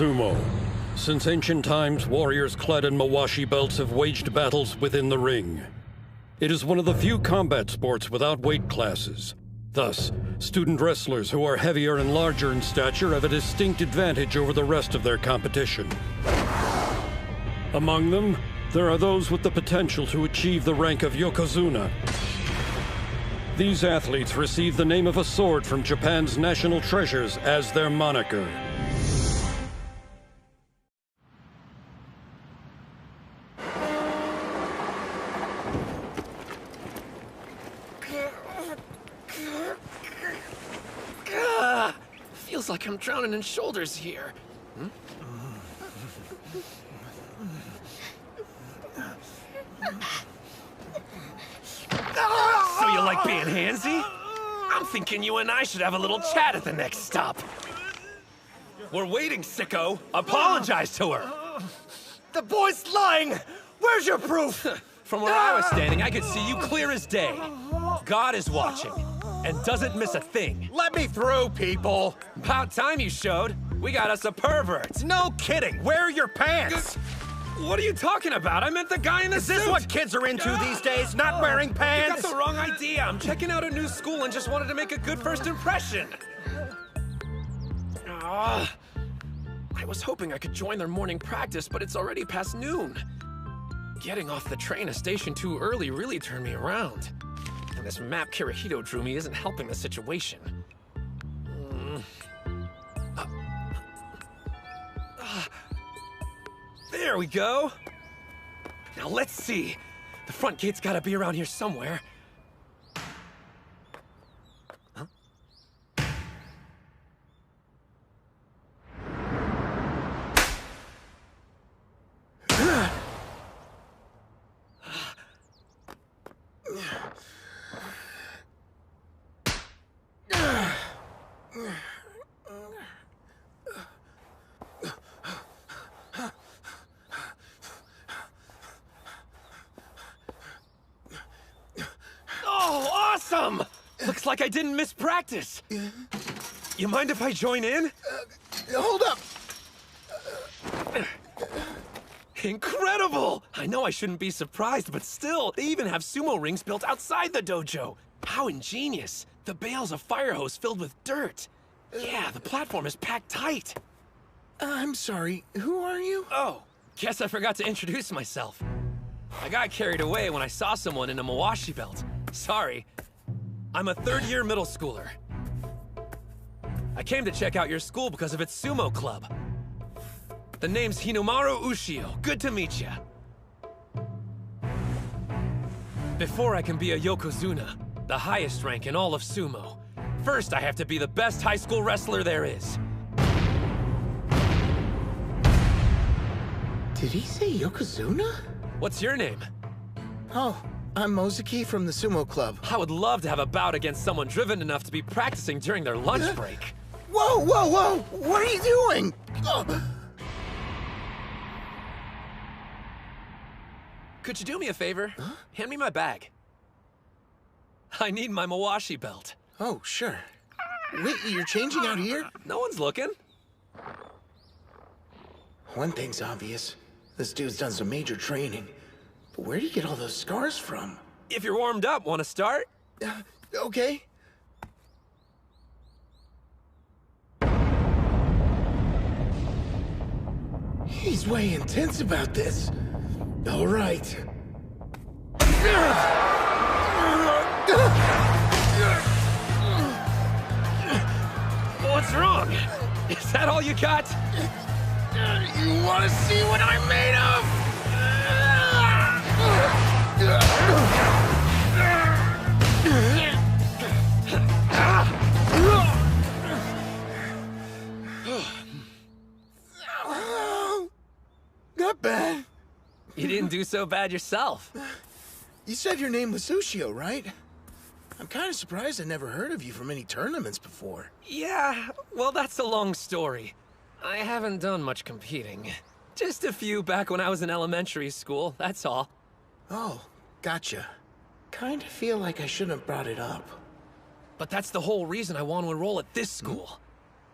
Sumo. Since ancient times, warriors clad in mawashi belts have waged battles within the ring. It is one of the few combat sports without weight classes. Thus, student wrestlers who are heavier and larger in stature have a distinct advantage over the rest of their competition. Among them, there are those with the potential to achieve the rank of Yokozuna. These athletes receive the name of a sword from Japan's national treasures as their moniker. Feels like I'm drowning in shoulders here. So you like being handsy? I'm thinking you and I should have a little chat at the next stop. We're waiting, sicko. Apologize to her. The boy's lying! Where's your proof? From where I was standing, I could see you clear as day. God is watching, and doesn't miss a thing. Let me through, people! About time you showed. We got us a pervert. No kidding! Where are your pants? What are you talking about? I meant the guy in the suit! Is this what kids are into these days? Not wearing pants? You got the wrong idea. I'm checking out a new school and just wanted to make a good first impression. I was hoping I could join their morning practice, but it's already past noon. Getting off the train a station too early really turned me around. And this map Kirihito drew me isn't helping the situation. There we go. Now let's see. The front gate's gotta be around here somewhere. Huh? Oh, awesome! Looks like I didn't miss practice. You mind if I join in? Hold up! Incredible! I know I shouldn't be surprised, but still, they even have sumo rings built outside the dojo. How ingenious. The bale's a fire hose filled with dirt. Yeah, the platform is packed tight. I'm sorry, who are you? Oh, guess I forgot to introduce myself. I got carried away when I saw someone in a mawashi belt. Sorry. I'm a third-year middle schooler. I came to check out your school because of its sumo club. The name's Hinomaru Ushio. Good to meet ya. Before I can be a Yokozuna, the highest rank in all of sumo, first I have to be the best high school wrestler there is. Did he say Yokozuna? What's your name? Oh, I'm Mozuki from the Sumo Club. I would love to have a bout against someone driven enough to be practicing during their lunch break. Whoa, whoa, whoa! What are you doing? Oh. Could you do me a favor? Huh? Hand me my bag. I need my mawashi belt. Oh, sure. Wait, you're changing out here? No one's looking. One thing's obvious. This dude's done some major training. But where do you get all those scars from? If you're warmed up, want to start? Okay. He's way intense about this. All right. What's wrong? Is that all you got? You want to see what I'm made of? Not bad. You didn't do so bad yourself. You said your name was Ushio, right? I'm kind of surprised I never heard of you from any tournaments before. Yeah, well, that's a long story. I haven't done much competing. Just a few back when I was in elementary school, that's all. Oh, gotcha. Kinda feel like I shouldn't have brought it up. But that's the whole reason I want to enroll at this school.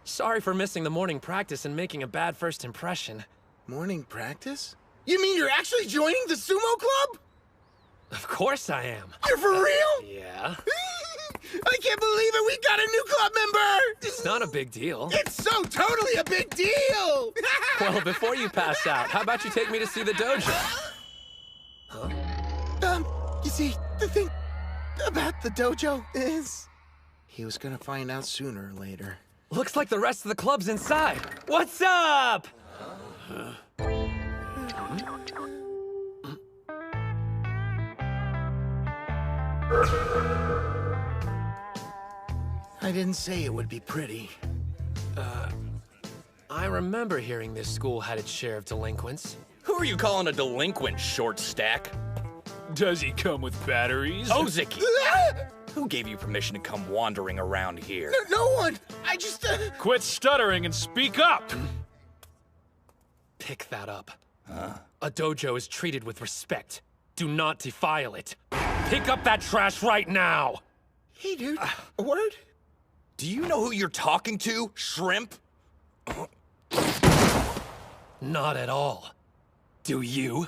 Sorry for missing the morning practice and making a bad first impression. Morning practice? You mean you're actually joining the sumo club? Of course I am. You're for real? Yeah? I can't believe it! We got a new club member! It's not a big deal. It's so totally a big deal! Well, before you pass out, how about you take me to see the dojo? You see, the thing about the dojo is... He was gonna find out sooner or later. Looks like the rest of the club's inside. What's up? I didn't say it would be pretty. I remember hearing this school had its share of delinquents. Who are you calling a delinquent, short stack? Does he come with batteries? Ozeki! Who gave you permission to come wandering around here? No one! I just... Quit stuttering and speak up! Pick that up. A dojo is treated with respect. Do not defile it. Pick up that trash right now! Hey, dude. A word? Do you know who you're talking to, shrimp? Not at all. Do you?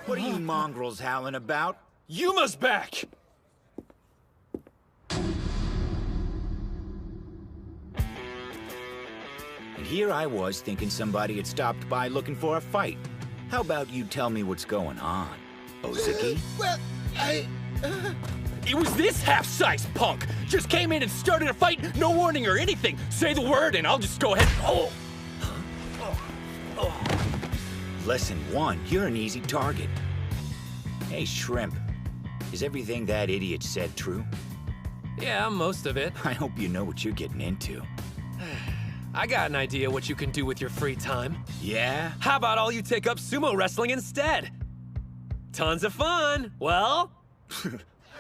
What are you mongrels howling about? Yuma's back! And here I was thinking somebody had stopped by looking for a fight. How about you tell me what's going on, Ozeki? Well, It was this half-sized punk! Just came in and started a fight, no warning or anything! Say the word and I'll just go ahead. Oh! Lesson 1, you're an easy target. Hey, Shrimp, is everything that idiot said true? Yeah, most of it. I hope you know what you're getting into. I got an idea what you can do with your free time. Yeah? How about all you take up sumo wrestling instead? Tons of fun. Well?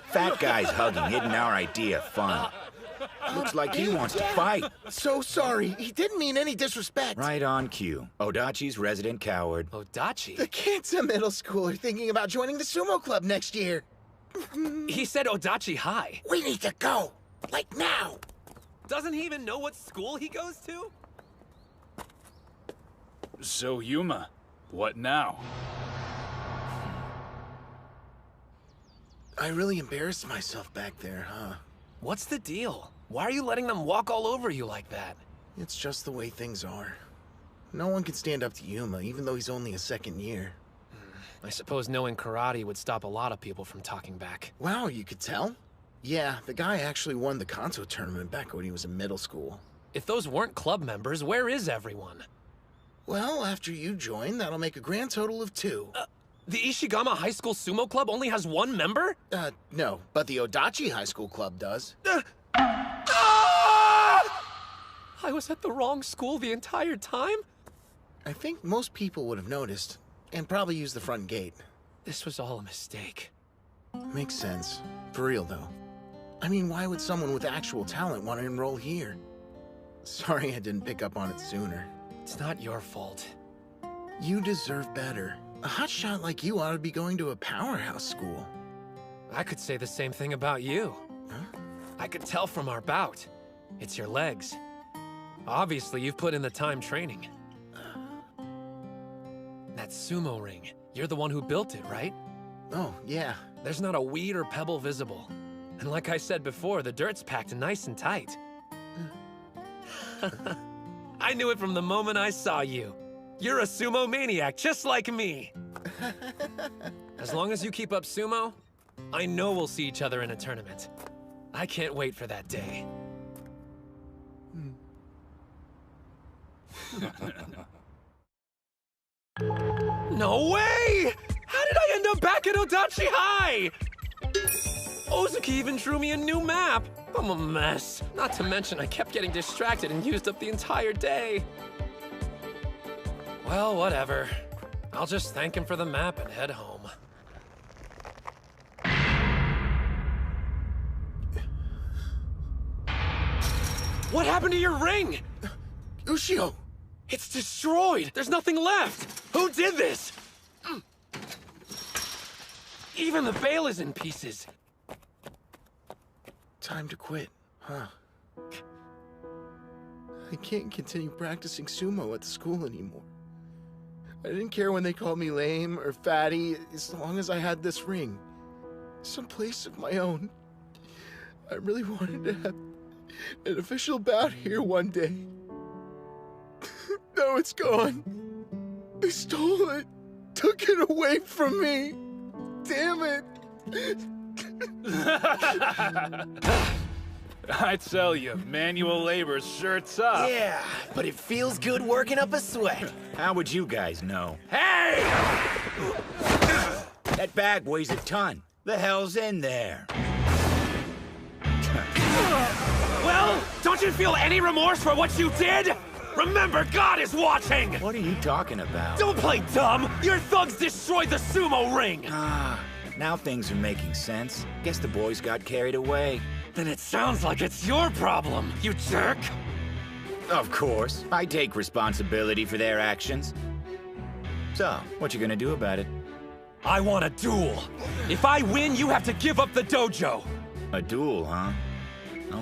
Fat guy's hugging isn't our idea of fun. Looks like he wants to fight. so sorry. He didn't mean any disrespect. Right on cue. Odachi's resident coward. Odachi? The kids in middle school are thinking about joining the sumo club next year. He said Odachi High. We need to go. Like now. Doesn't he even know what school he goes to? So, Yuma, what now? I really embarrassed myself back there, huh? What's the deal? Why are you letting them walk all over you like that? It's just the way things are. No one can stand up to Yuma, even though he's only a second year. I suppose knowing karate would stop a lot of people from talking back. Wow, you could tell? Yeah, the guy actually won the Kanto tournament back when he was in middle school. If those weren't club members, where is everyone? Well, after you join, that'll make a grand total of 2. The Ishigama High School Sumo Club only has 1 member? No, but the Odachi High School Club does. I was at the wrong school the entire time? I think most people would have noticed, and probably used the front gate. This was all a mistake. Makes sense. For real, though. I mean, why would someone with actual talent want to enroll here? Sorry I didn't pick up on it sooner. It's not your fault. You deserve better. A hotshot like you ought to be going to a powerhouse school. I could say the same thing about you. Huh? I could tell from our bout. It's your legs. Obviously, you've put in the time training. That sumo ring, you're the one who built it, right? Oh, yeah. There's not a weed or pebble visible. And like I said before, the dirt's packed nice and tight. I knew it from the moment I saw you. You're a sumo maniac, just like me. As long as you keep up sumo, I know we'll see each other in a tournament. I can't wait for that day. No way! How did I end up back at Odachi High? Ozeki even drew me a new map. I'm a mess. Not to mention I kept getting distracted and used up the entire day. Well, whatever. I'll just thank him for the map and head home. What happened to your ring? Ushio! It's destroyed! There's nothing left! Who did this? Even the veil is in pieces. Time to quit, huh? I can't continue practicing sumo at the school anymore. I didn't care when they called me lame or fatty, as long as I had this ring. Some place of my own. I really wanted to have an official bout here one day. Now it's gone. They stole it. Took it away from me. Damn it. I tell you, manual labor's sure tough. Yeah, but it feels good working up a sweat. How would you guys know? Hey! That bag weighs a ton. The hell's in there? Well, don't you feel any remorse for what you did? Remember, God is watching! What are you talking about? Don't play dumb! Your thugs destroyed the sumo ring! Now things are making sense. Guess the boys got carried away. Then it sounds like it's your problem, you jerk! Of course. I take responsibility for their actions. So, what you gonna do about it? I want a duel. If I win, you have to give up the dojo. A duel, huh?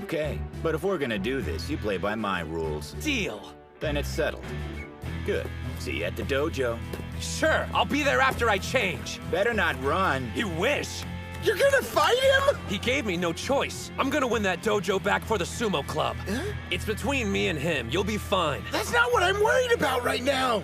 Okay. But if we're gonna do this, you play by my rules. Deal. Then it's settled. Good. See you at the dojo. Sure, I'll be there after I change. Better not run. You wish. You're gonna fight him? He gave me no choice. I'm gonna win that dojo back for the sumo club. It's between me and him. You'll be fine. That's not what I'm worried about right now.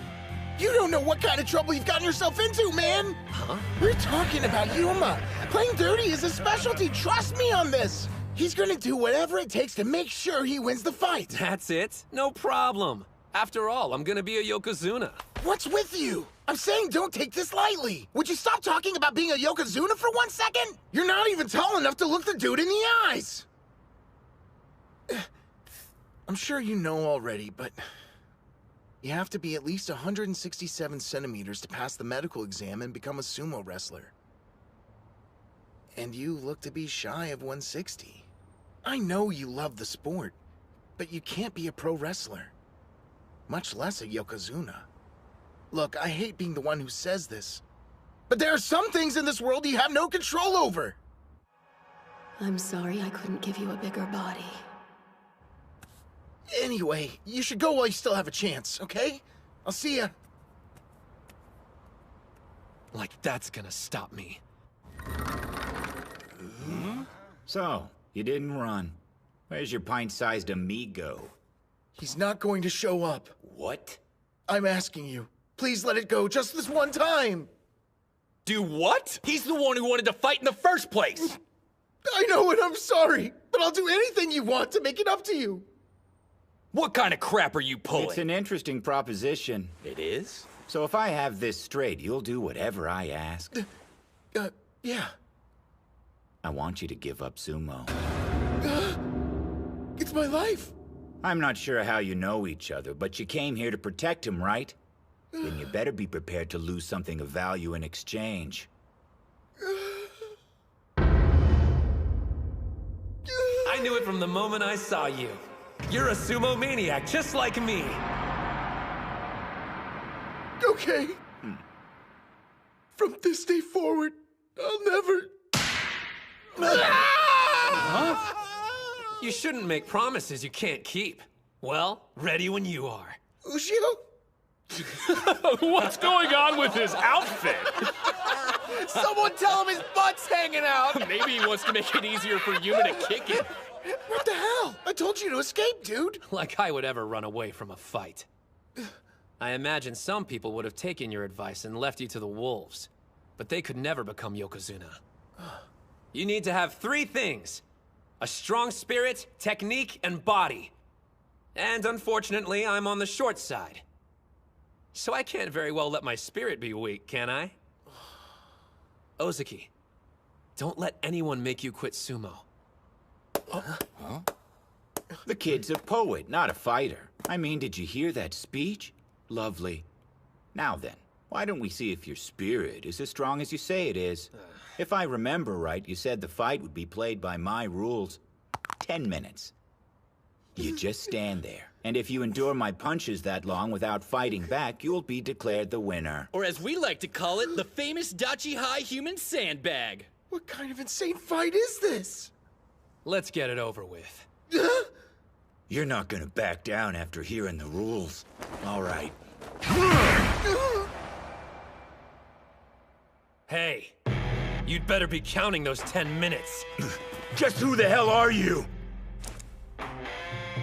You don't know what kind of trouble you've gotten yourself into, man. Huh? We're talking about Yuma. Playing dirty is a specialty. Trust me on this. He's gonna do whatever it takes to make sure he wins the fight. That's it? No problem. After all, I'm gonna be a Yokozuna. What's with you? I'm saying don't take this lightly. Would you stop talking about being a Yokozuna for 1 second? You're not even tall enough to look the dude in the eyes. I'm sure you know already, but you have to be at least 167 centimeters to pass the medical exam and become a sumo wrestler. And you look to be shy of 160. I know you love the sport, but you can't be a pro wrestler. Much less a Yokozuna. Look, I hate being the one who says this, but there are some things in this world you have no control over. I'm sorry I couldn't give you a bigger body. Anyway, you should go while you still have a chance, okay? I'll see ya. Like that's gonna stop me. So, you didn't run. Where's your pint-sized amigo? He's not going to show up. What? I'm asking you. Please let it go just this one time. Do what? He's the one who wanted to fight in the first place. I know and I'm sorry, but I'll do anything you want to make it up to you. What kind of crap are you pulling? It's an interesting proposition. It is? So if I have this straight, you'll do whatever I ask. Yeah. I want you to give up sumo. It's my life. I'm not sure how you know each other, but you came here to protect him, right? Then you better be prepared to lose something of value in exchange. I knew it from the moment I saw you. You're a sumo maniac, just like me. Okay. From this day forward, I'll never... You shouldn't make promises you can't keep. Well, ready when you are. Ushio? What's going on with his outfit? Someone tell him his butt's hanging out! Maybe he wants to make it easier for Yuma to kick it. What the hell? I told you to escape, dude. Like I would ever run away from a fight. I imagine some people would have taken your advice and left you to the wolves. But they could never become Yokozuna. You need to have 3 things. A strong spirit, technique, and body. And unfortunately, I'm on the short side. So I can't very well let my spirit be weak, can I? Ozaki, don't let anyone make you quit sumo. The kid's a poet, not a fighter. I mean, did you hear that speech? Lovely. Now then, why don't we see if your spirit is as strong as you say it is? If I remember right, you said the fight would be played by my rules. 10 minutes. You just stand there, and if you endure my punches that long without fighting back, you'll be declared the winner. Or as we like to call it, the famous Dachi High human sandbag. What kind of insane fight is this? Let's get it over with. You're not gonna back down after hearing the rules. All right. Hey, you'd better be counting those 10 minutes. Just who the hell are you?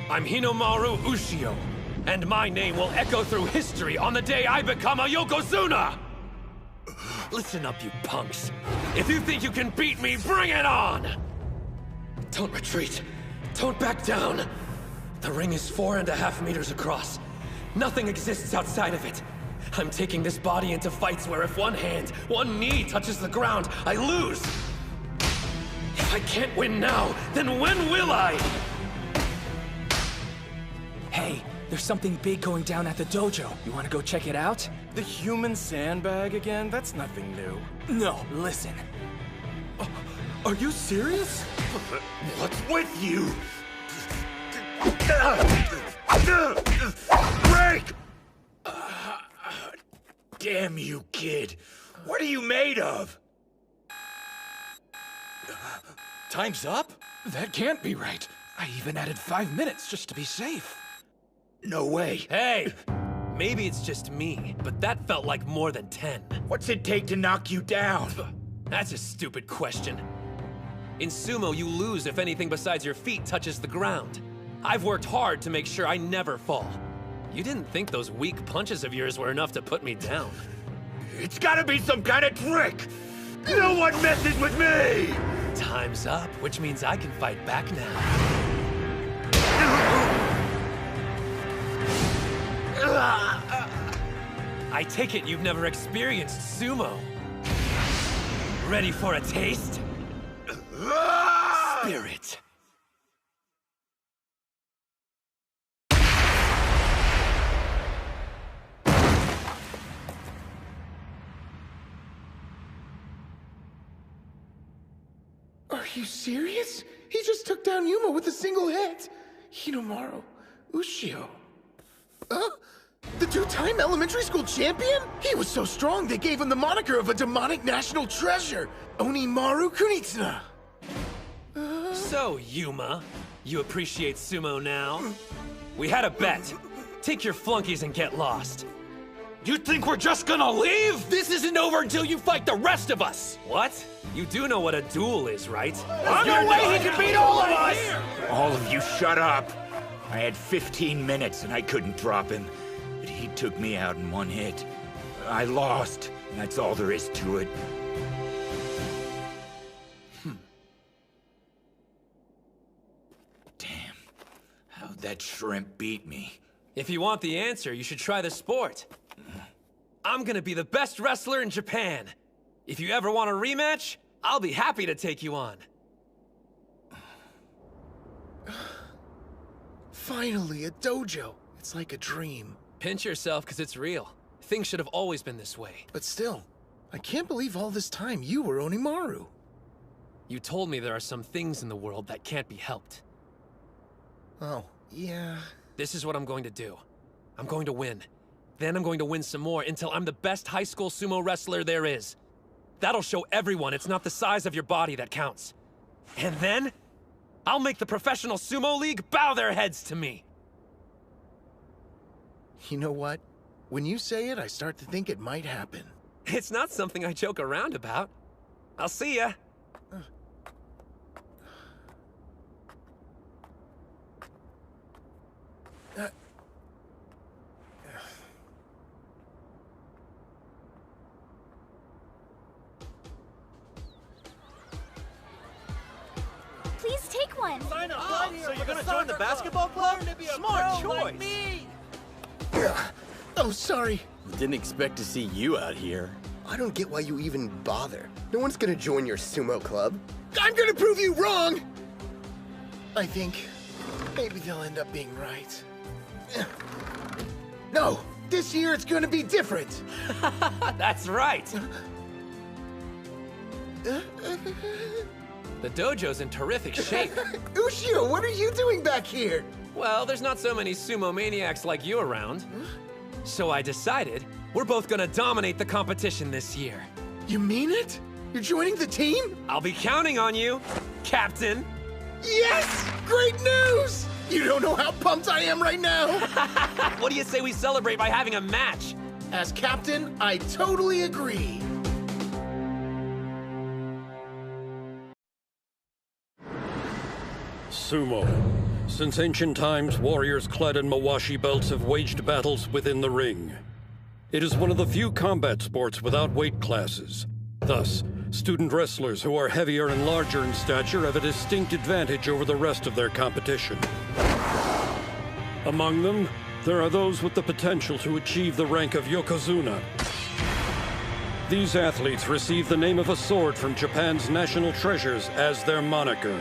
I'm Hinomaru Ushio, and my name will echo through history on the day I become a Yokozuna! Listen up, you punks. If you think you can beat me, bring it on! Don't retreat. Don't back down. The ring is 4.5 meters across. Nothing exists outside of it. I'm taking this body into fights where if one hand, one knee touches the ground, I lose. If I can't win now, then when will I? Hey, there's something big going down at the dojo. You wanna go check it out? The human sandbag again? That's nothing new. No, listen. Are you serious? What's with you? Break! Damn you, kid. What are you made of? Time's up? That can't be right. I even added 5 minutes just to be safe. No way. Hey! Maybe it's just me, but that felt like more than 10. What's it take to knock you down? That's a stupid question. In sumo, you lose if anything besides your feet touches the ground. I've worked hard to make sure I never fall. You didn't think those weak punches of yours were enough to put me down. It's gotta be some kind of trick! No one messes with me! Time's up, which means I can fight back now. I take it you've never experienced sumo. Ready for a taste? Spirit. Are you serious? He just took down Yuma with a single hit. Hinomaru Ushio. The two-time elementary school champion? He was so strong they gave him the moniker of a demonic national treasure, Onimaru Kunitsuna. So, Yuma, you appreciate sumo now? We had a bet. Take your flunkies and get lost. You think we're just gonna leave? This isn't over until you fight the rest of us! What? You do know what a duel is, right? There's no way he can beat all of us! All of you shut up! I had 15 minutes and I couldn't drop him. But he took me out in one hit. I lost, and that's all there is to it. Damn. How'd that shrimp beat me? If you want the answer, you should try the sport. I'm gonna be the best wrestler in Japan. If you ever want a rematch, I'll be happy to take you on. Finally, a dojo. It's like a dream. Pinch yourself, because it's real. Things should have always been this way. But still, I can't believe all this time you were Onimaru. You told me there are some things in the world that can't be helped. Oh, yeah. This is what I'm going to do. I'm going to win. Then I'm going to win some more until I'm the best high school sumo wrestler there is. That'll show everyone it's not the size of your body that counts. And then, I'll make the professional sumo league bow their heads to me. You know what? When you say it, I start to think it might happen. It's not something I joke around about. I'll see ya. Please take one. Sign up right here. So you're gonna join the basketball club? Smart choice. Like me. Oh, sorry. Didn't expect to see you out here. I don't get why you even bother. No one's gonna join your sumo club. I'm gonna prove you wrong! I think maybe they'll end up being right. No! This year it's gonna be different! That's right! The dojo's in terrific shape. Ushio, what are you doing back here? Well, there's not so many sumo maniacs like you around. So I decided we're both gonna dominate the competition this year. You mean it? You're joining the team? I'll be counting on you, Captain. Yes! Great news! You don't know how pumped I am right now! What do you say we celebrate by having a match? As captain, I totally agree. Sumo. Since ancient times, warriors clad in mawashi belts have waged battles within the ring. It is one of the few combat sports without weight classes. Thus, student wrestlers who are heavier and larger in stature have a distinct advantage over the rest of their competition. Among them, there are those with the potential to achieve the rank of Yokozuna. These athletes receive the name of a sword from Japan's national treasures as their moniker.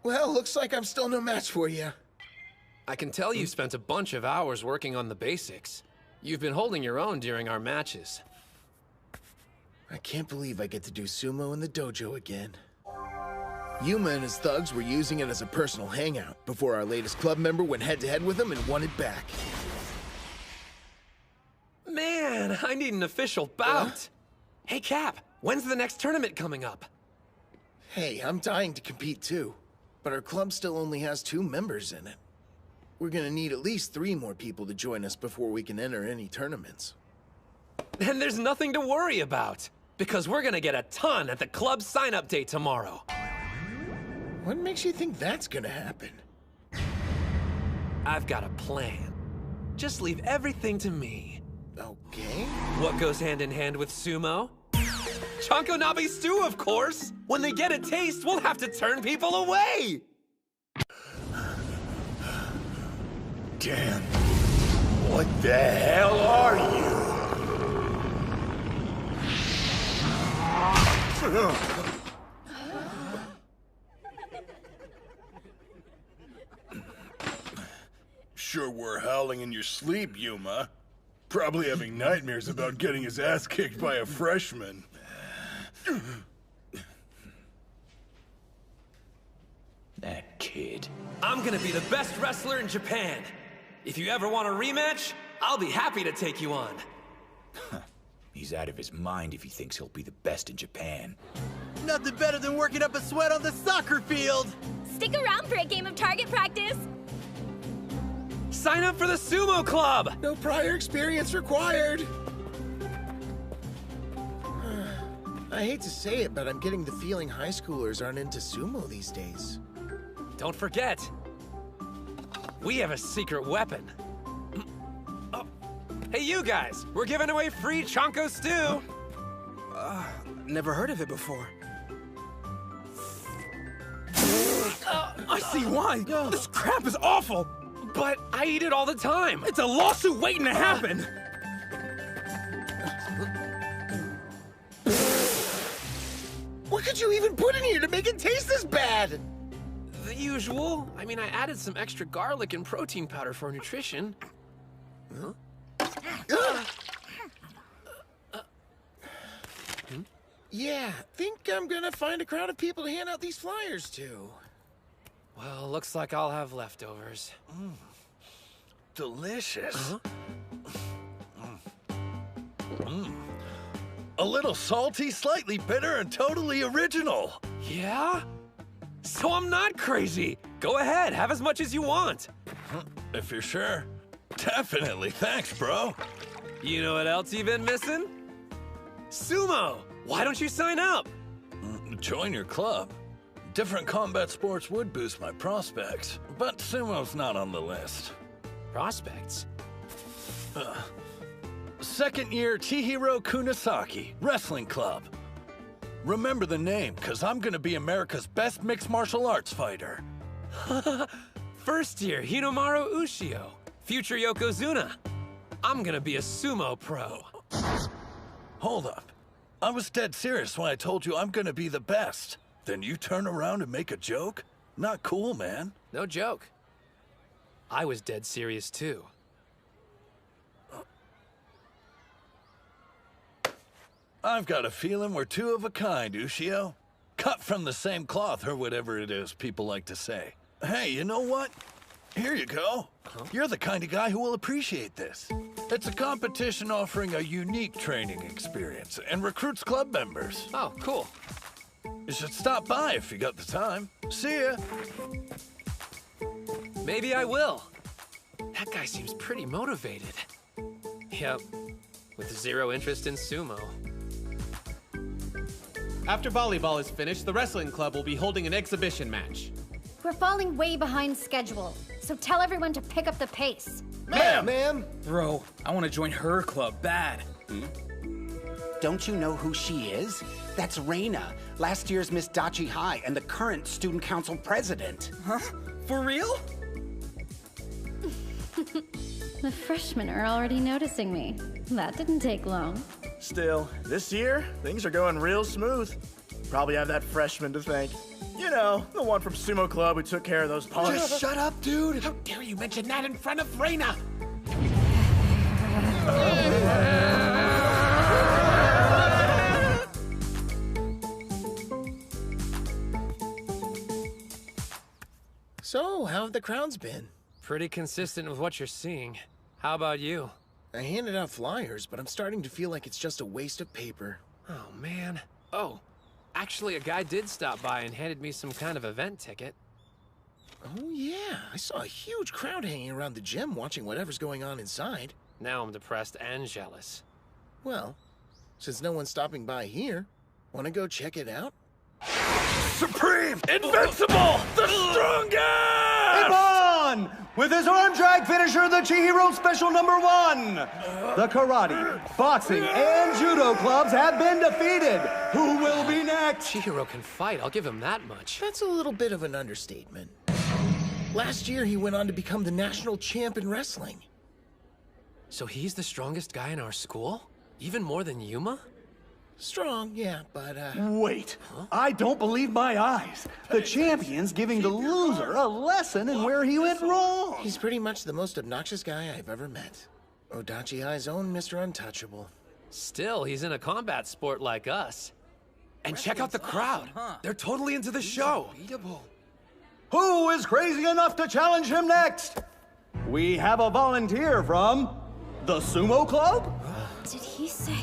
Well, looks like I'm still no match for you. I can tell you spent a bunch of hours working on the basics. You've been holding your own during our matches. I can't believe I get to do sumo in the dojo again. Yuma and his thugs were using it as a personal hangout before our latest club member went head-to-head with him and won it back. Man, I need an official bout. Hey, Cap, when's the next tournament coming up? Hey, I'm dying to compete too, but our club still only has 2 members in it. We're gonna need at least 3 more people to join us before we can enter any tournaments. Then there's nothing to worry about, because we're gonna get a ton at the club sign-up day tomorrow. What makes you think that's gonna happen? I've got a plan. Just leave everything to me. Okay. What goes hand in hand with sumo? Chanko Nabe stew, of course! When they get a taste, we'll have to turn people away! Damn. What the hell are you? Sure were howling in your sleep, Yuma. Probably having nightmares about getting his ass kicked by a freshman. That kid. I'm gonna be the best wrestler in Japan. If you ever want a rematch, I'll be happy to take you on. He's out of his mind if he thinks he'll be the best in Japan. Nothing better than working up a sweat on the soccer field. Stick around for a game of target practice. Sign up for the Sumo Club! No prior experience required. I hate to say it, but I'm getting the feeling high schoolers aren't into sumo these days. Don't forget, we have a secret weapon. Oh. Hey, you guys, we're giving away free Chanko stew. Never heard of it before. I see why. This crap is awful. But I eat it all the time. It's a lawsuit waiting to happen. What could you even put in here to make it taste this bad? The usual. I mean, I added some extra garlic and protein powder for nutrition. Yeah, think I'm gonna find a crowd of people to hand out these flyers to. Well, looks like I'll have leftovers. Delicious. A little salty, slightly bitter, and totally original. Yeah? So I'm not crazy. Go ahead, have as much as you want. If you're sure. Definitely, thanks, bro. You know what else you've been missing? Sumo! Why don't you sign up? Join your club. Different combat sports would boost my prospects, but sumo's not on the list. Prospects? Second year Chihiro Kunisaki, Wrestling Club. Remember the name, because I'm going to be America's best mixed martial arts fighter. First year Hinomaru Ushio, future Yokozuna. I'm going to be a sumo pro. Hold up. I was dead serious when I told you I'm going to be the best. Then you turn around and make a joke? Not cool, man. No joke. I was dead serious too. I've got a feeling we're two of a kind, Ushio. Cut from the same cloth, or whatever it is people like to say. Hey, you know what? Here you go. You're the kind of guy who will appreciate this. It's a competition offering a unique training experience and recruits club members. Oh, cool. You should stop by if you got the time. See ya. Maybe I will. That guy seems pretty motivated. Yep, with zero interest in sumo. After volleyball is finished, the wrestling club will be holding an exhibition match. We're falling way behind schedule, so tell everyone to pick up the pace. Ma'am! Bro, I want to join her club bad. Don't you know who she is? That's Reina, last year's Miss Dachi High and the current student council president. Huh? For real? The freshmen are already noticing me. That didn't take long. Still, this year, things are going real smooth. Probably have that freshman to thank. You know, the one from Sumo Club who took care of those punks. Just shut up, dude! How dare you mention that in front of Reina? So, how have the crowds been? Pretty consistent with what you're seeing. How about you? I handed out flyers, but I'm starting to feel like it's just a waste of paper. Oh, man. Oh, actually, a guy did stop by and handed me some kind of event ticket. Oh, yeah. I saw a huge crowd hanging around the gym watching whatever's going on inside. Now I'm depressed and jealous. Well, since no one's stopping by here, wanna go check it out? Supreme! Invincible! The strongest! Ippon! With his arm drag finisher, the Chihiro Special #1! The karate, boxing, and judo clubs have been defeated! Who will be next? Chihiro can fight, I'll give him that much. That's a little bit of an understatement. Last year, he went on to become the national champ in wrestling. So he's the strongest guy in our school? Even more than Yuma? Strong, yeah, but, Wait, I don't believe my eyes. The champion's giving the loser a lesson in where he went wrong. He's pretty much the most obnoxious guy I've ever met. Odachi High's own Mr. Untouchable. Still, he's in a combat sport like us. And check out the crowd. They're totally into the show. Who is crazy enough to challenge him next? We have a volunteer from the Sumo Club? Did he say?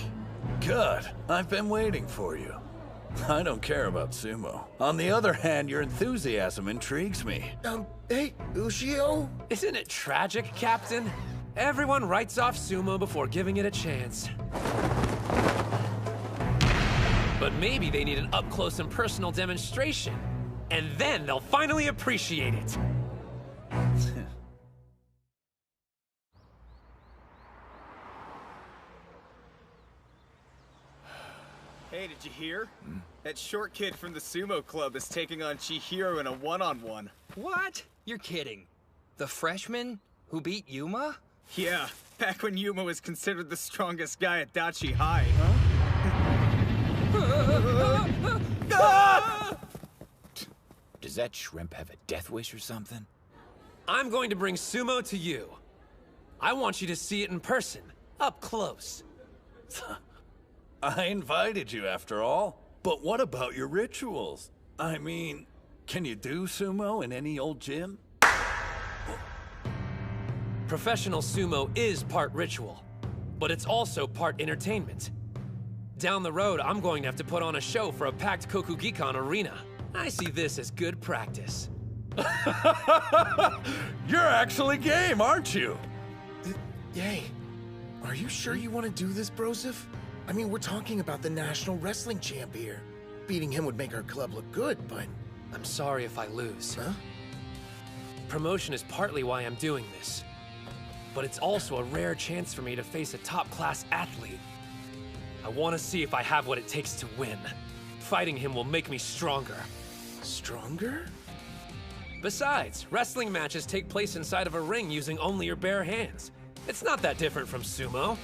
Good. I've been waiting for you. I don't care about sumo. On the other hand, your enthusiasm intrigues me. Hey, Ushio? Isn't it tragic, Captain? Everyone writes off sumo before giving it a chance. But maybe they need an up-close and personal demonstration. And then they'll finally appreciate it. Hey, did you hear? That short kid from the Sumo Club is taking on Chihiro in a one-on-one. What? You're kidding. The freshman who beat Yuma? Yeah, back when Yuma was considered the strongest guy at Dachi High. Does that shrimp have a death wish or something? I'm going to bring sumo to you. I want you to see it in person, up close. I invited you after all. But what about your rituals? I mean, can you do sumo in any old gym? Professional sumo is part ritual, but it's also part entertainment. Down the road, I'm going to have to put on a show for a packed Kokugikan arena. I see this as good practice. You're actually game, aren't you? Yay. Are you sure you want to do this, Broseph? I mean, we're talking about the national wrestling champ here. Beating him would make our club look good, but... I'm sorry if I lose. Huh? Promotion is partly why I'm doing this. But it's also a rare chance for me to face a top-class athlete. I want to see if I have what it takes to win. Fighting him will make me stronger. Stronger? Besides, wrestling matches take place inside of a ring using only your bare hands. It's not that different from sumo.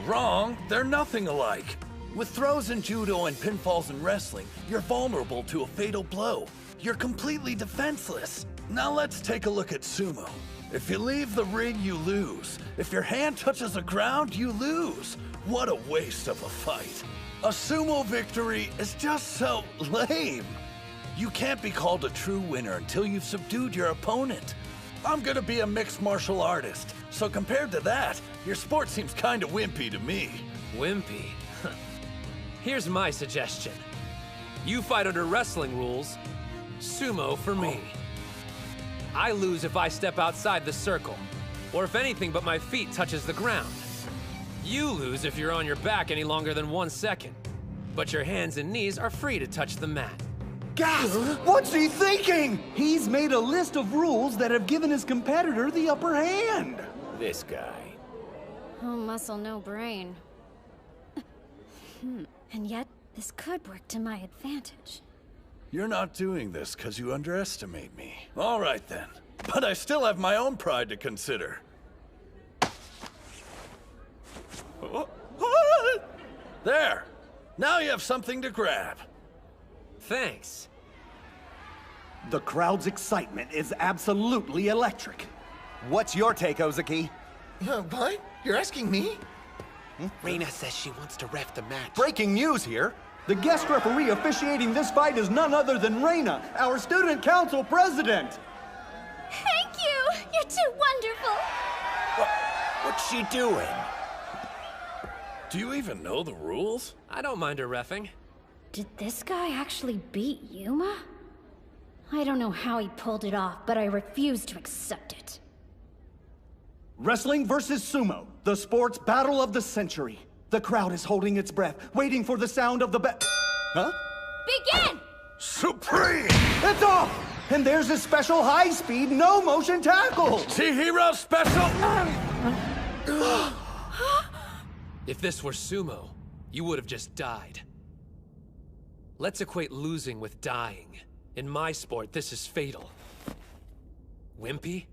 Wrong. They're nothing alike. With throws in judo and pinfalls in wrestling, you're vulnerable to a fatal blow. You're completely defenseless. Now let's take a look at sumo. If you leave the ring, you lose. If your hand touches the ground, you lose. What a waste of a fight. A sumo victory is just so lame. You can't be called a true winner until you've subdued your opponent. I'm gonna be a mixed martial artist, so compared to that, your sport seems kinda wimpy to me. Wimpy? Here's my suggestion. You fight under wrestling rules, sumo for me. I lose if I step outside the circle, or if anything but my feet touches the ground. You lose if you're on your back any longer than 1 second, but your hands and knees are free to touch the mat. Gasp! What's he thinking? He's made a list of rules that have given his competitor the upper hand. This guy. Oh, muscle, no brain. And yet, this could work to my advantage. You're not doing this because you underestimate me. All right then, but I still have my own pride to consider. There! Now you have something to grab. Thanks. The crowd's excitement is absolutely electric. What's your take, Ozaki? What? You're asking me? Reina says she wants to ref the match. Breaking news here. The guest referee officiating this fight is none other than Reina, our student council president. Thank you! You're too wonderful! What's she doing? Do you even know the rules? I don't mind her reffing. Did this guy actually beat Yuma? I don't know how he pulled it off, but I refuse to accept it. Wrestling versus sumo, the sports battle of the century. The crowd is holding its breath, waiting for the sound of the Huh? Begin! Supreme! It's off! And there's a special high-speed, no-motion tackle! Chihiro special! If this were sumo, you would have just died. Let's equate losing with dying. In my sport, this is fatal. Wimpy?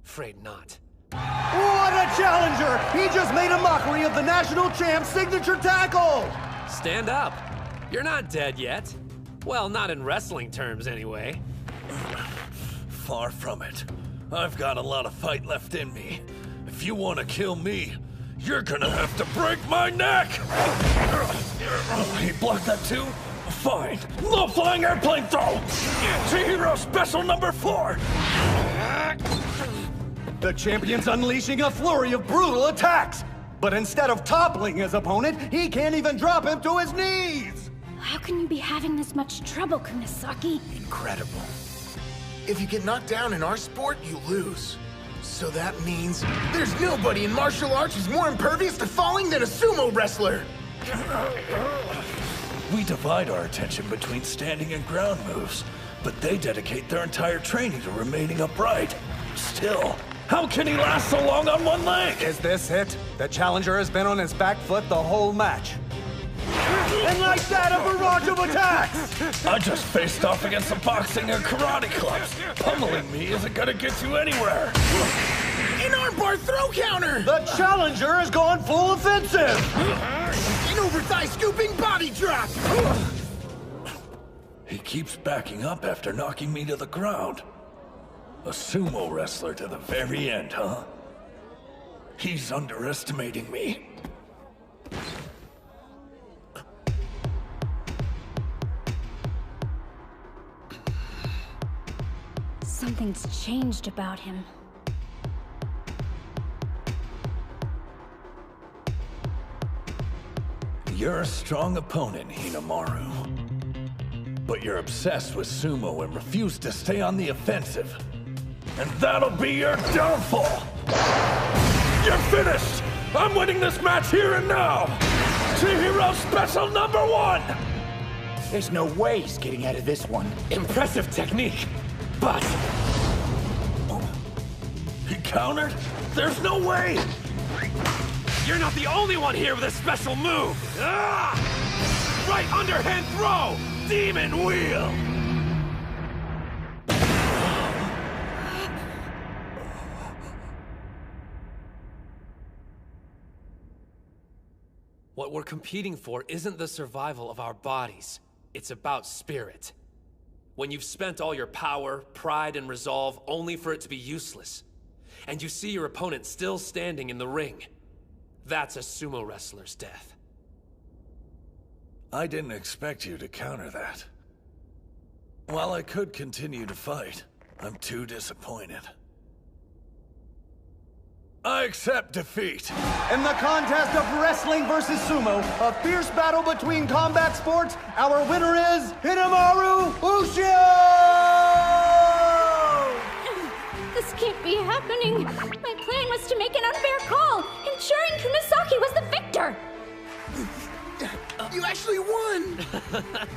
Afraid not. What a challenger! He just made a mockery of the national champ's signature tackle! Stand up. You're not dead yet. Well, not in wrestling terms, anyway. Far from it. I've got a lot of fight left in me. If you want to kill me, you're gonna have to break my neck! He blocked that too? Fine. Low-flying airplane throw! Chihiro special number 4! The champion's unleashing a flurry of brutal attacks! But instead of toppling his opponent, he can't even drop him to his knees! How can you be having this much trouble, Kunisaki? Incredible. If you get knocked down in our sport, you lose. So that means there's nobody in martial arts who's more impervious to falling than a sumo wrestler! We divide our attention between standing and ground moves, but they dedicate their entire training to remaining upright. Still, how can he last so long on one leg? Is this it? The challenger has been on his back foot the whole match. And like that, a barrage of attacks! I just faced off against the boxing and karate clubs. Pummeling me isn't gonna get you anywhere. An armbar throw counter! The challenger has gone full offensive! An over-thigh scooping body drop! He keeps backing up after knocking me to the ground. A sumo wrestler to the very end, huh? He's underestimating me. Something's changed about him. You're a strong opponent, Hinomaru. But you're obsessed with sumo and refuse to stay on the offensive. And that'll be your downfall! You're finished! I'm winning this match here and now! Chihiro special number 1! There's no way he's getting out of this one. Impressive technique, but... He countered? There's no way! You're not the only one here with a special move! Ah! Right underhand throw! Demon wheel! What we're competing for isn't the survival of our bodies. It's about spirit. When you've spent all your power, pride, and resolve only for it to be useless, and you see your opponent still standing in the ring, That's a sumo wrestler's death. I didn't expect you to counter that. While I could continue to fight, I'm too disappointed. I accept defeat. In the contest of wrestling versus sumo, a fierce battle between combat sports, our winner is Hinomaru Ushio! This can't be happening. My plan was to make an unfair call, ensuring Kunisaki was the victor. You actually won!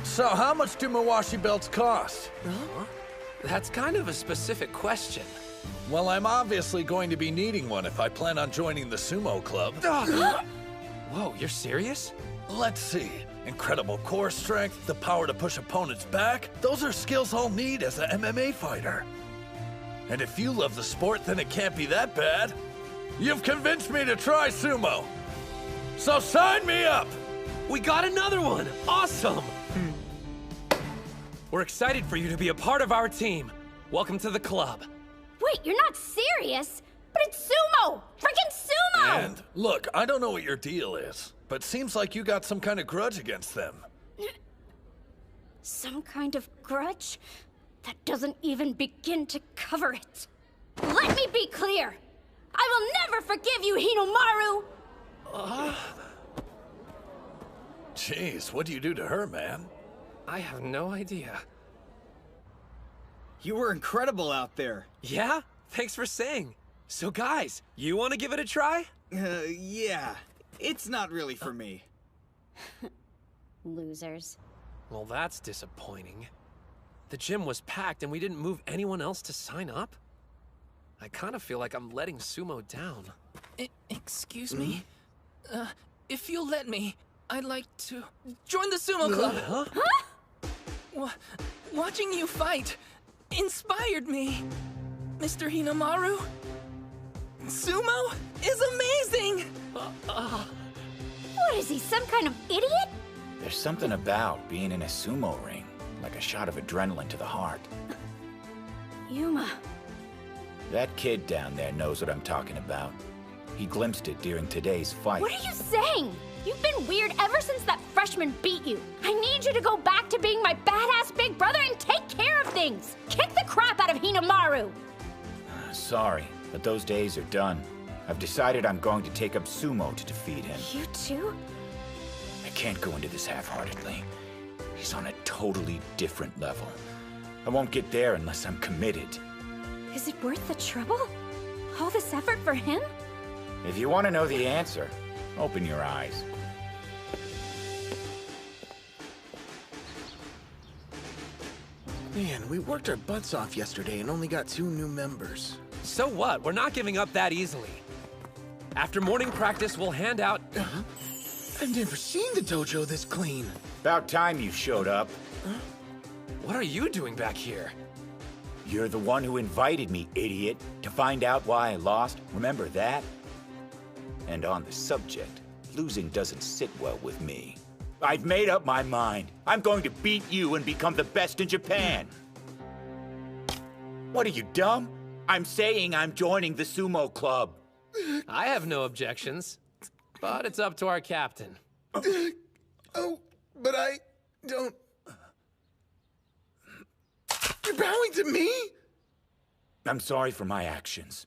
So how much do Mawashi belts cost? Huh? That's kind of a specific question. Well, I'm obviously going to be needing one if I plan on joining the sumo club. Whoa, you're serious? Let's see. Incredible core strength, the power to push opponents back. Those are skills I'll need as an MMA fighter. And if you love the sport, then it can't be that bad. You've convinced me to try sumo. So sign me up! We got another one! Awesome! We're excited for you to be a part of our team. Welcome to the club. Wait, you're not serious? But it's sumo! Freaking sumo! And look, I don't know what your deal is, but seems like you got some kind of grudge against them. Some kind of grudge? That doesn't even begin to cover it. Let me be clear! I will never forgive you, Hinomaru! Jeez, what do you do to her, man? I have no idea. You were incredible out there. Yeah? Thanks for saying. So guys, you want to give it a try? Yeah. It's not really for me. Losers. Well, that's disappointing. The gym was packed and we didn't move anyone else to sign up? I kind of feel like I'm letting sumo down. Excuse me? If you'll let me, I'd like to join the sumo club. Huh? Watching you fight inspired me, Mr. Hinomaru. Sumo is amazing! What is he, some kind of idiot? There's something about being in a sumo ring, like a shot of adrenaline to the heart. Yuma. That kid down there knows what I'm talking about. He glimpsed it during today's fight. What are you saying? You've been weird ever since that freshman beat you. I need you to go back to being my badass big brother and take care of things. Kick the crap out of Hinomaru. Sorry, but those days are done. I've decided I'm going to take up sumo to defeat him. You too? I can't go into this half-heartedly. He's on a totally different level. I won't get there unless I'm committed. Is it worth the trouble? All this effort for him? If you want to know the answer, open your eyes. Man, we worked our butts off yesterday and only got 2 new members. So what? We're not giving up that easily. After morning practice, we'll hand out... I've never seen the dojo this clean. About time you showed up. What are you doing back here? You're the one who invited me, idiot, to find out why I lost. Remember that? And on the subject, losing doesn't sit well with me. I've made up my mind. I'm going to beat you and become the best in Japan. What are you, dumb? I'm saying I'm joining the sumo club. I have no objections, but it's up to our captain. Oh, but I don't... You're bowing to me? I'm sorry for my actions.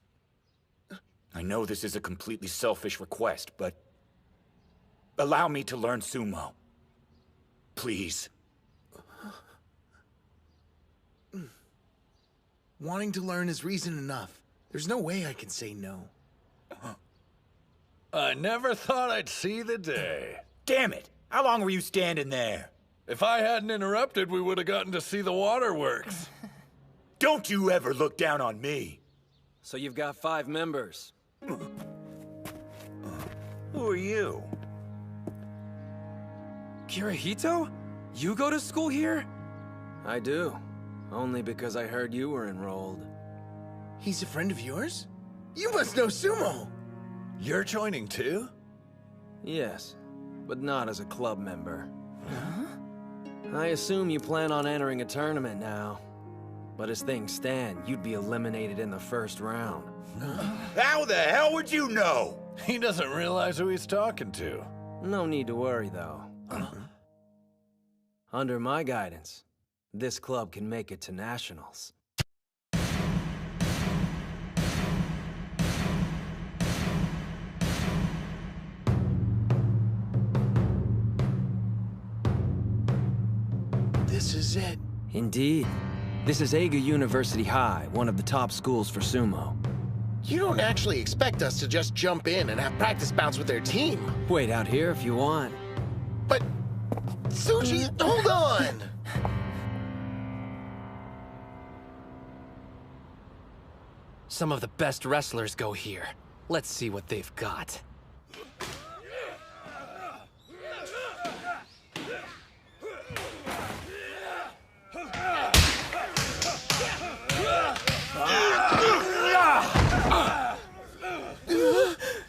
I know this is a completely selfish request, but allow me to learn sumo. Please. Wanting to learn is reason enough. There's no way I can say no. I never thought I'd see the day. Damn it! How long were you standing there? If I hadn't interrupted, we would have gotten to see the waterworks. Don't you ever look down on me. So you've got 5 members. Who are you? Kirihito? You go to school here? I do. Only because I heard you were enrolled. He's a friend of yours? You must know sumo! You're joining too? Yes, but not as a club member. I assume you plan on entering a tournament now. But as things stand, you'd be eliminated in the first round. How the hell would you know? He doesn't realize who he's talking to. No need to worry, though. Under my guidance, this club can make it to nationals. This is it. Indeed. This is Eiga University High, one of the top schools for sumo. You don't actually expect us to just jump in and have practice bouts with their team. Wait out here if you want. But... Tsuji, hold on! Some of the best wrestlers go here. Let's see what they've got.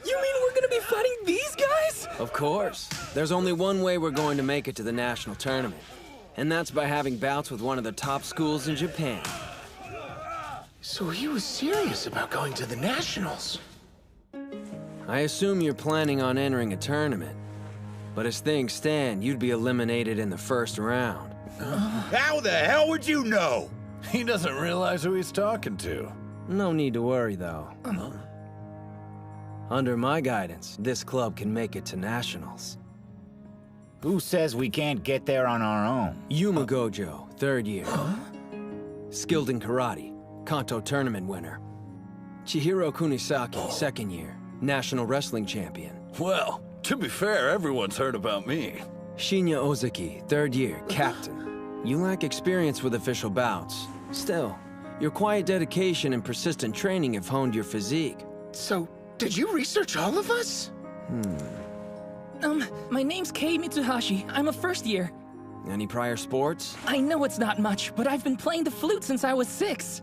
You mean we're gonna be fighting these guys? Of course. There's only one way we're going to make it to the national tournament. And that's by having bouts with one of the top schools in Japan. So he was serious about going to the nationals. I assume you're planning on entering a tournament. But as things stand, you'd be eliminated in the first round. How the hell would you know? He doesn't realize who he's talking to. No need to worry, though. Under my guidance, this club can make it to nationals. Who says we can't get there on our own? Yuma Gojo, 3rd year. Skilled in karate, Kanto tournament winner. Chihiro Kunisaki, 2nd year, national wrestling champion. Well, to be fair, everyone's heard about me. Shinya Ozaki, 3rd year, captain. You lack experience with official bouts. Still, your quiet dedication and persistent training have honed your physique. So, did you research all of us? My name's Kei Mitsuhashi. I'm a 1st year. Any prior sports? I know it's not much, but I've been playing the flute since I was 6.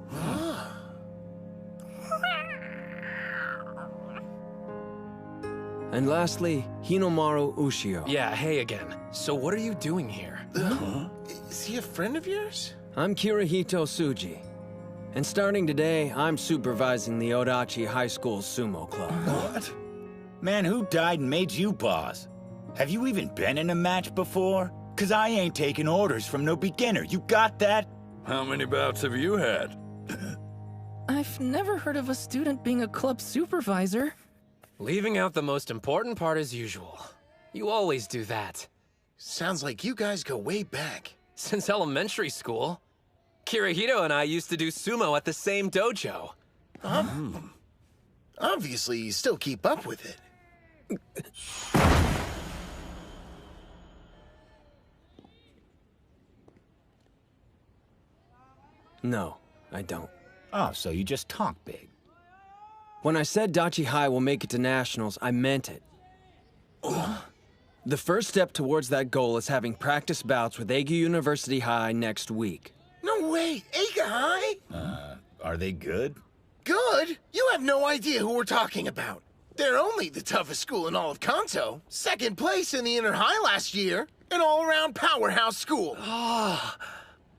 And lastly, Hinomaru Ushio. Yeah, hey again. So what are you doing here? Is he a friend of yours? I'm Kirihito Tsuji. And starting today, I'm supervising the Odachi High School Sumo Club. What? Man, who died and made you boss? Have you even been in a match before? 'Cause I ain't taking orders from no beginner. You got that? How many bouts have you had? I've never heard of a student being a club supervisor. Leaving out the most important part as usual. You always do that. Sounds like you guys go way back. Since elementary school. Kirihito and I used to do sumo at the same dojo. Obviously, you still keep up with it. No, I don't. Oh, so you just talk big. When I said Dachi High will make it to nationals, I meant it. The first step towards that goal is having practice bouts with Eiga University High next week. No way! Eiga High? Are they good? Good? You have no idea who we're talking about. They're only the toughest school in all of Kanto. 2nd place in the Inner High last year. An all-around powerhouse school.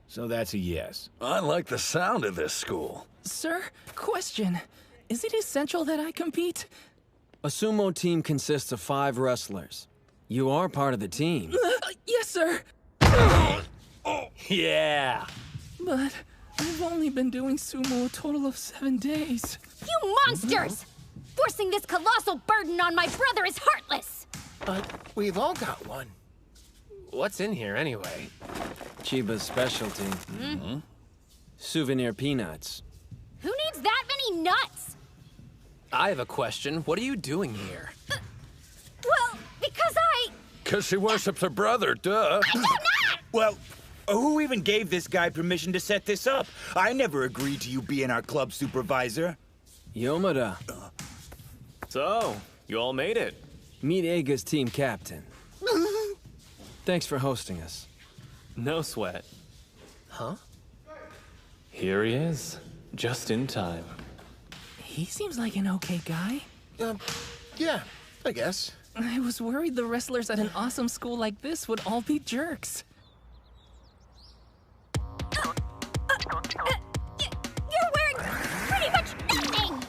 So that's a yes. I like the sound of this school. Sir, question. Is it essential that I compete? A sumo team consists of 5 wrestlers. You are part of the team. Yes, sir. Yeah. But I've only been doing sumo a total of 7 days. You monsters! Forcing this colossal burden on my brother is heartless! But we've all got one. What's in here anyway? Chiba's specialty. Souvenir peanuts. Who needs that many nuts? I have a question. What are you doing here? Well, because I... 'Cause she worships her brother, duh. I do not! Well, who even gave this guy permission to set this up? I never agreed to you being our club supervisor. Yomada. So, you all made it. Meet Eiga's team captain. Thanks for hosting us. No sweat. Huh? Here he is, just in time. He seems like an okay guy. Yeah, I guess. I was worried the wrestlers at an awesome school like this would all be jerks. You're wearing pretty much nothing!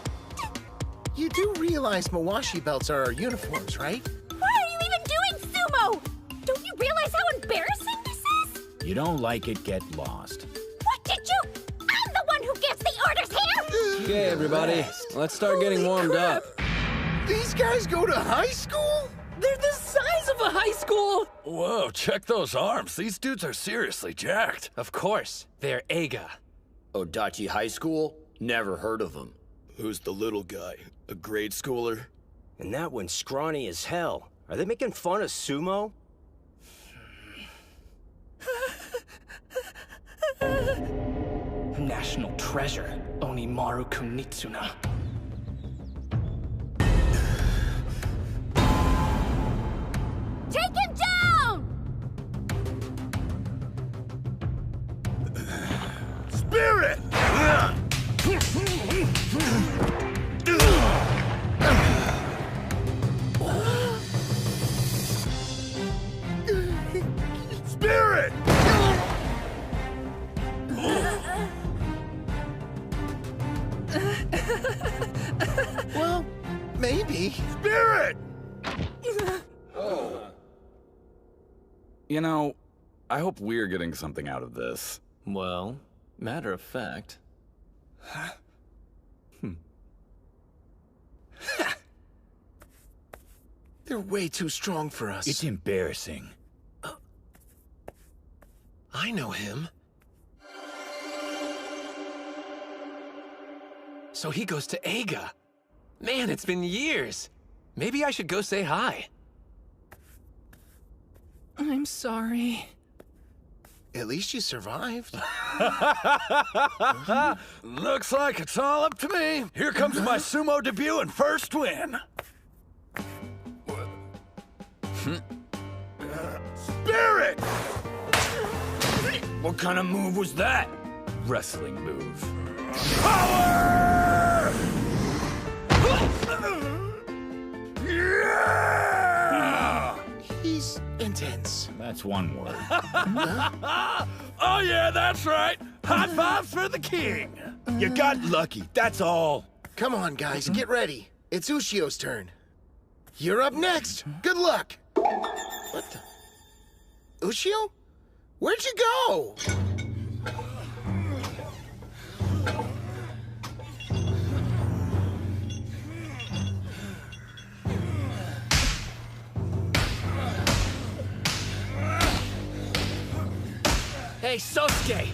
You do realize Mawashi belts are our uniforms, right? Why are you even doing sumo? Don't you realize how embarrassing this is? You don't like it, get lost. What did you? I'm the one who gives the orders here! Okay, everybody, let's start getting warmed up. These guys go to high school? They're the size of a high school! Whoa, check those arms. These dudes are seriously jacked. Of course, they're Eiga. Odachi High School? Never heard of them. Who's the little guy? A grade schooler? And that one's scrawny as hell. Are they making fun of sumo? National treasure, Hinomaru Kunitsuna. Take him down! Spirit! Spirit! Well, maybe. Spirit! You know, I hope we're getting something out of this. Well, matter of fact. They're way too strong for us. It's embarrassing. I know him. So he goes to Eiga. Man, it's been years. Maybe I should go say hi. I'm sorry. At least you survived. Looks like it's all up to me. Here comes my sumo debut and first win. Spirit! What kind of move was that? Wrestling move. Power! Yeah! He's intense. That's one word. Oh yeah, that's right. High fives for the king. You got lucky, that's all. Come on, guys, get ready. It's Ushio's turn. You're up next. Good luck. What the? Ushio? Where'd you go? Hey, Sosuke!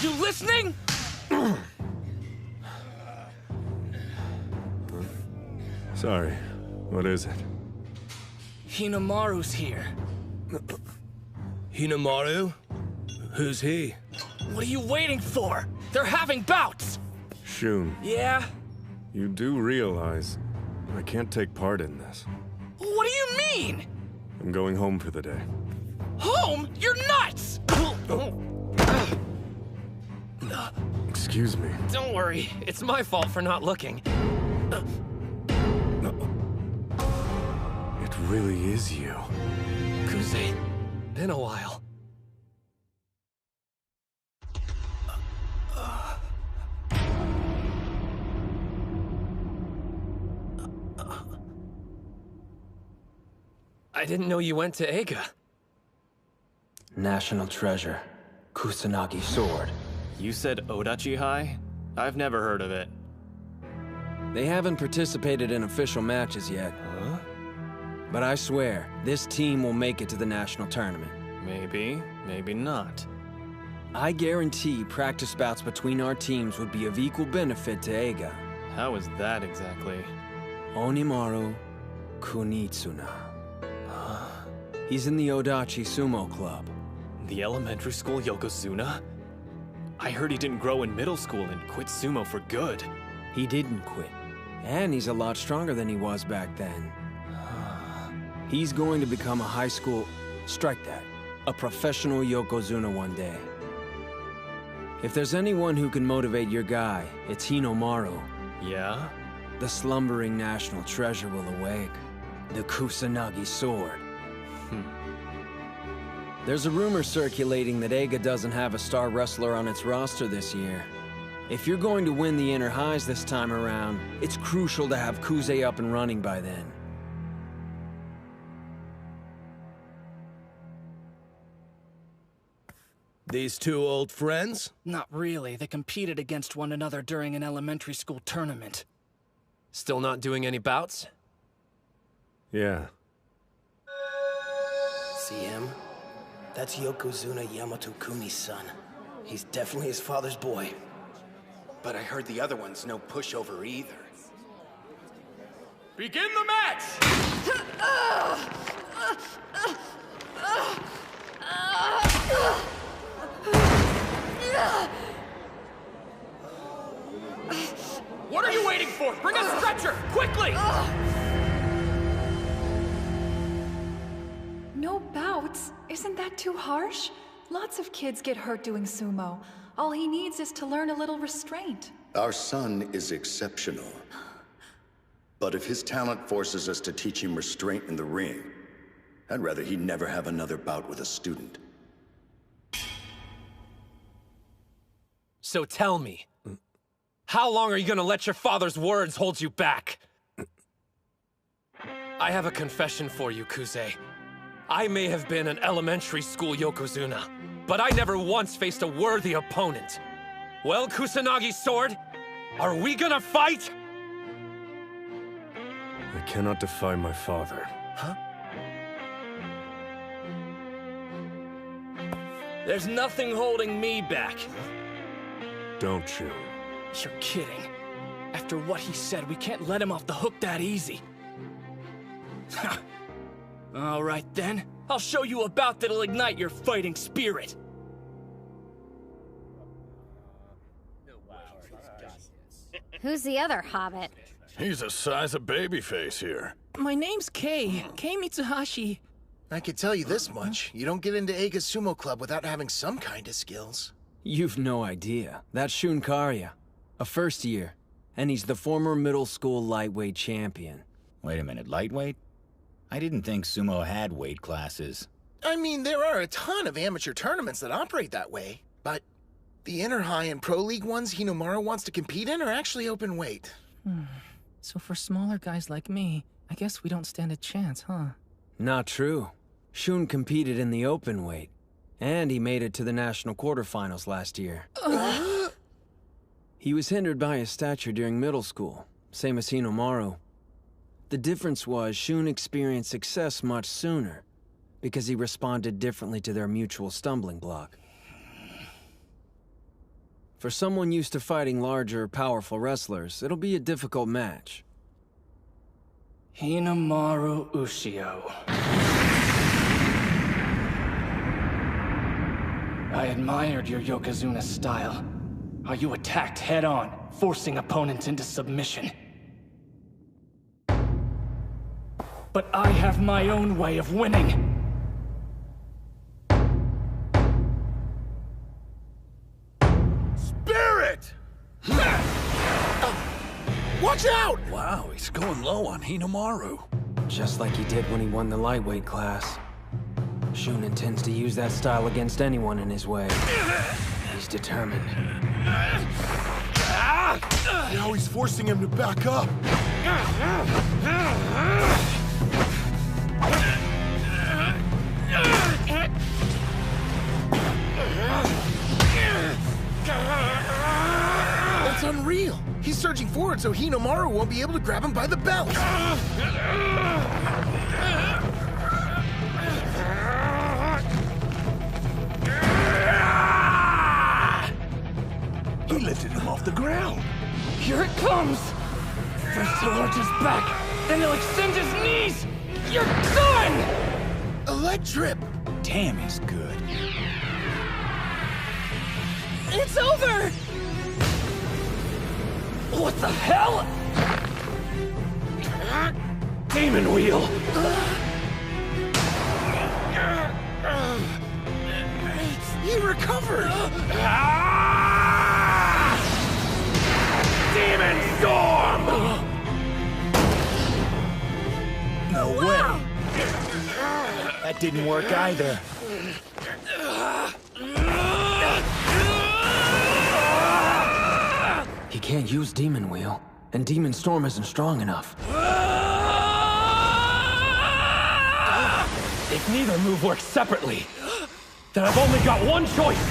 You listening? Sorry, what is it? Hinomaru's here. Hinomaru? Who's he? What are you waiting for? They're having bouts! Shun, Yeah? you do realize I can't take part in this. What do you mean? I'm going home for the day. Home? You're nuts! Excuse me. Don't worry, it's my fault for not looking. It really is you. Kuze, been a while. I didn't know you went to Eiga. National treasure. Kusanagi sword. You said Odachi High? I've never heard of it. They haven't participated in official matches yet. Huh? But I swear, this team will make it to the national tournament. Maybe, maybe not. I guarantee practice bouts between our teams would be of equal benefit to Eiga. How is that exactly? Hinomaru Kunitsuna. He's in the Odachi Sumo Club. The elementary school Yokozuna? I heard he didn't grow in middle school and quit sumo for good. He didn't quit. And he's a lot stronger than he was back then. He's going to become a high school... strike that. A professional Yokozuna one day. If there's anyone who can motivate your guy, it's Hinomaru. Yeah? The slumbering national treasure will awake. The Kusanagi sword. There's a rumor circulating that Eiga doesn't have a star wrestler on its roster this year. If you're going to win the inner highs this time around, it's crucial to have Kuze up and running by then. These two old friends? Not really. They competed against one another during an elementary school tournament. Still not doing any bouts? Yeah. See him? That's Yokozuna Yamato Kuni's son. He's definitely his father's boy. But I heard the other one's no pushover either. Begin the match! What are you waiting for? Bring a stretcher, quickly! No bouts? Isn't that too harsh? Lots of kids get hurt doing sumo. All he needs is to learn a little restraint. Our son is exceptional. But if his talent forces us to teach him restraint in the ring, I'd rather he never have another bout with a student. So tell me, how long are you gonna let your father's words hold you back? I have a confession for you, Kuze. I may have been an elementary school Yokozuna, but I never once faced a worthy opponent. Well, Kusanagi's sword, are we gonna fight? I cannot defy my father. Huh? There's nothing holding me back. Don't you? You're kidding. After what he said, we can't let him off the hook that easy. All right then, I'll show you a bout that'll ignite your fighting spirit. Who's the other hobbit? He's the size of babyface here. My name's Kei Mitsuhashi. I could tell you this much. You don't get into Eiga Sumo Club without having some kind of skills. You've no idea. That's Shun Karya, a first year, and he's the former middle school lightweight champion. Wait a minute, lightweight? I didn't think sumo had weight classes. I mean, there are a ton of amateur tournaments that operate that way, but the Inner High and Pro League ones Hinomaru wants to compete in are actually open weight. So for smaller guys like me, I guess we don't stand a chance, huh? Not true. Shun competed in the open weight, and he made it to the national quarterfinals last year. He was hindered by his stature during middle school, same as Hinomaru. The difference was Shun experienced success much sooner, because he responded differently to their mutual stumbling block. For someone used to fighting larger, powerful wrestlers, it'll be a difficult match. Hinomaru Ushio. I admired your Yokozuna style. How you attacked head-on, forcing opponents into submission. But I have my own way of winning. Spirit! Watch out! Wow, he's going low on Hinomaru. Just like he did when he won the lightweight class. Shun intends to use that style against anyone in his way. He's determined. Now he's forcing him to back up. That's unreal. He's surging forward so Hinomaru won't be able to grab him by the belt. He lifted him off the ground. Here it comes! First he'll arch his back, then he'll extend his knees! You're done! Electrip! Damn, he's good. It's over! What the hell? Demon Wheel! He recovered! Demon Storm! No way. That didn't work either. He can't use Demon Wheel, and Demon Storm isn't strong enough. If neither move works separately, then I've only got one choice.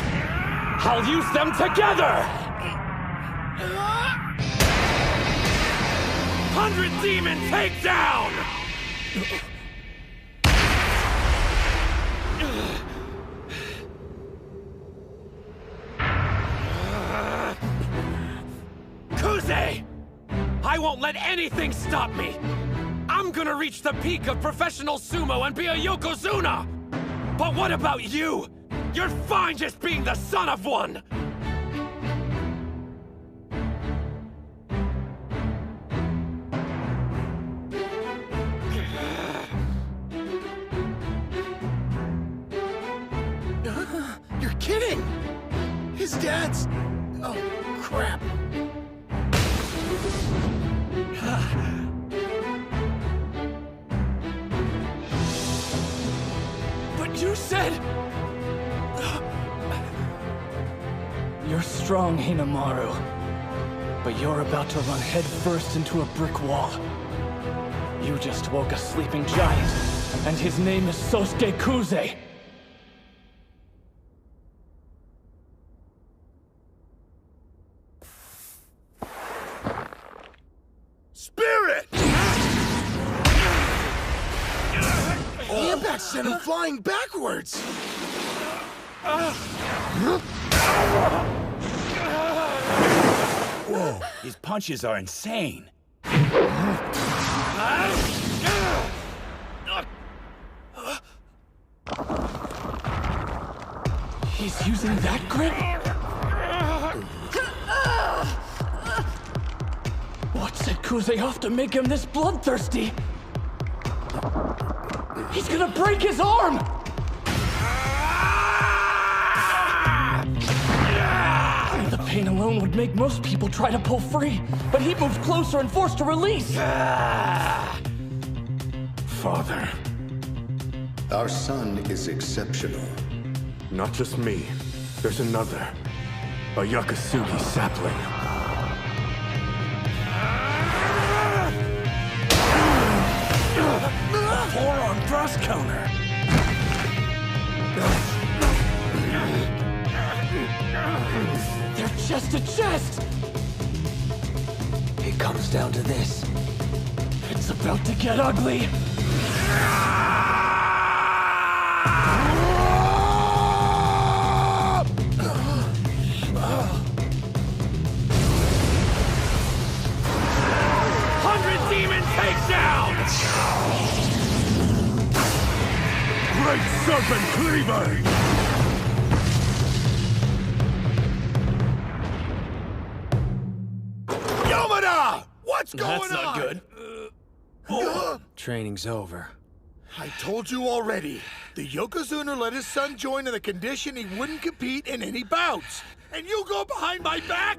I'll use them together! 100 Demon Takedown! Kuze! I won't let anything stop me! I'm gonna reach the peak of professional sumo and be a Yokozuna! But what about you? You're fine just being the son of one! You're kidding! His dad's... Oh, crap. But you said... You're strong, Hinomaru. But you're about to run headfirst into a brick wall. You just woke a sleeping giant, and his name is Sosuke Kuze. Spirit! The impact sent him flying backwards! Whoa, his punches are insane. He's using that grip? What set Kuze off to make him this bloodthirsty? He's gonna break his arm! The pain alone would make most people try to pull free, but he moves closer and forced to release! Father. Our son is exceptional. Not just me. There's another. A Yakasugi sapling. A forearm thrust counter. They're chest to chest! It comes down to this. It's about to get ugly. Great Serpent Cleaver! Yamada! What's going on? That's not good. Training's over. I told you already. The Yokozuna let his son join on the condition he wouldn't compete in any bouts. And you go behind my back?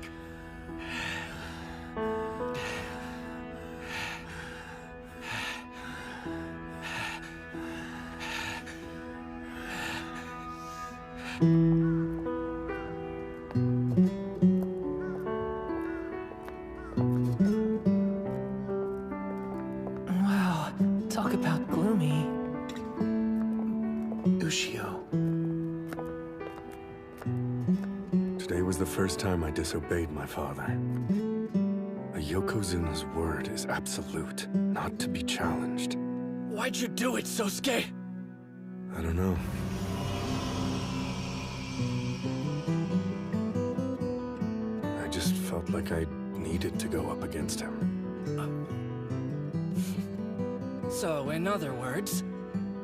Wow, talk about gloomy. Ushio. Today was the first time I disobeyed my father. A Yokozuna's word is absolute, not to be challenged. Why'd you do it, Sosuke? I don't know. I just felt like I needed to go up against him. So, in other words,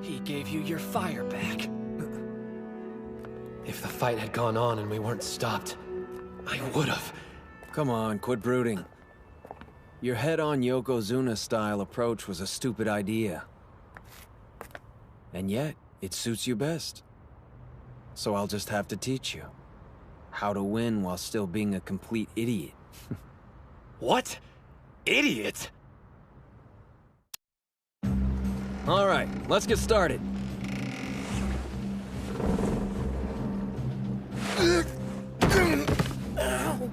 he gave you your fire back. If the fight had gone on and we weren't stopped, I would've. Come on, quit brooding. Your head-on Yokozuna-style approach was a stupid idea. And yet, it suits you best. So I'll just have to teach you. How to win while still being a complete idiot. What? Idiot? All right, let's get started. Ow.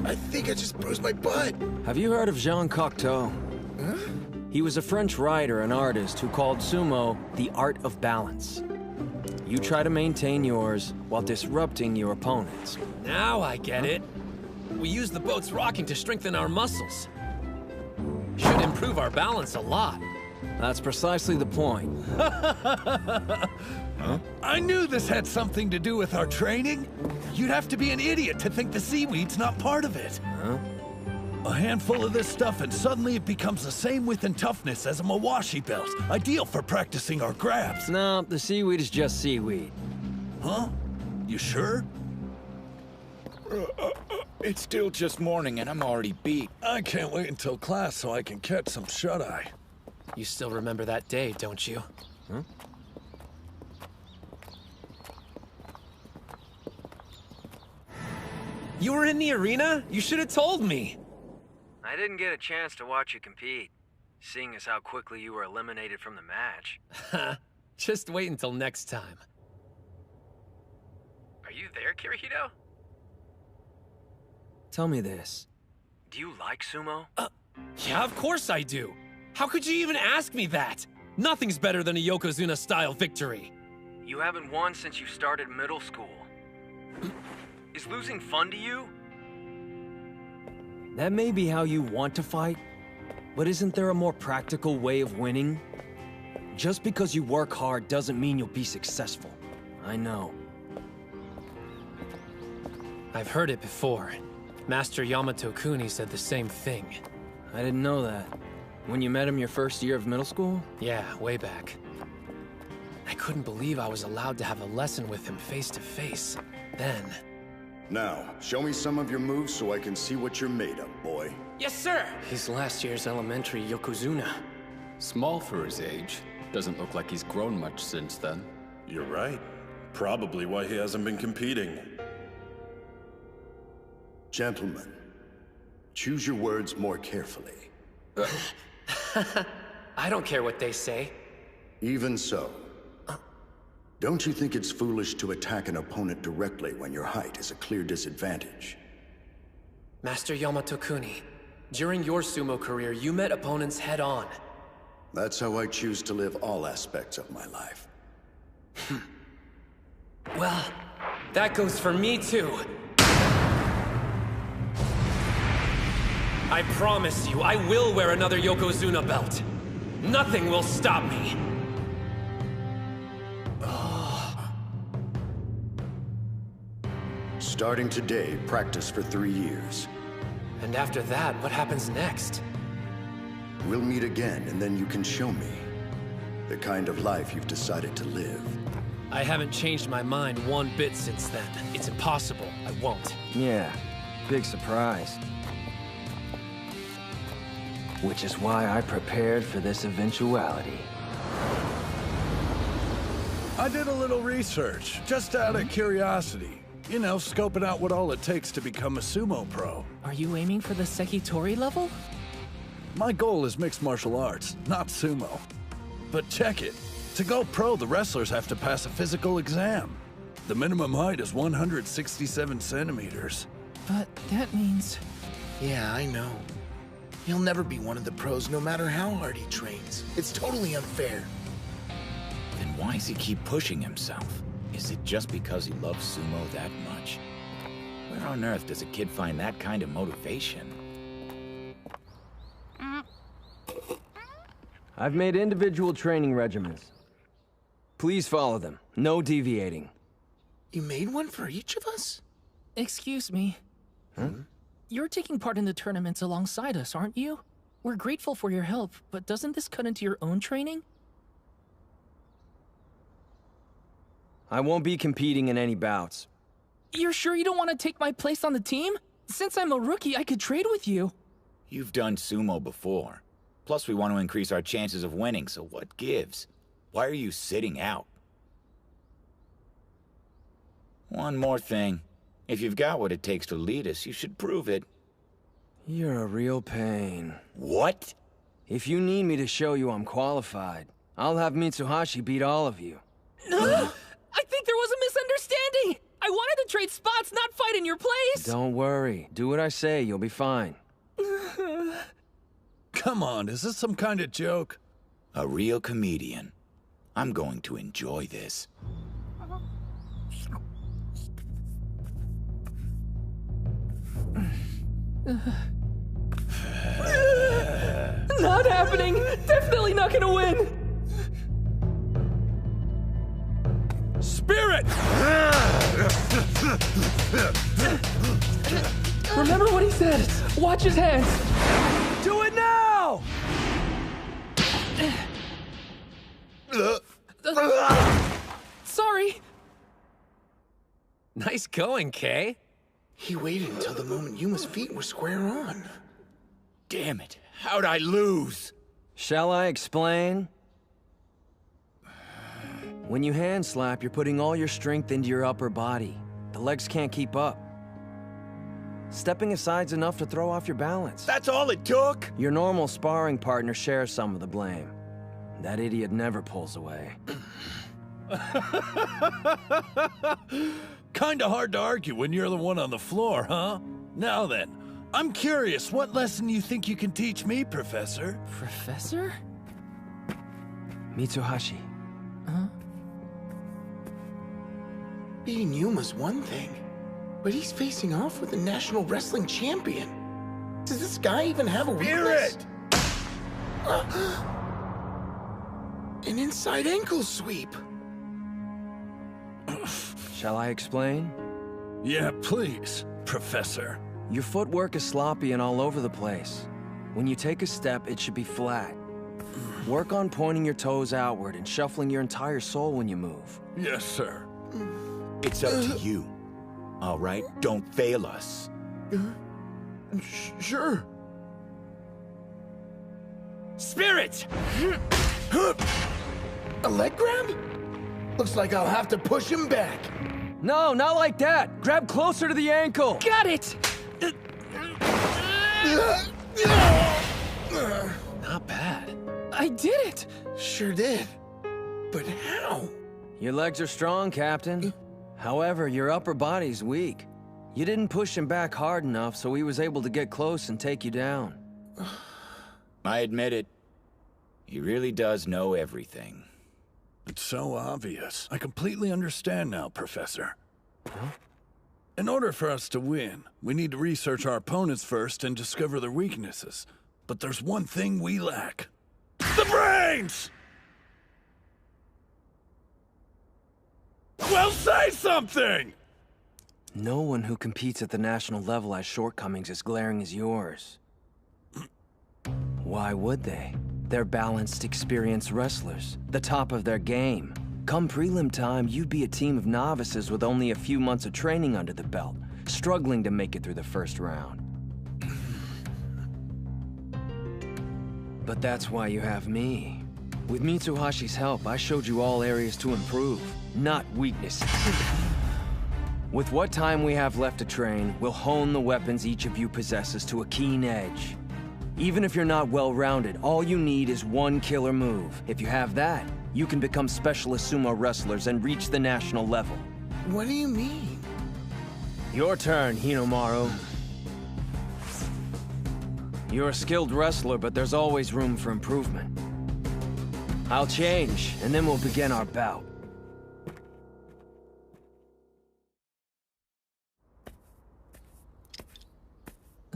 I think I just bruised my butt. Have you heard of Jean Cocteau? Huh? He was a French writer and artist who called sumo the art of balance. You try to maintain yours while disrupting your opponents. Now I get it. We use the boat's rocking to strengthen our muscles. Should improve our balance a lot. That's precisely the point. Huh? I knew this had something to do with our training. You'd have to be an idiot to think the seaweed's not part of it. Huh? A handful of this stuff and suddenly it becomes the same width and toughness as a Mawashi belt. Ideal for practicing our grabs. No, the seaweed is just seaweed. Huh? You sure? It's still just morning and I'm already beat. I can't wait until class so I can catch some shut-eye. You still remember that day, don't you? Huh? You were in the arena? You should have told me. I didn't get a chance to watch you compete, seeing as how quickly you were eliminated from the match. Just wait until next time. Are you there, Kirihito? Tell me this. Do you like sumo? Yeah, of course I do. How could you even ask me that? Nothing's better than a Yokozuna-style victory. You haven't won since you started middle school. Is losing fun to you? That may be how you want to fight, but isn't there a more practical way of winning? Just because you work hard doesn't mean you'll be successful. I know. I've heard it before. Master Yamato Kuni said the same thing. I didn't know that. When you met him your first year of middle school? Yeah, way back. I couldn't believe I was allowed to have a lesson with him face to face. Then... Now, show me some of your moves so I can see what you're made of, boy. Yes, sir! He's last year's elementary Yokozuna. Small for his age. Doesn't look like he's grown much since then. You're right. Probably why he hasn't been competing. Gentlemen, choose your words more carefully. I don't care what they say. Even so. Don't you think it's foolish to attack an opponent directly when your height is a clear disadvantage? Master Yamato Kuni, during your sumo career, you met opponents head-on. That's how I choose to live all aspects of my life. Well, that goes for me too. I promise you, I will wear another Yokozuna belt. Nothing will stop me. Starting today, practice for 3 years. And after that, what happens next? We'll meet again, and then you can show me the kind of life you've decided to live. I haven't changed my mind one bit since then. It's impossible. I won't. Yeah, big surprise. Which is why I prepared for this eventuality. I did a little research, just out of curiosity. You know, scoping out what all it takes to become a sumo pro. Are you aiming for the Sekitori level? My goal is mixed martial arts, not sumo. But check it. To go pro, the wrestlers have to pass a physical exam. The minimum height is 167 centimeters. But that means... Yeah, I know. He'll never be one of the pros no matter how hard he trains. It's totally unfair. Then why does he keep pushing himself? Is it just because he loves sumo that much? Where on earth does a kid find that kind of motivation? I've made individual training regimens. Please follow them. No deviating. You made one for each of us? Excuse me. You're taking part in the tournaments alongside us, aren't you? We're grateful for your help, but doesn't this cut into your own training? I won't be competing in any bouts. You're sure you don't want to take my place on the team? Since I'm a rookie, I could trade with you. You've done sumo before. Plus, we want to increase our chances of winning, so what gives? Why are you sitting out? One more thing. If you've got what it takes to lead us, you should prove it. You're a real pain. What? If you need me to show you I'm qualified, I'll have Mitsuhashi beat all of you. I think there was a misunderstanding! I wanted to trade spots, not fight in your place! Don't worry. Do what I say, you'll be fine. Come on, is this some kind of joke? A real comedian. I'm going to enjoy this. Not happening! Definitely not gonna win! Spirit! Remember what he said. Watch his hands. Do it now! Sorry. Nice going, Kay. He waited until the moment Yuma's feet were square on. Damn it. How'd I lose? Shall I explain? When you hand slap, you're putting all your strength into your upper body. The legs can't keep up. Stepping aside's enough to throw off your balance. That's all it took? Your normal sparring partner shares some of the blame. That idiot never pulls away. Kinda hard to argue when you're the one on the floor, huh? Now then, I'm curious, what lesson you think you can teach me, Professor? Professor? Mitsuhashi. Huh? Beating Yuma's one thing, but he's facing off with the national wrestling champion. Does this guy even have a weakness? An inside ankle sweep. Shall I explain? Yeah, please, Professor. Your footwork is sloppy and all over the place. When you take a step, it should be flat. Work on pointing your toes outward and shuffling your entire soul when you move. Yes, sir. It's up to you. All right? Don't fail us. Sure. Spirit! A leg grab? Looks like I'll have to push him back. No, not like that. Grab closer to the ankle. Got it! Not bad. I did it! Sure did. But how? Your legs are strong, Captain. However, your upper body's weak. You didn't push him back hard enough, so he was able to get close and take you down. I admit it. He really does know everything. It's so obvious. I completely understand now, Professor. Huh? In order for us to win, we need to research our opponents first and discover their weaknesses. But there's one thing we lack. The brains! Well, say something! No one who competes at the national level has shortcomings as glaring as yours. Why would they? They're balanced, experienced wrestlers, the top of their game. Come prelim time, you'd be a team of novices with only a few months of training under the belt, struggling to make it through the first round. But that's why you have me. With Mitsuhashi's help, I showed you all areas to improve, not weaknesses. With what time we have left to train, we'll hone the weapons each of you possesses to a keen edge. Even if you're not well-rounded, all you need is one killer move. If you have that, you can become specialist sumo wrestlers and reach the national level. What do you mean? Your turn, Hinomaru. You're a skilled wrestler, but there's always room for improvement. I'll change, and then we'll begin our bout.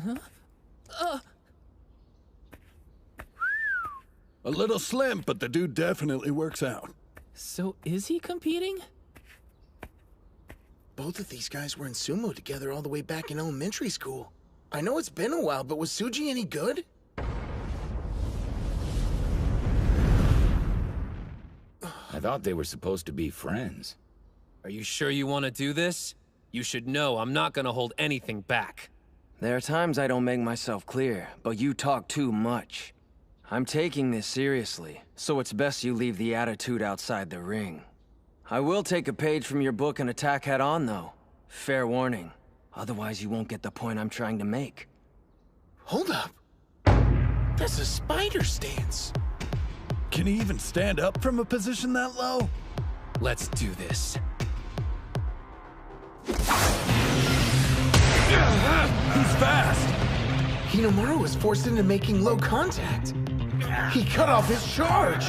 Huh? A little slim, but the dude definitely works out. So is he competing? Both of these guys were in sumo together all the way back in elementary school. I know it's been a while, but was Suji any good? I thought they were supposed to be friends. Are you sure you want to do this? You should know I'm not gonna hold anything back. There are times I don't make myself clear, but you talk too much. I'm taking this seriously, so it's best you leave the attitude outside the ring. I will take a page from your book and attack head-on, though. Fair warning. Otherwise, you won't get the point I'm trying to make. Hold up. That's a spider stance. Can he even stand up from a position that low? Let's do this. He's fast! Hinomaru was forced into making low contact. He cut off his charge!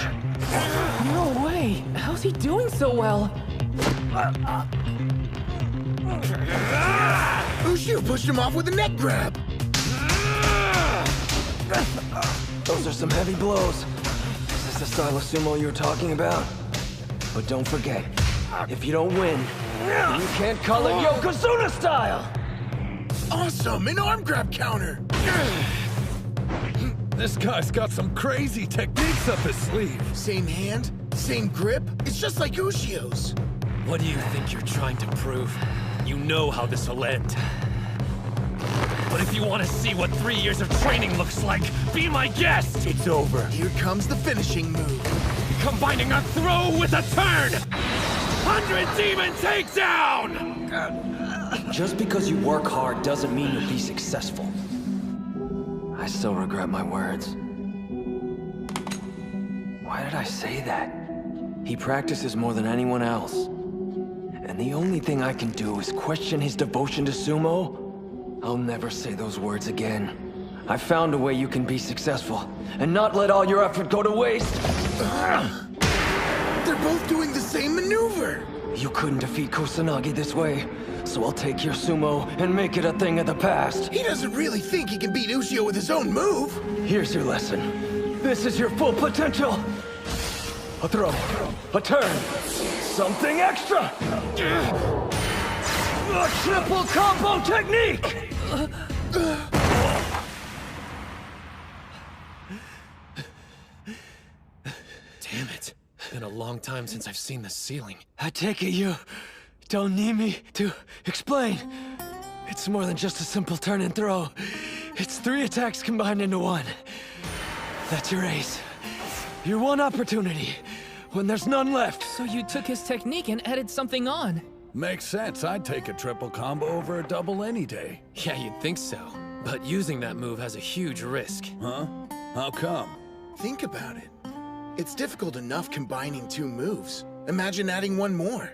No way! How's he doing so well? Ushio pushed him off with a neck grab! Those are some heavy blows. Is this the style of sumo you were talking about? But don't forget, if you don't win, you can't call it Yokozuna style! Awesome! An arm grab counter! This guy's got some crazy techniques up his sleeve. Same hand, same grip. It's just like Ushio's. What do you think you're trying to prove? You know how this will end. But if you want to see what 3 years of training looks like, be my guest! It's over. Here comes the finishing move. Combining a throw with a turn! 100 Demon Takedown! Just because you work hard doesn't mean you'll be successful. I still regret my words. Why did I say that? He practices more than anyone else. And the only thing I can do is question his devotion to sumo. I'll never say those words again. I found a way you can be successful, and not let all your effort go to waste. They're both doing the same maneuver! You couldn't defeat Kusanagi this way, so I'll take your sumo and make it a thing of the past. He doesn't really think he can beat Ushio with his own move! Here's your lesson. This is your full potential. A throw, a turn, something extra! A triple combo technique! Damn it. Been a long time since I've seen the ceiling. I take it you don't need me to explain. It's more than just a simple turn and throw. It's 3 attacks combined into one. That's your ace. Your one opportunity, when there's none left. So you took his technique and added something on. Makes sense. I'd take a triple combo over a double any day. Yeah, you'd think so. But using that move has a huge risk. Huh? How come? Think about it. It's difficult enough combining 2 moves. Imagine adding 1 more.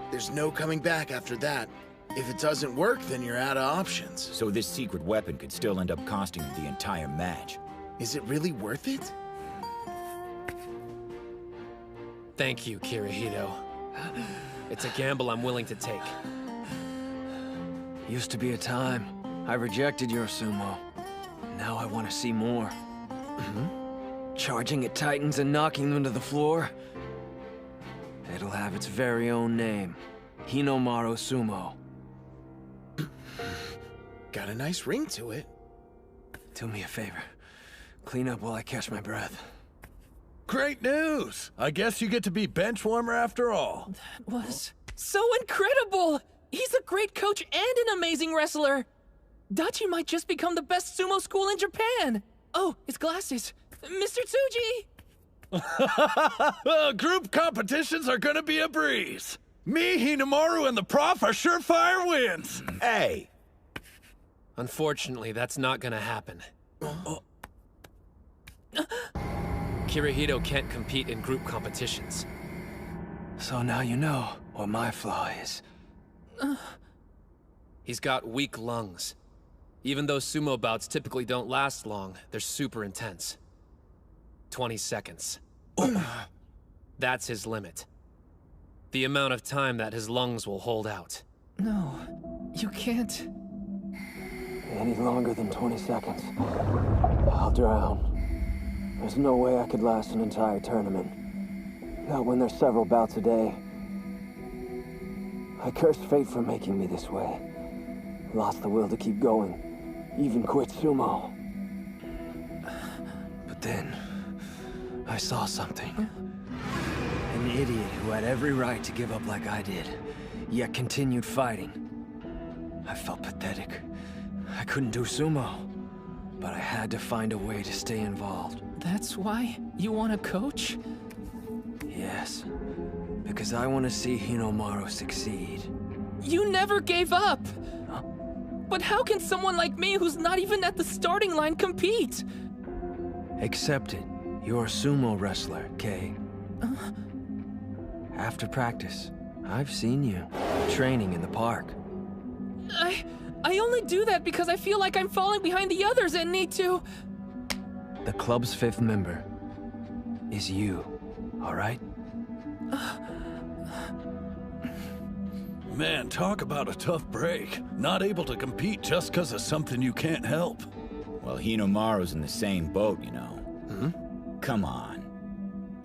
There's no coming back after that. If it doesn't work, then you're out of options. So this secret weapon could still end up costing him the entire match. Is it really worth it? Thank you, Kirihito. It's a gamble I'm willing to take. Used to be a time I rejected your sumo. Now I want to see more. Charging at titans and knocking them to the floor. It'll have its very own name. Hinomaru Sumo. Got a nice ring to it. Do me a favor. Clean up while I catch my breath. Great news! I guess you get to be bench warmer after all. That was so incredible! He's a great coach and an amazing wrestler! Dachi might just become the best sumo school in Japan! Oh, his glasses. Mr. Tsuji! Group competitions are gonna be a breeze. Me, Hinomaru, and the prof are surefire wins. Hey! Unfortunately, that's not gonna happen. Kirihito can't compete in group competitions. So now you know what my flaw is. He's got weak lungs. Even though sumo bouts typically don't last long, they're super intense. 20 seconds. That's his limit. The amount of time that his lungs will hold out. No, you can't. Any longer than 20 seconds, I'll drown. There's no way I could last an entire tournament. Not when there's several bouts a day. I cursed fate for making me this way. Lost the will to keep going. Even quit sumo. But then, I saw something. An idiot who had every right to give up like I did, yet continued fighting. I felt pathetic. I couldn't do sumo, but I had to find a way to stay involved. That's why you want to coach? Yes, because I want to see Hinomaru succeed. You never gave up! Huh? But how can someone like me who's not even at the starting line compete? Accept it. You're a sumo wrestler, Kay. After practice, I've seen you training in the park. I only do that because I feel like I'm falling behind the others and need to... The club's 5th member is you, all right? Man, talk about a tough break. Not able to compete just because of something you can't help. Well, Hinomaru's in the same boat, you know. Come on.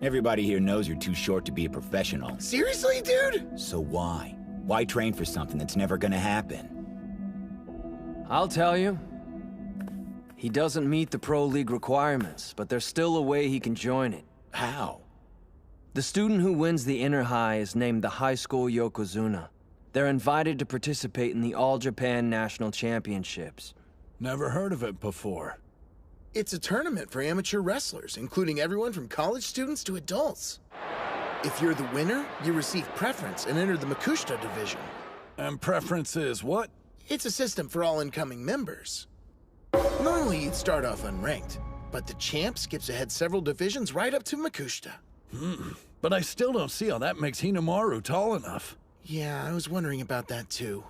Everybody here knows you're too short to be a professional. Seriously, dude? So why? Why train for something that's never gonna happen? I'll tell you. He doesn't meet the Pro League requirements, but there's still a way he can join it. How? The student who wins the Inner High is named the High School Yokozuna. They're invited to participate in the All-Japan National Championships. Never heard of it before. It's a tournament for amateur wrestlers, including everyone from college students to adults. If you're the winner, you receive preference and enter the Makushita division. And preference is what? It's a system for all incoming members. Normally, you'd start off unranked, but the champ skips ahead several divisions right up to Makushita. But I still don't see how that makes Hinomaru tall enough. Yeah, I was wondering about that too.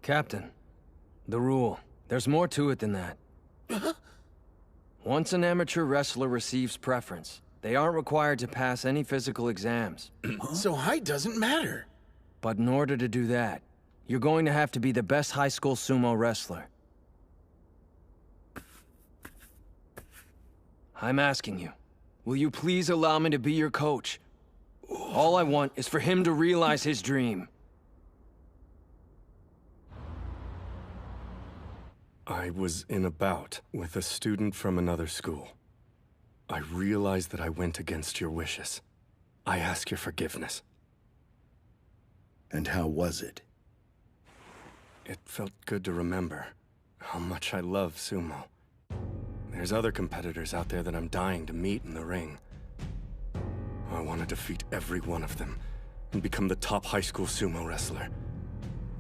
Captain, the rule. There's more to it than that. Once an amateur wrestler receives preference, they aren't required to pass any physical exams. So height doesn't matter. But in order to do that, you're going to have to be the best high school sumo wrestler. I'm asking you, will you please allow me to be your coach? All I want is for him to realize his dream. I was in a bout with a student from another school. I realized that I went against your wishes. I ask your forgiveness. And how was it? It felt good to remember how much I love sumo. There's other competitors out there that I'm dying to meet in the ring. I want to defeat every one of them and become the top high school sumo wrestler.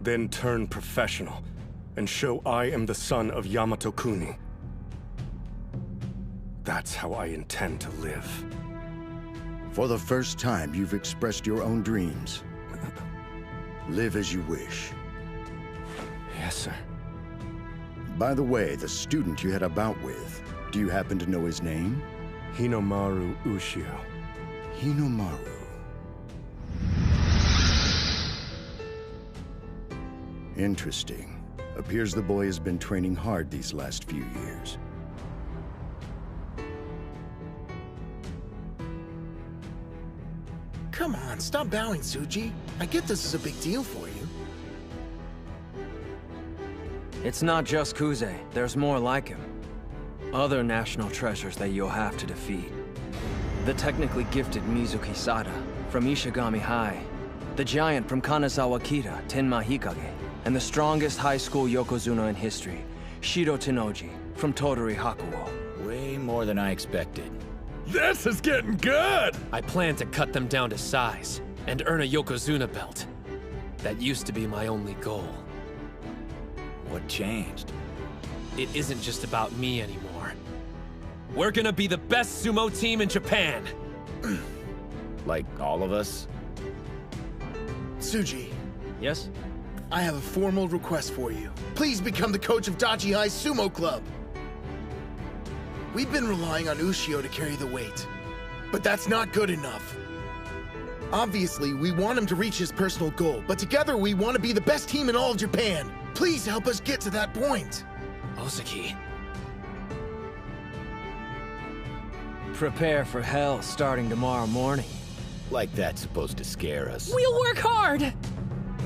Then turn professional and show I am the son of Yamato Kuni. That's how I intend to live. For the first time, you've expressed your own dreams. Live as you wish. Yes, sir. By the way, the student you had a bout with, do you happen to know his name? Hinomaru Ushio. Hinomaru. Interesting. Appears the boy has been training hard these last few years. Come on, stop bowing, Tsuji. I get this is a big deal for you. It's not just Kuze, there's more like him. Other national treasures that you'll have to defeat. The technically gifted Mizuki Sada from Ishigami High, the giant from Kanazawa Kita, Tenma Hikage, and the strongest high school Yokozuna in history, Shiro Tenoji from Tottori Hakuo. Way more than I expected. This is getting good! I plan to cut them down to size and earn a Yokozuna belt. That used to be my only goal. What changed? It isn't just about me anymore. We're gonna be the best sumo team in Japan! Like all of us? Tsuji. Yes? I have a formal request for you. Please become the coach of Dachi High Sumo Club. We've been relying on Ushio to carry the weight, but that's not good enough. Obviously, we want him to reach his personal goal, but together we want to be the best team in all of Japan. Please help us get to that point. Ozaki. Prepare for hell starting tomorrow morning. Like that's supposed to scare us. We'll work hard!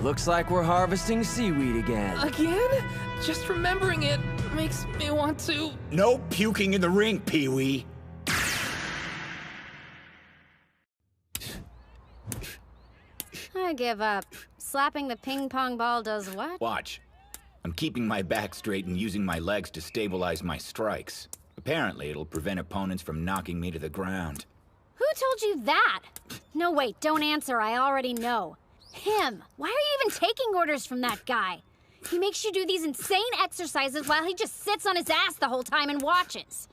Looks like we're harvesting seaweed again. Again? Just remembering it makes me want to... No puking in the ring, Pee-wee! I give up. Slapping the ping pong ball does what? Watch. I'm keeping my back straight and using my legs to stabilize my strikes. Apparently, it'll prevent opponents from knocking me to the ground. Who told you that? No, wait, don't answer. I already know. Him. Why are you even taking orders from that guy? He makes you do these insane exercises while he just sits on his ass the whole time and watches.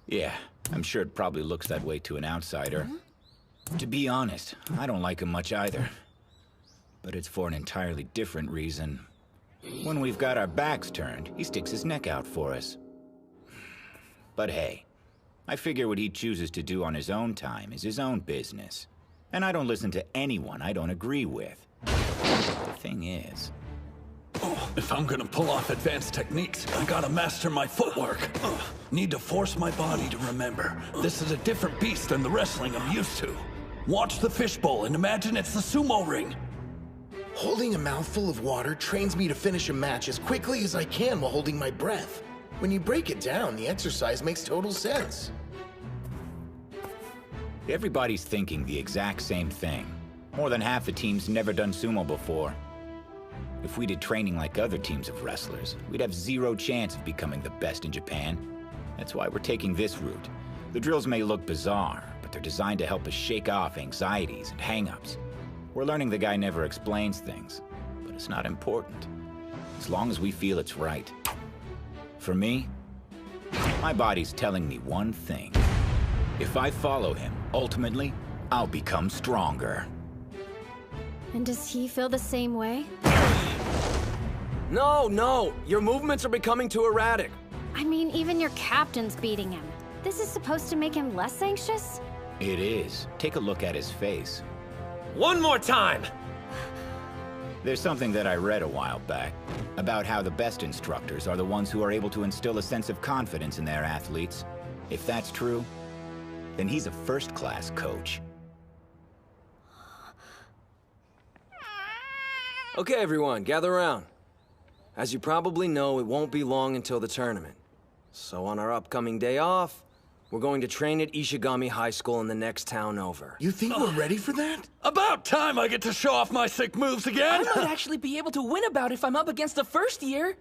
Yeah, I'm sure it probably looks that way to an outsider. To be honest, I don't like him much either. But it's for an entirely different reason. When we've got our backs turned, he sticks his neck out for us. But hey, I figure what he chooses to do on his own time is his own business. And I don't listen to anyone I don't agree with. The thing is... If I'm gonna pull off advanced techniques, I gotta master my footwork. Need to force my body to remember. This is a different beast than the wrestling I'm used to. Watch the fishbowl and imagine it's the sumo ring. Holding a mouthful of water trains me to finish a match as quickly as I can while holding my breath. When you break it down, the exercise makes total sense. Everybody's thinking the exact same thing. More than half the team's never done sumo before. If we did training like other teams of wrestlers, we'd have zero chance of becoming the best in Japan. That's why we're taking this route. The drills may look bizarre, but they're designed to help us shake off anxieties and hang-ups. We're learning the guy never explains things, but it's not important, as long as we feel it's right. For me, my body's telling me one thing. If I follow him, ultimately, I'll become stronger. And does he feel the same way? No! Your movements are becoming too erratic. I mean, even your captain's beating him. This is supposed to make him less anxious? It is. Take a look at his face. One more time! There's something that I read a while back about how the best instructors are the ones who are able to instill a sense of confidence in their athletes. If that's true, then he's a first-class coach. Okay, everyone, gather around. As you probably know, it won't be long until the tournament. So on our upcoming day off, we're going to train at Ishigami High School in the next town over. You think we're ready for that? About time I get to show off my sick moves again! I might actually be able to win a bout if I'm up against the first year.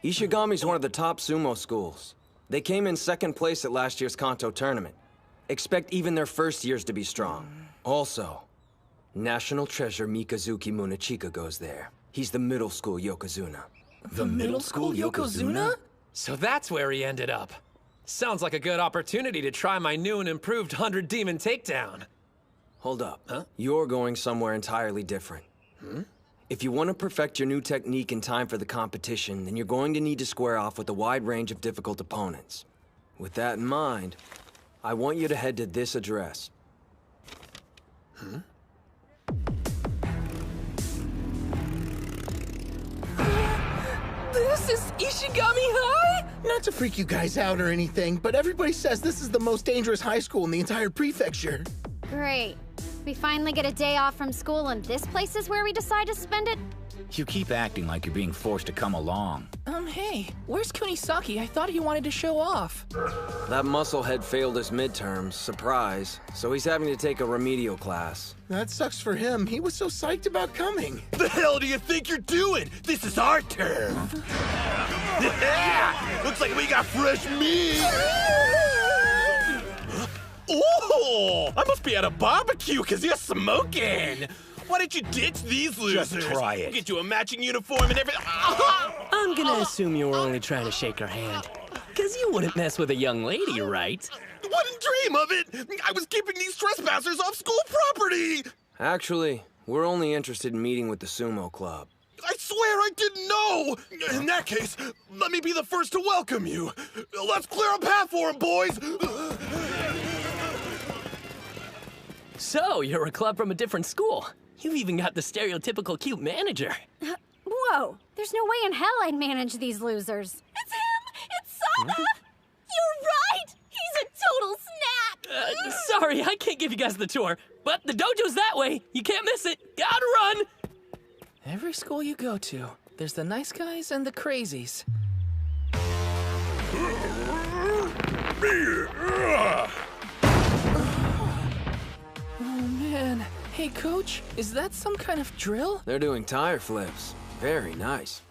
Ishigami's one of the top sumo schools. They came in second place at last year's Kanto tournament. Expect even their first years to be strong. Also, National Treasure Mikazuki Munechika goes there. He's the middle school Yokozuna. The middle school Yokozuna? So that's where he ended up. Sounds like a good opportunity to try my new and improved 100 Demon Takedown. Hold up. Huh? You're going somewhere entirely different. If you want to perfect your new technique in time for the competition, then you're going to need to square off with a wide range of difficult opponents. With that in mind, I want you to head to this address. This is Ishigami High? Not to freak you guys out or anything, but everybody says this is the most dangerous high school in the entire prefecture. Great. We finally get a day off from school and this place is where we decide to spend it? You keep acting like you're being forced to come along. Hey, where's Kunisaki? I thought he wanted to show off. That musclehead failed his midterms, surprise, so he's having to take a remedial class. That sucks for him. He was so psyched about coming. The hell do you think you're doing? This is our turn. Looks like we got fresh meat. Oh, I must be at a barbecue because you're smoking. Why don't you ditch these losers? Just try it. We'll get you a matching uniform and everything. I'm gonna assume you were only trying to shake her hand. Because you wouldn't mess with a young lady, right? Wouldn't dream of it. I was keeping these trespassers off school property. Actually, we're only interested in meeting with the sumo club. I swear I didn't know. In that case, let me be the first to welcome you. Let's clear a path for him, boys. So, you're a club from a different school. You've even got the stereotypical cute manager. Whoa, there's no way in hell I'd manage these losers. It's him! It's Sana! You're right! He's a total snack! Sorry, I can't give you guys the tour, but the dojo's that way. You can't miss it. Gotta run! Every school you go to, there's the nice guys and the crazies. Oh, man. Hey, Coach, is that some kind of drill? They're doing tire flips. Very nice.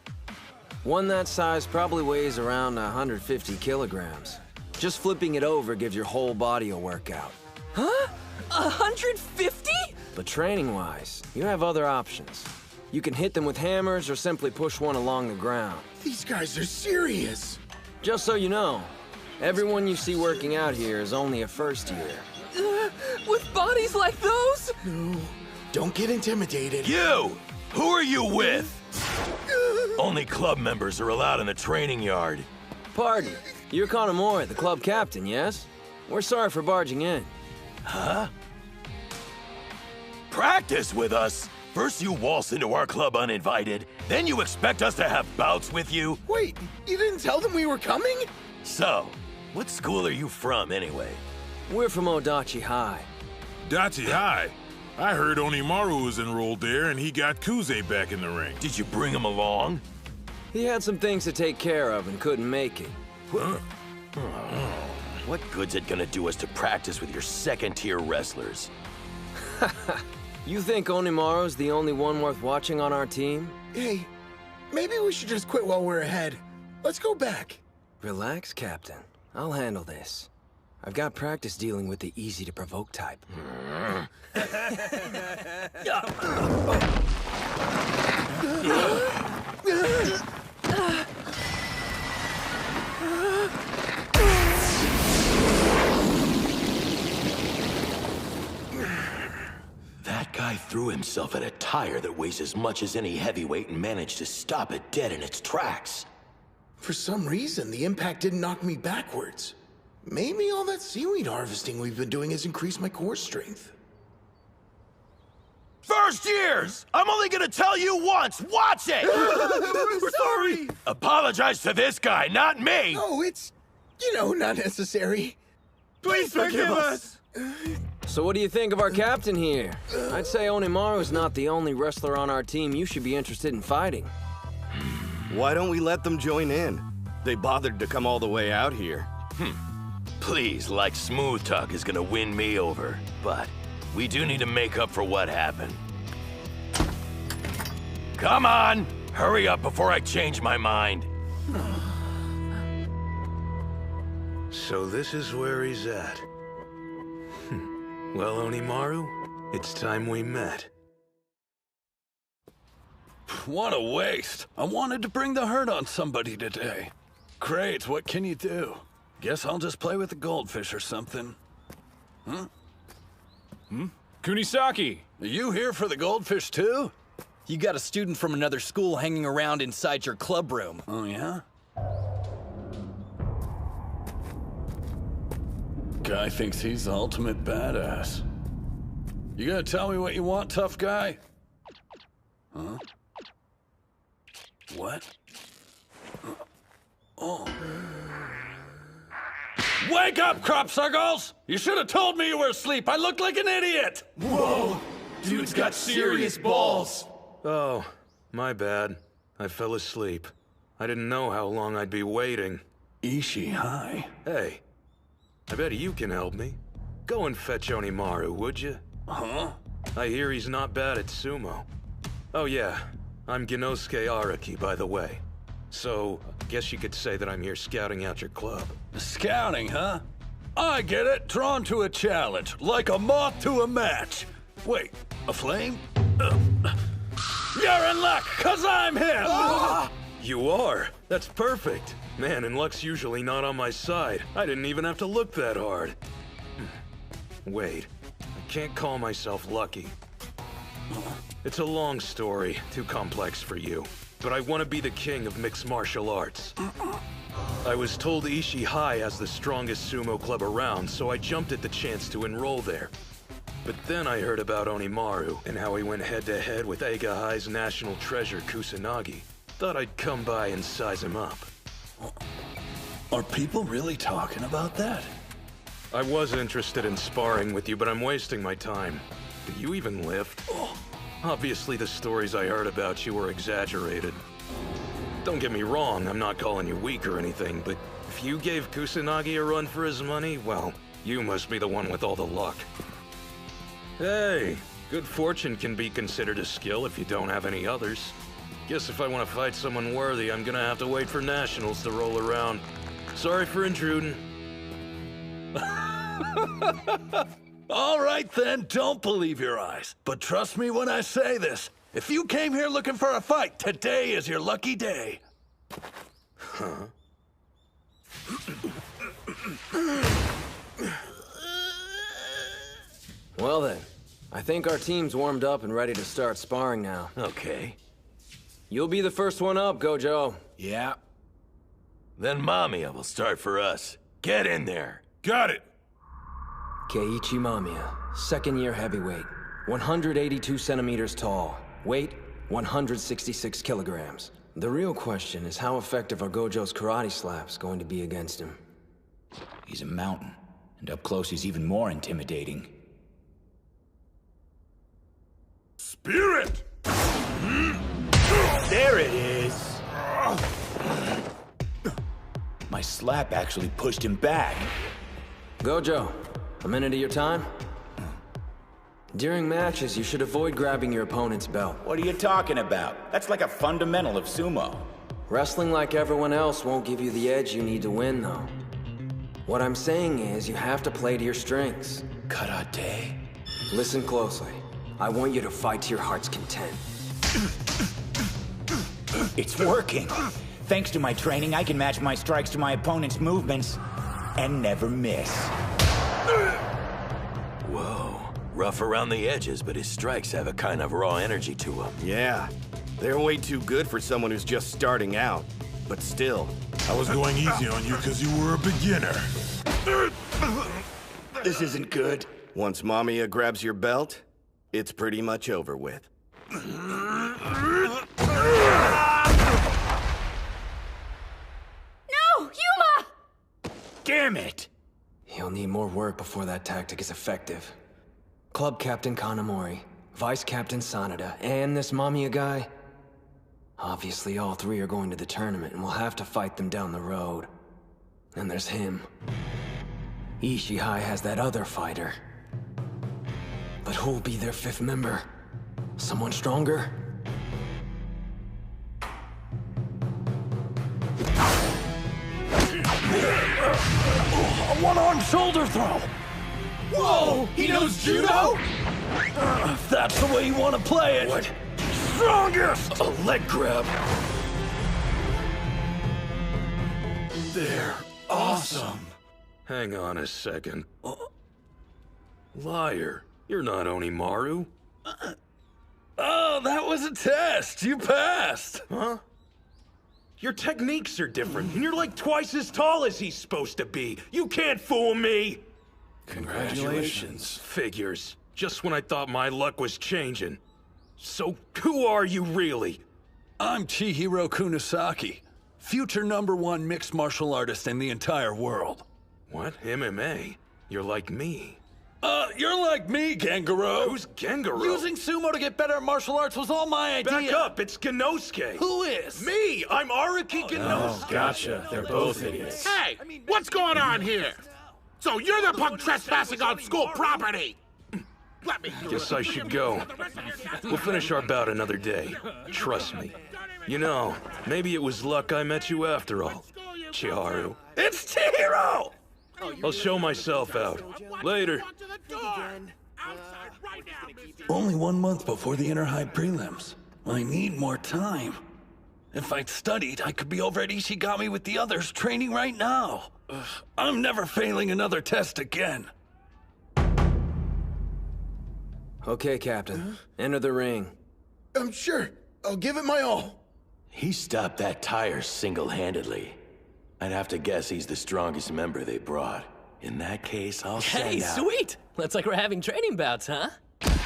One that size probably weighs around 150 kilograms. Just flipping it over gives your whole body a workout. Huh? 150? But training-wise, you have other options. You can hit them with hammers or simply push one along the ground. These guys are serious. Just so you know, everyone you see working out here is only a first year. With bodies like those? No, don't get intimidated. You! Who are you with? Only club members are allowed in the training yard. Pardon, you're Hinomaru, the club captain, yes? We're sorry for barging in. Huh? Practice with us? First you waltz into our club uninvited, then you expect us to have bouts with you? Wait, you didn't tell them we were coming? So, what school are you from anyway? We're from Odachi High. Dachi High? I heard Hinomaru was enrolled there and he got Kuze back in the ring. Did you bring him along? He had some things to take care of and couldn't make it. Huh? What good's it gonna do us to practice with your second-tier wrestlers? You think Hinomaru's the only one worth watching on our team? Hey, maybe we should just quit while we're ahead. Let's go back. Relax, Captain. I'll handle this. I've got practice dealing with the easy-to-provoke type. That guy threw himself at a tire that weighs as much as any heavyweight and managed to stop it dead in its tracks. For some reason, the impact didn't knock me backwards. Maybe all that seaweed harvesting we've been doing has increased my core strength. First years! I'm only gonna tell you once! Watch it! We're sorry! Apologize to this guy, not me! Oh, it's, not necessary. Please forgive us! So what do you think of our captain here? I'd say Hinomaru's not the only wrestler on our team you should be interested in fighting. Why don't we let them join in? They bothered to come all the way out here. Please, like Smooth Talk is gonna win me over, but we do need to make up for what happened. Come on! Hurry up before I change my mind. So this is where he's at. Well, Hinomaru, it's time we met. What a waste. I wanted to bring the hurt on somebody today. Great, what can you do? Guess I'll just play with the goldfish or something. Huh? Kunisaki! Are you here for the goldfish too? You got a student from another school hanging around inside your club room. Oh, yeah? Guy thinks he's the ultimate badass. You gonna tell me what you want, tough guy? Huh? What? Oh. Wake up, cropsuckles! You should have told me you were asleep. I looked like an idiot! Whoa! Dude's got serious balls! Oh, my bad. I fell asleep. I didn't know how long I'd be waiting. Ishii, hi. Hey, I bet you can help me. Go and fetch Hinomaru, would you? Huh? I hear he's not bad at sumo. Oh yeah, I'm Genosuke Araki, by the way. So, guess you could say that I'm here scouting out your club. Scouting, huh? I get it. Drawn to a challenge, like a moth to a match. Wait, a flame? You're in luck, 'cause I'm him! You are? That's perfect. Man, and luck's usually not on my side. I didn't even have to look that hard. Wait, I can't call myself lucky. It's a long story, too complex for you. But I want to be the king of mixed martial arts. I was told Ishii High has the strongest sumo club around, so I jumped at the chance to enroll there. But then I heard about Hinomaru and how he went head-to-head with Eiga High's national treasure, Kusanagi. Thought I'd come by and size him up. Are people really talking about that? I was interested in sparring with you, but I'm wasting my time. Do you even lift? Obviously, the stories I heard about you were exaggerated. Don't get me wrong, I'm not calling you weak or anything, but if you gave Kusanagi a run for his money, well, you must be the one with all the luck. Hey, good fortune can be considered a skill if you don't have any others. Guess if I want to fight someone worthy, I'm gonna have to wait for nationals to roll around. Sorry for intruding. All right then, don't believe your eyes. But trust me when I say this. If you came here looking for a fight, today is your lucky day. Huh? Well then, I think our team's warmed up and ready to start sparring now. Okay. You'll be the first one up, Gojo. Yeah. Then Mamiya will start for us. Get in there. Got it. Keiichi Mamiya, second-year heavyweight. 182 centimeters tall. Weight, 166 kilograms. The real question is how effective are Gojo's karate slaps going to be against him? He's a mountain, and up close he's even more intimidating. Spirit! There it is! My slap actually pushed him back. Gojo, a minute of your time? During matches, you should avoid grabbing your opponent's belt. What are you talking about? That's like a fundamental of sumo. Wrestling like everyone else won't give you the edge you need to win, though. What I'm saying is, you have to play to your strengths. Karate? Listen closely. I want you to fight to your heart's content. It's working. Thanks to my training, I can match my strikes to my opponent's movements and never miss. Whoa. Rough around the edges, but his strikes have a kind of raw energy to them. Yeah. They're way too good for someone who's just starting out. But still. I was going easy on you because you were a beginner. This isn't good. Once Mamiya grabs your belt, it's pretty much over with. No! Yuma! Damn it! He'll need more work before that tactic is effective. Club Captain Kanamori, Vice Captain Sanada, and this Mamiya guy. Obviously, all three are going to the tournament, and we'll have to fight them down the road. And there's him. Ishihai has that other fighter. But who'll be their fifth member? Someone stronger? A one-arm shoulder throw! Whoa! He knows judo? If that's the way you want to play it. What? Strongest! A leg grab. They're awesome. Hang on a second. Liar. You're not Hinomaru. Oh, that was a test. You passed. Huh? Your techniques are different, and you're like twice as tall as he's supposed to be. You can't fool me! Congratulations. Figures. Just when I thought my luck was changing. So, who are you really? I'm Chihiro Kunisaki, future #1 mixed martial artist in the entire world. What? MMA? You're like me. You're like me, Gengaro. Who's Gengaro? Using sumo to get better at martial arts was all my idea. Back up, it's Genosuke. Who is? Me! I'm Araki Genosuke. Oh, gotcha. They're both idiots. Hey, what's going on here? So you're the punk trespassing on school property! Let me Guess I should go. We'll finish our bout another day. Trust me. You know, maybe it was luck I met you after all, Chiharu. It's Chihiro! I'll show myself out. Later. Only 1 month before the inter-high prelims. I need more time. If I'd studied, I could be over at Ishigami with the others training right now. I'm never failing another test again. Okay, Captain. Enter the ring. I'm sure. I'll give it my all. He stopped that tire single-handedly. I'd have to guess he's the strongest member they brought. In that case, I'll Hey, send out... sweet! Looks like we're having training bouts, huh?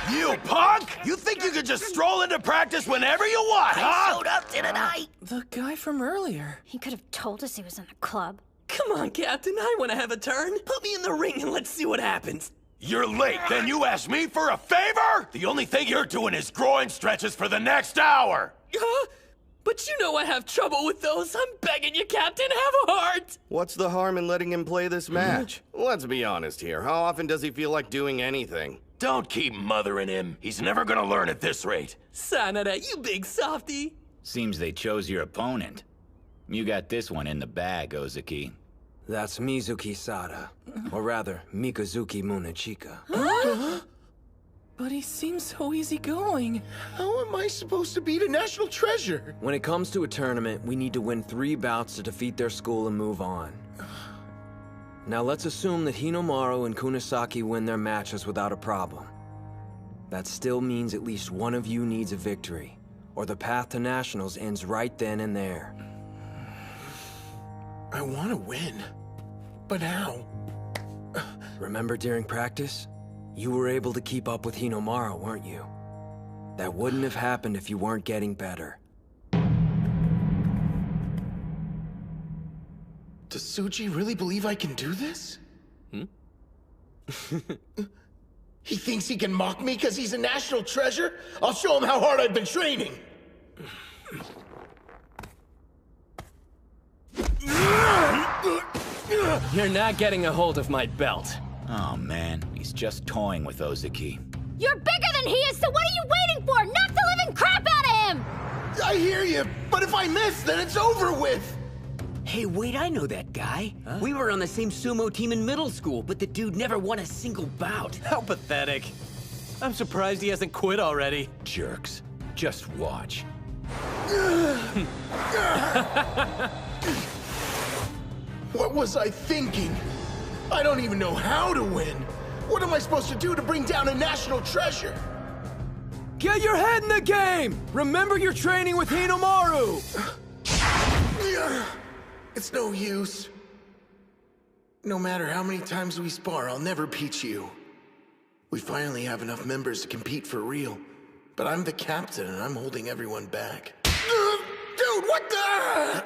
You punk! You think you could just stroll into practice whenever you want, huh? I showed up, didn't I? The guy from earlier. He could have told us he was in the club. Come on, Captain, I want to have a turn. Put me in the ring and let's see what happens. You're late, then you ask me for a favor? The only thing you're doing is groin stretches for the next hour. But you know I have trouble with those. I'm begging you, Captain, have a heart. What's the harm in letting him play this match? Let's be honest here. How often does he feel like doing anything? Don't keep mothering him. He's never gonna learn at this rate. Sanada, you big softy. Seems they chose your opponent. You got this one in the bag, Ozaki. That's Mizuki Sada. Or rather, Mikazuki Munechika. But he seems so easygoing. How am I supposed to beat a national treasure? When it comes to a tournament, we need to win 3 bouts to defeat their school and move on. Now let's assume that Hinomaru and Kunisaki win their matches without a problem. That still means at least one of you needs a victory. or the path to nationals ends right then and there. I want to win, but how? Remember during practice? You were able to keep up with Hinomaru, weren't you? That wouldn't have happened if you weren't getting better. Does Suji really believe I can do this? He thinks he can mock me because he's a national treasure? I'll show him how hard I've been training! You're not getting a hold of my belt. Oh man, he's just toying with Ozeki. You're bigger than he is, so what are you waiting for? Knock the living crap out of him! I hear you, but if I miss, then it's over with! Hey, wait, I know that guy. Huh? We were on the same sumo team in middle school, but the dude never won a single bout. How pathetic. I'm surprised he hasn't quit already. Jerks. Just watch. What was I thinking? I don't even know how to win. What am I supposed to do to bring down a national treasure? Get your head in the game! Remember your training with Hinomaru! It's no use. No matter how many times we spar, I'll never beat you. We finally have enough members to compete for real. But I'm the captain and I'm holding everyone back. Dude, what the?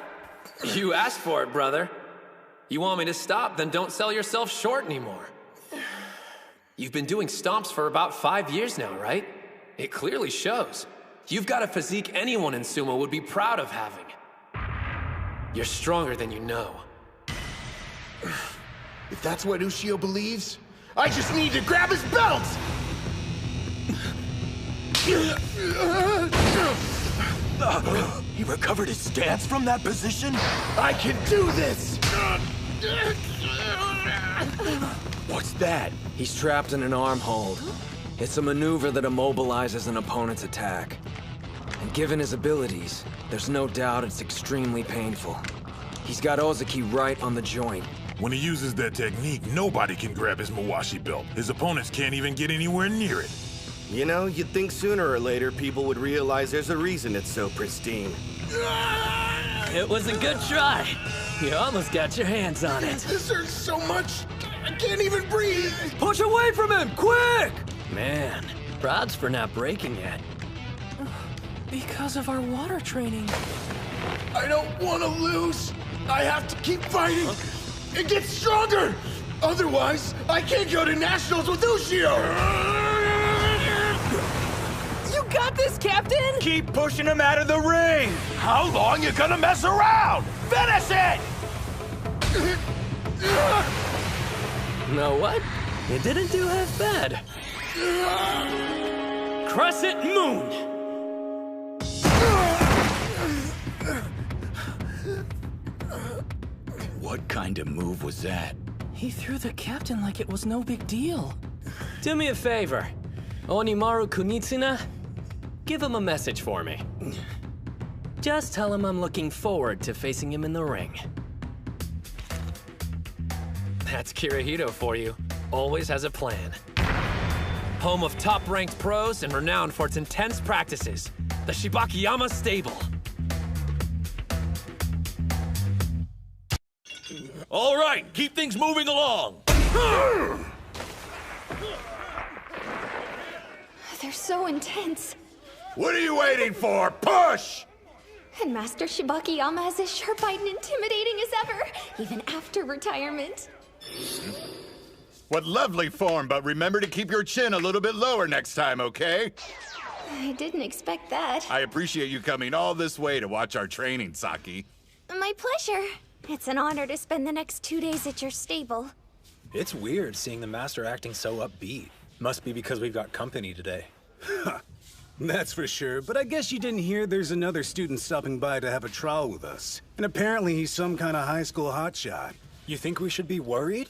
You asked for it, brother. You want me to stop, then don't sell yourself short anymore. You've been doing stomps for about 5 years now, right? It clearly shows. You've got a physique anyone in sumo would be proud of having. You're stronger than you know. If that's what Ushio believes, I just need to grab his belt! He recovered his stance from that position? I can do this! What's that? He's trapped in an arm hold. It's a maneuver that immobilizes an opponent's attack. And given his abilities, there's no doubt it's extremely painful. He's got Ozeki right on the joint. When he uses that technique, nobody can grab his Mawashi belt. His opponents can't even get anywhere near it. You know, you'd think sooner or later people would realize there's a reason it's so pristine. It was a good try. You almost got your hands on it. This hurts so much, I can't even breathe! Push away from him, quick! Man, prods for not breaking yet. Because of our water training. I don't want to lose! I have to keep fighting and get stronger! Otherwise, I can't go to nationals with Ushio! You got this, Captain! Keep pushing him out of the ring! How long you gonna mess around? Finish it! Know what? You didn't do half bad. Crescent Moon! What kind of move was that? He threw the captain like it was no big deal. Do me a favor. Hinomaru Kunitsuna, give him a message for me. Just tell him I'm looking forward to facing him in the ring. That's Kirihito for you. Always has a plan. Home of top-ranked pros and renowned for its intense practices. The Shibakiyama Stable. All right, keep things moving along. They're so intense. What are you waiting for? Push! And Master Shibakiyama is as sharp-eyed and intimidating as ever, even after retirement. What lovely form, but remember to keep your chin a little bit lower next time, okay? I didn't expect that. I appreciate you coming all this way to watch our training, Saki. My pleasure. It's an honor to spend the next 2 days at your stable. It's weird seeing the master acting so upbeat. Must be because we've got company today. That's for sure, but I guess you didn't hear there's another student stopping by to have a trial with us. And apparently he's some kind of high school hotshot. You think we should be worried?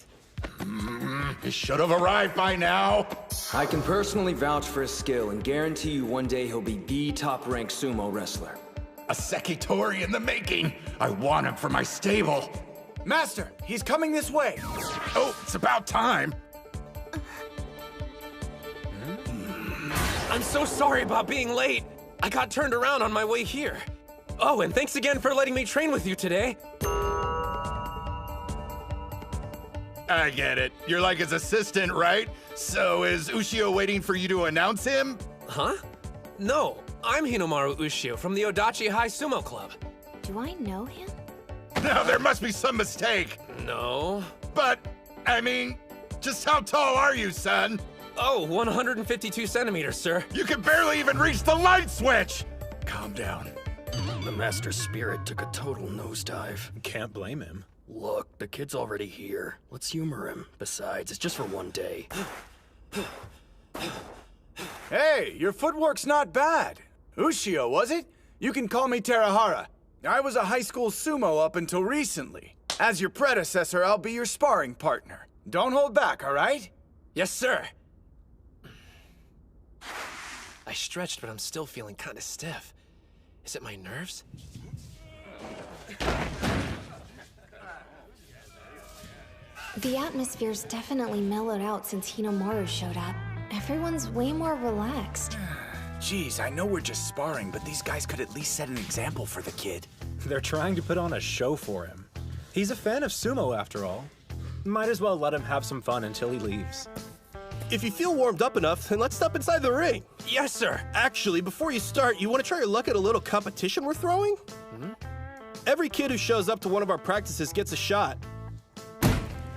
He should have arrived by now. I can personally vouch for his skill and guarantee you one day he'll be the top-ranked sumo wrestler. A Sekitori in the making. I want him for my stable. Master, he's coming this way. Oh, it's about time. I'm so sorry about being late. I got turned around on my way here. Oh, and thanks again for letting me train with you today. I get it. You're like his assistant, right? So is Ushio waiting for you to announce him? Huh? No, I'm Hinomaru Ushio from the Odachi High Sumo Club. Do I know him? No, there must be some mistake. No. But, I mean, just how tall are you, son? Oh, 152 centimeters, sir. You can barely even reach the light switch! Calm down. The Master's spirit took a total nosedive. Can't blame him. Look, the kid's already here. Let's humor him. Besides, it's just for one day. Hey, your footwork's not bad. Ushio, was it? You can call me Terahara. I was a high school sumo up until recently. As your predecessor, I'll be your sparring partner. Don't hold back, all right? Yes, sir. I stretched, but I'm still feeling kind of stiff. Is it my nerves? The atmosphere's definitely mellowed out since Hinomaru showed up. Everyone's way more relaxed. Geez, I know we're just sparring, but these guys could at least set an example for the kid. They're trying to put on a show for him. He's a fan of sumo, after all. Might as well let him have some fun until he leaves. If you feel warmed up enough, then let's step inside the ring. Yes, sir. Actually, before you start, you want to try your luck at a little competition we're throwing? Every kid who shows up to one of our practices gets a shot.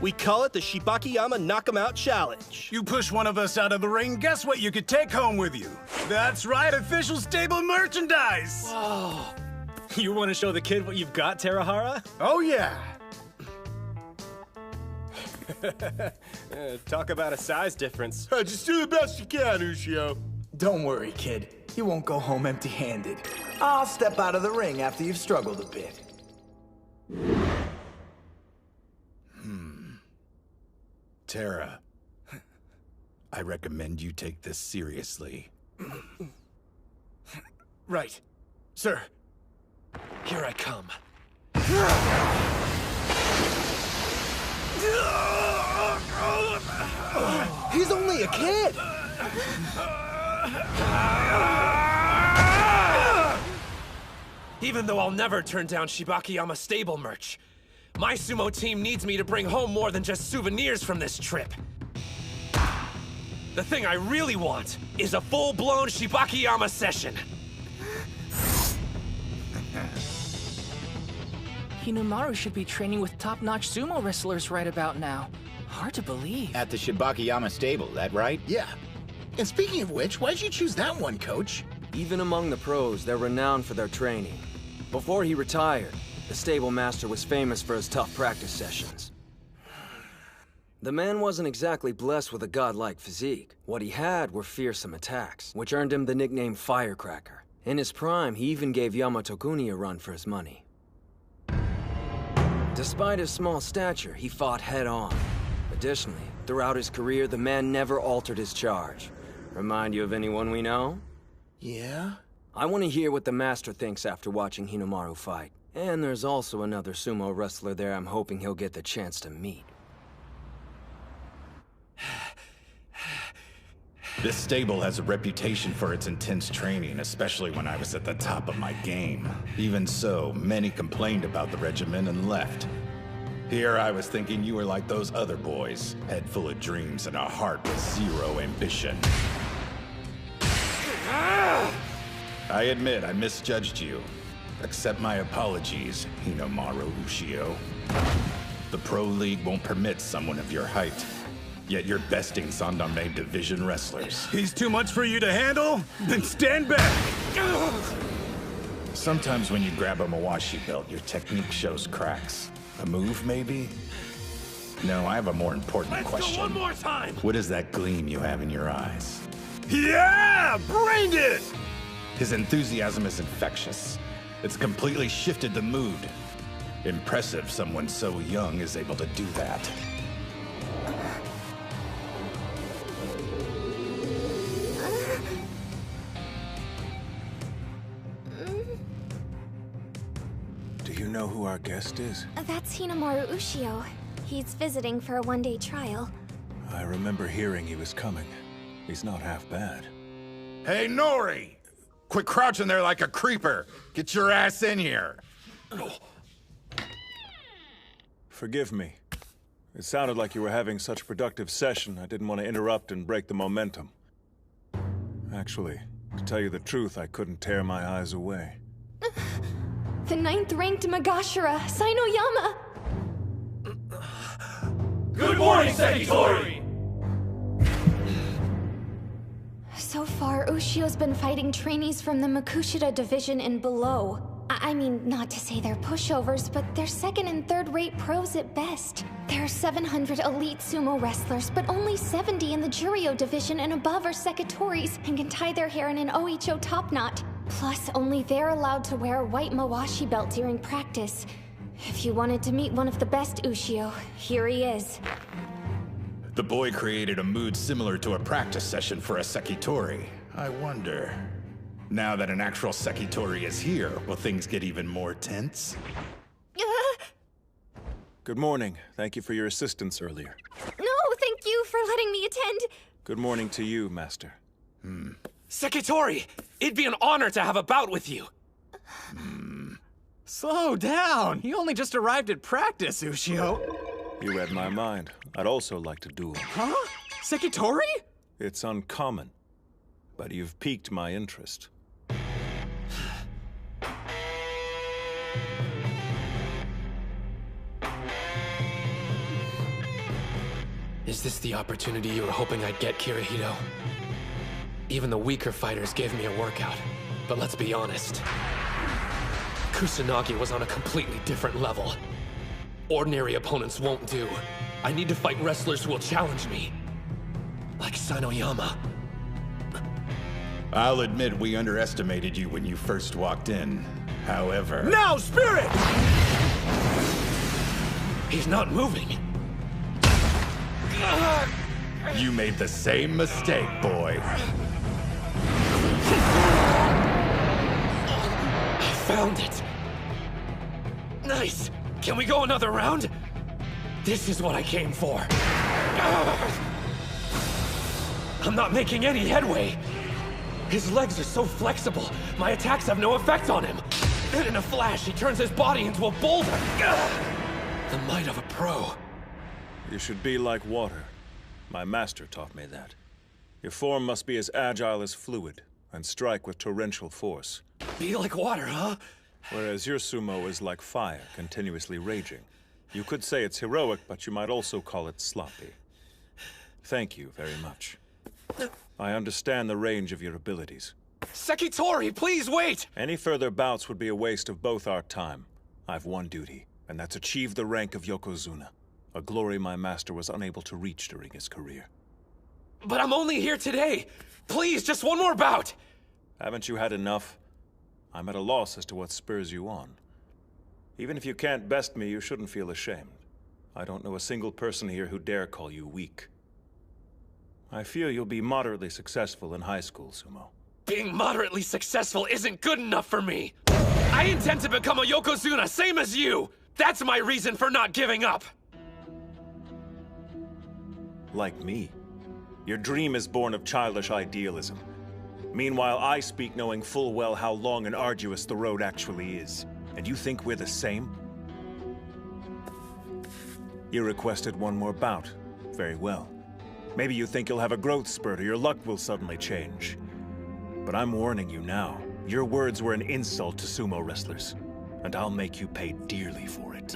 We call it the Shibakiyama Knock 'em Out Challenge. You push one of us out of the ring, guess what you could take home with you? That's right, official stable merchandise! Whoa. You want to show the kid what you've got, Terahara? Oh, yeah. Talk about a size difference. Just do the best you can, Ushio. Don't worry, kid. You won't go home empty-handed. I'll step out of the ring after you've struggled a bit. Tara, I recommend you take this seriously. Right. Sir. Here I come. He's only a kid! Even though I'll never turn down Shibakiyama stable merch, my sumo team needs me to bring home more than just souvenirs from this trip. The thing I really want is a full-blown Shibakiyama session. Hinomaru should be training with top-notch sumo wrestlers right about now. Hard to believe. At the Shibakiyama stable, that right? Yeah. And speaking of which, why'd you choose that one, Coach? Even among the pros, they're renowned for their training. Before he retired, the stable master was famous for his tough practice sessions. The man wasn't exactly blessed with a godlike physique. What he had were fearsome attacks, which earned him the nickname Firecracker. In his prime, he even gave Yamato-kuni a run for his money. Despite his small stature, he fought head-on. Additionally, throughout his career, the man never altered his charge. Remind you of anyone we know? Yeah? I want to hear what the master thinks after watching Hinomaru fight. And there's also another sumo wrestler there I'm hoping he'll get the chance to meet. This stable has a reputation for its intense training, especially when I was at the top of my game. Even so, many complained about the regimen and left. Here I was thinking you were like those other boys, head full of dreams and a heart with zero ambition. I admit I misjudged you. Accept my apologies, Hinomaru Ushio. The Pro League won't permit someone of your height. Yet you're besting Sandame Division wrestlers. He's too much for you to handle? Then stand back! Sometimes when you grab a Mawashi belt, your technique shows cracks. A move, maybe? No, I have a more important question. Go one more time! What is that gleam you have in your eyes? Yeah! Bring it! His enthusiasm is infectious. It's completely shifted the mood. Impressive someone so young is able to do that. Do you know who our guest is? That's Hinomaru Ushio. He's visiting for a one-day trial. I remember hearing he was coming. He's not half bad. Hey, Nori! Quit crouching there like a creeper. Get your ass in here. Forgive me. It sounded like you were having such a productive session, I didn't want to interrupt and break the momentum. Actually, to tell you the truth, I couldn't tear my eyes away. The 9th-ranked Magashira, Hinomaru! Good morning, Sekitori! So far, Ushio's been fighting trainees from the Makushita division and below. I mean, not to say they're pushovers, but they're second and third-rate pros at best. There are 700 elite sumo wrestlers, but only 70 in the Juryo division and above are Sekitoris and can tie their hair in an Oicho top knot. Plus, only they're allowed to wear a white Mawashi belt during practice. If you wanted to meet one of the best Ushio, here he is. The boy created a mood similar to a practice session for a Sekitori. I wonder, now that an actual Sekitori is here, will things get even more tense? Good morning. Thank you for your assistance earlier. No, thank you for letting me attend. Good morning to you, Master. Sekitori, it'd be an honor to have a bout with you. Slow down. He only just arrived at practice, Ushio. You read my mind. I'd also like to duel. Huh? Sekitori? It's uncommon, but you've piqued my interest. Is this the opportunity you were hoping I'd get, Kirihito? Even the weaker fighters gave me a workout, but let's be honest. Kusanagi was on a completely different level. Ordinary opponents won't do. I need to fight wrestlers who will challenge me. Like Hinomaru. I'll admit we underestimated you when you first walked in. However... Now, Spirit! He's not moving. You made the same mistake, boy. I found it. Nice. Can we go another round? This is what I came for. I'm not making any headway. His legs are so flexible, my attacks have no effect on him. Then in a flash, he turns his body into a boulder. The might of a pro. You should be like water. My master taught me that. Your form must be as agile as fluid, and strike with torrential force. Be like water, huh? Whereas your sumo is like fire, continuously raging. You could say it's heroic, but you might also call it sloppy. Thank you very much. I understand the range of your abilities. Sekitori, please wait! Any further bouts would be a waste of both our time. I've one duty, and that's achieve the rank of Yokozuna. A glory my master was unable to reach during his career. But I'm only here today! Please, just one more bout! Haven't you had enough? I'm at a loss as to what spurs you on. Even if you can't best me, you shouldn't feel ashamed. I don't know a single person here who dare call you weak. I feel you'll be moderately successful in high school, Sumo. Being moderately successful isn't good enough for me! I intend to become a Yokozuna, same as you! That's my reason for not giving up! Like me. Your dream is born of childish idealism. Meanwhile, I speak knowing full well how long and arduous the road actually is. And you think we're the same? You requested one more bout. Very well. Maybe you think you'll have a growth spurt or your luck will suddenly change. But I'm warning you now. Your words were an insult to sumo wrestlers. And I'll make you pay dearly for it.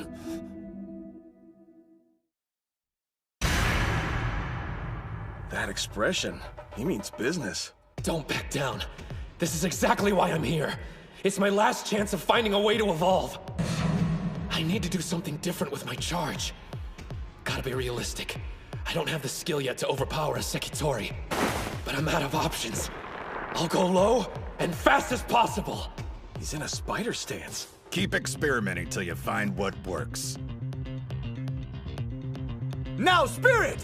That expression, he means business. Don't back down. This is exactly why I'm here. It's my last chance of finding a way to evolve. I need to do something different with my charge. Gotta be realistic. I don't have the skill yet to overpower a Sekitori. But I'm out of options. I'll go low and fast as possible. He's in a spider stance. Keep experimenting till you find what works. Now, Spirit!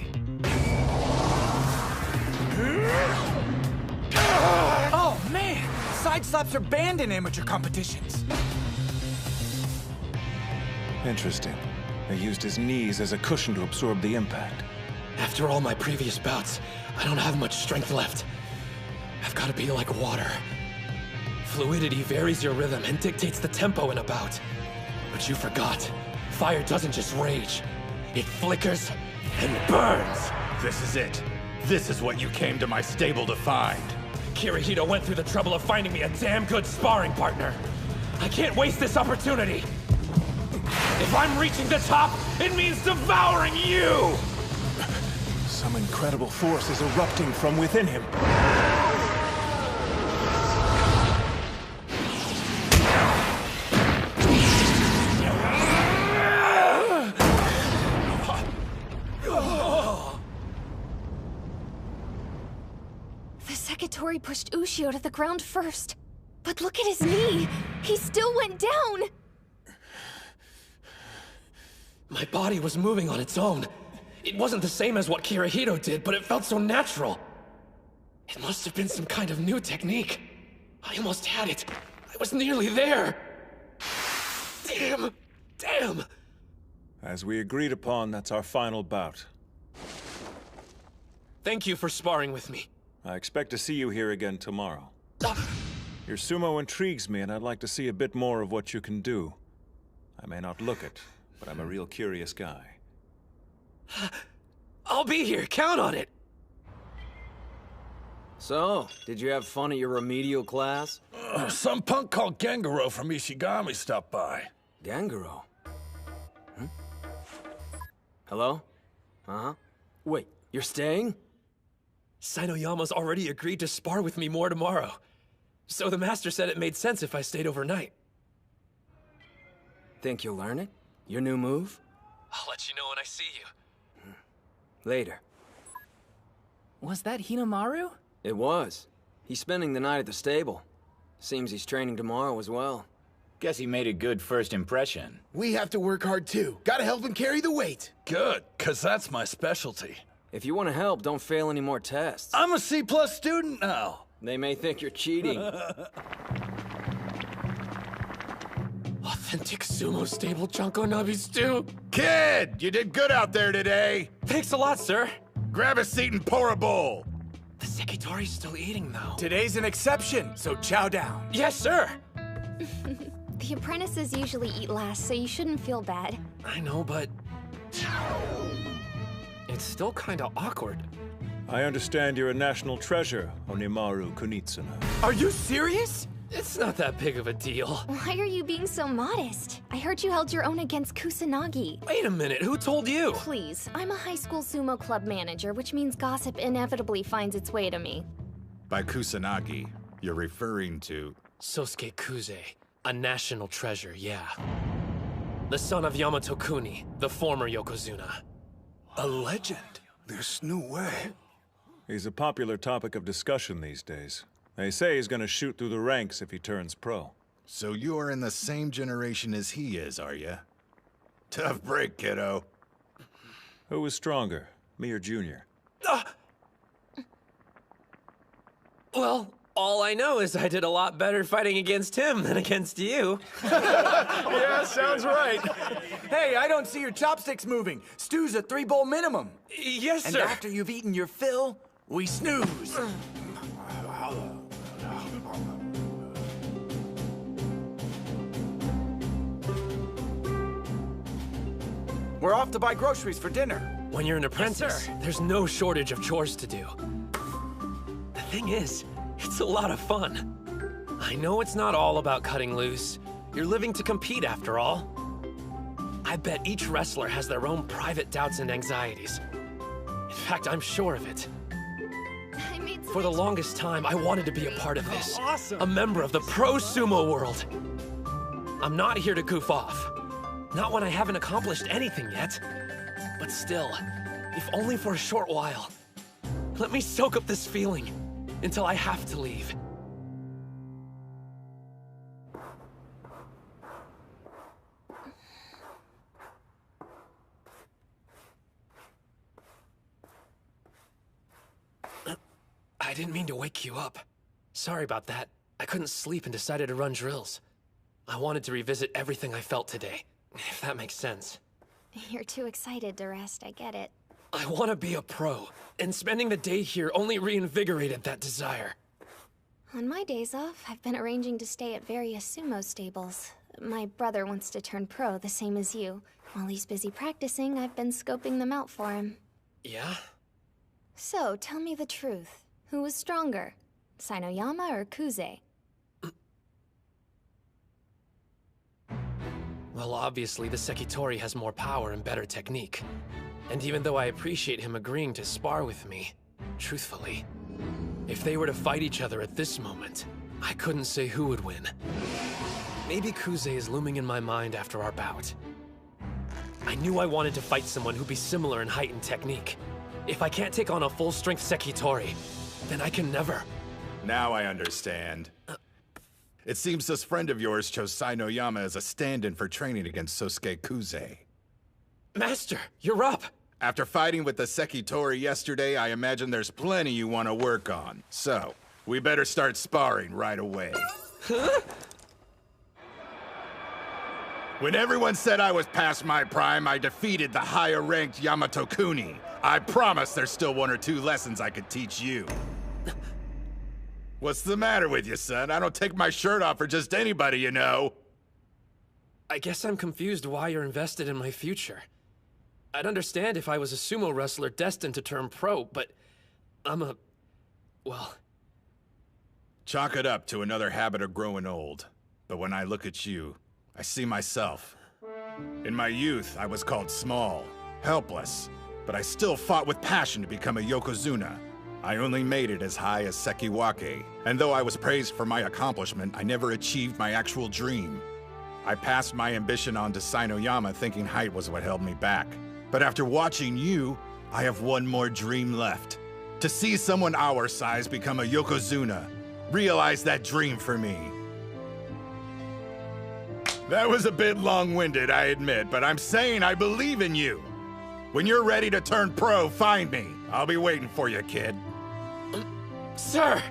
Oh, man! Side slaps are banned in amateur competitions. Interesting. He used his knees as a cushion to absorb the impact. After all my previous bouts, I don't have much strength left. I've got to be like water. Fluidity varies your rhythm and dictates the tempo in a bout. But you forgot. Fire doesn't just rage. It flickers and burns. This is it. This is what you came to my stable to find. Kirihito went through the trouble of finding me a damn good sparring partner. I can't waste this opportunity. If I'm reaching the top, it means devouring you! Some incredible force is erupting from within him. The Sekitori pushed Ushio to the ground first. But look at his knee! He still went down! My body was moving on its own. It wasn't the same as what Kirihito did, but it felt so natural. It must have been some kind of new technique. I almost had it. I was nearly there. Damn! Damn! As we agreed upon, that's our final bout. Thank you for sparring with me. I expect to see you here again tomorrow. Your sumo intrigues me, and I'd like to see a bit more of what you can do. I may not look it, but I'm a real curious guy. I'll be here, count on it! So, did you have fun at your remedial class? Some punk called Gengaro from Ishigami stopped by. Gengaro? Hmm? Hello? Uh-huh. Wait, you're staying? Sainoyama's already agreed to spar with me more tomorrow. So the master said it made sense if I stayed overnight. Think you'll learn it? Your new move? I'll let you know when I see you. Later. Was that Hinomaru? It was. He's spending the night at the stable. Seems he's training tomorrow as well. Guess he made a good first impression. We have to work hard too. Gotta help him carry the weight. Good, cause that's my specialty. If you want to help, don't fail any more tests. I'm a C+ student now. They may think you're cheating. Authentic sumo stable Junko Nabi stew. Kid, you did good out there today. Thanks a lot, sir. Grab a seat and pour a bowl. The Sekitori's still eating, though. Today's an exception, so chow down. Yes, sir. The apprentices usually eat last, so you shouldn't feel bad. I know, but... it's still kinda awkward. I understand you're a national treasure, Hinomaru Kunitsuna. Are you serious? It's not that big of a deal. Why are you being so modest? I heard you held your own against Kusanagi. Wait a minute, who told you? Please, I'm a high school sumo club manager, which means gossip inevitably finds its way to me. By Kusanagi, you're referring to... Sosuke Kuze, a national treasure, yeah. The son of Yamato Kuni, the former Yokozuna. A legend? There's no way. He's a popular topic of discussion these days. They say he's gonna shoot through the ranks if he turns pro. So you're in the same generation as he is, are you? Tough break, kiddo. Who was stronger, me or Junior? Well, all I know is I did a lot better fighting against him than against you. Yeah, sounds right. Hey, I don't see your chopsticks moving. Stew's a 3-bowl minimum. Yes, and sir. And after you've eaten your fill, we snooze. We're off to buy groceries for dinner. When you're an apprentice, there's no shortage of chores to do. The thing is, it's a lot of fun. I know it's not all about cutting loose. You're living to compete after all. I bet each wrestler has their own private doubts and anxieties. In fact, I'm sure of it. For the longest time, I wanted to be a part of this. Awesome. A member of the pro sumo world. I'm not here to goof off. Not when I haven't accomplished anything yet. But still, if only for a short while. Let me soak up this feeling until I have to leave. I didn't mean to wake you up. Sorry about that. I couldn't sleep and decided to run drills. I wanted to revisit everything I felt today, if that makes sense. You're too excited to rest, I get it. I want to be a pro, and spending the day here only reinvigorated that desire. On my days off, I've been arranging to stay at various sumo stables. My brother wants to turn pro, the same as you. While he's busy practicing, I've been scoping them out for him. Yeah? So, tell me the truth. Who was stronger? Hinomaru or Kuze? Well, obviously, the Sekitori has more power and better technique. And even though I appreciate him agreeing to spar with me, truthfully, if they were to fight each other at this moment, I couldn't say who would win. Maybe Kuze is looming in my mind after our bout. I knew I wanted to fight someone who'd be similar in height and technique. If I can't take on a full-strength Sekitori, then I can never. Now I understand. It seems this friend of yours chose Hinoyama as a stand-in for training against Sosuke Kuze. Master, you're up! After fighting with the Sekitori yesterday, I imagine there's plenty you want to work on. So, we better start sparring right away. Huh? When everyone said I was past my prime, I defeated the higher-ranked Yamato Kuni. I promise there's still 1 or 2 lessons I could teach you. What's the matter with you, son? I don't take my shirt off for just anybody, you know. I guess I'm confused why you're invested in my future. I'd understand if I was a sumo wrestler destined to turn pro, but well... Chalk it up to another habit of growing old. But when I look at you, I see myself. In my youth, I was called small, helpless, but I still fought with passion to become a Yokozuna. I only made it as high as Sekiwake, and though I was praised for my accomplishment, I never achieved my actual dream. I passed my ambition on to Hinoyama thinking height was what held me back. But after watching you, I have one more dream left. To see someone our size become a Yokozuna. Realize that dream for me. That was a bit long-winded, I admit, but I'm saying I believe in you. When you're ready to turn pro, find me. I'll be waiting for you, kid. Sir!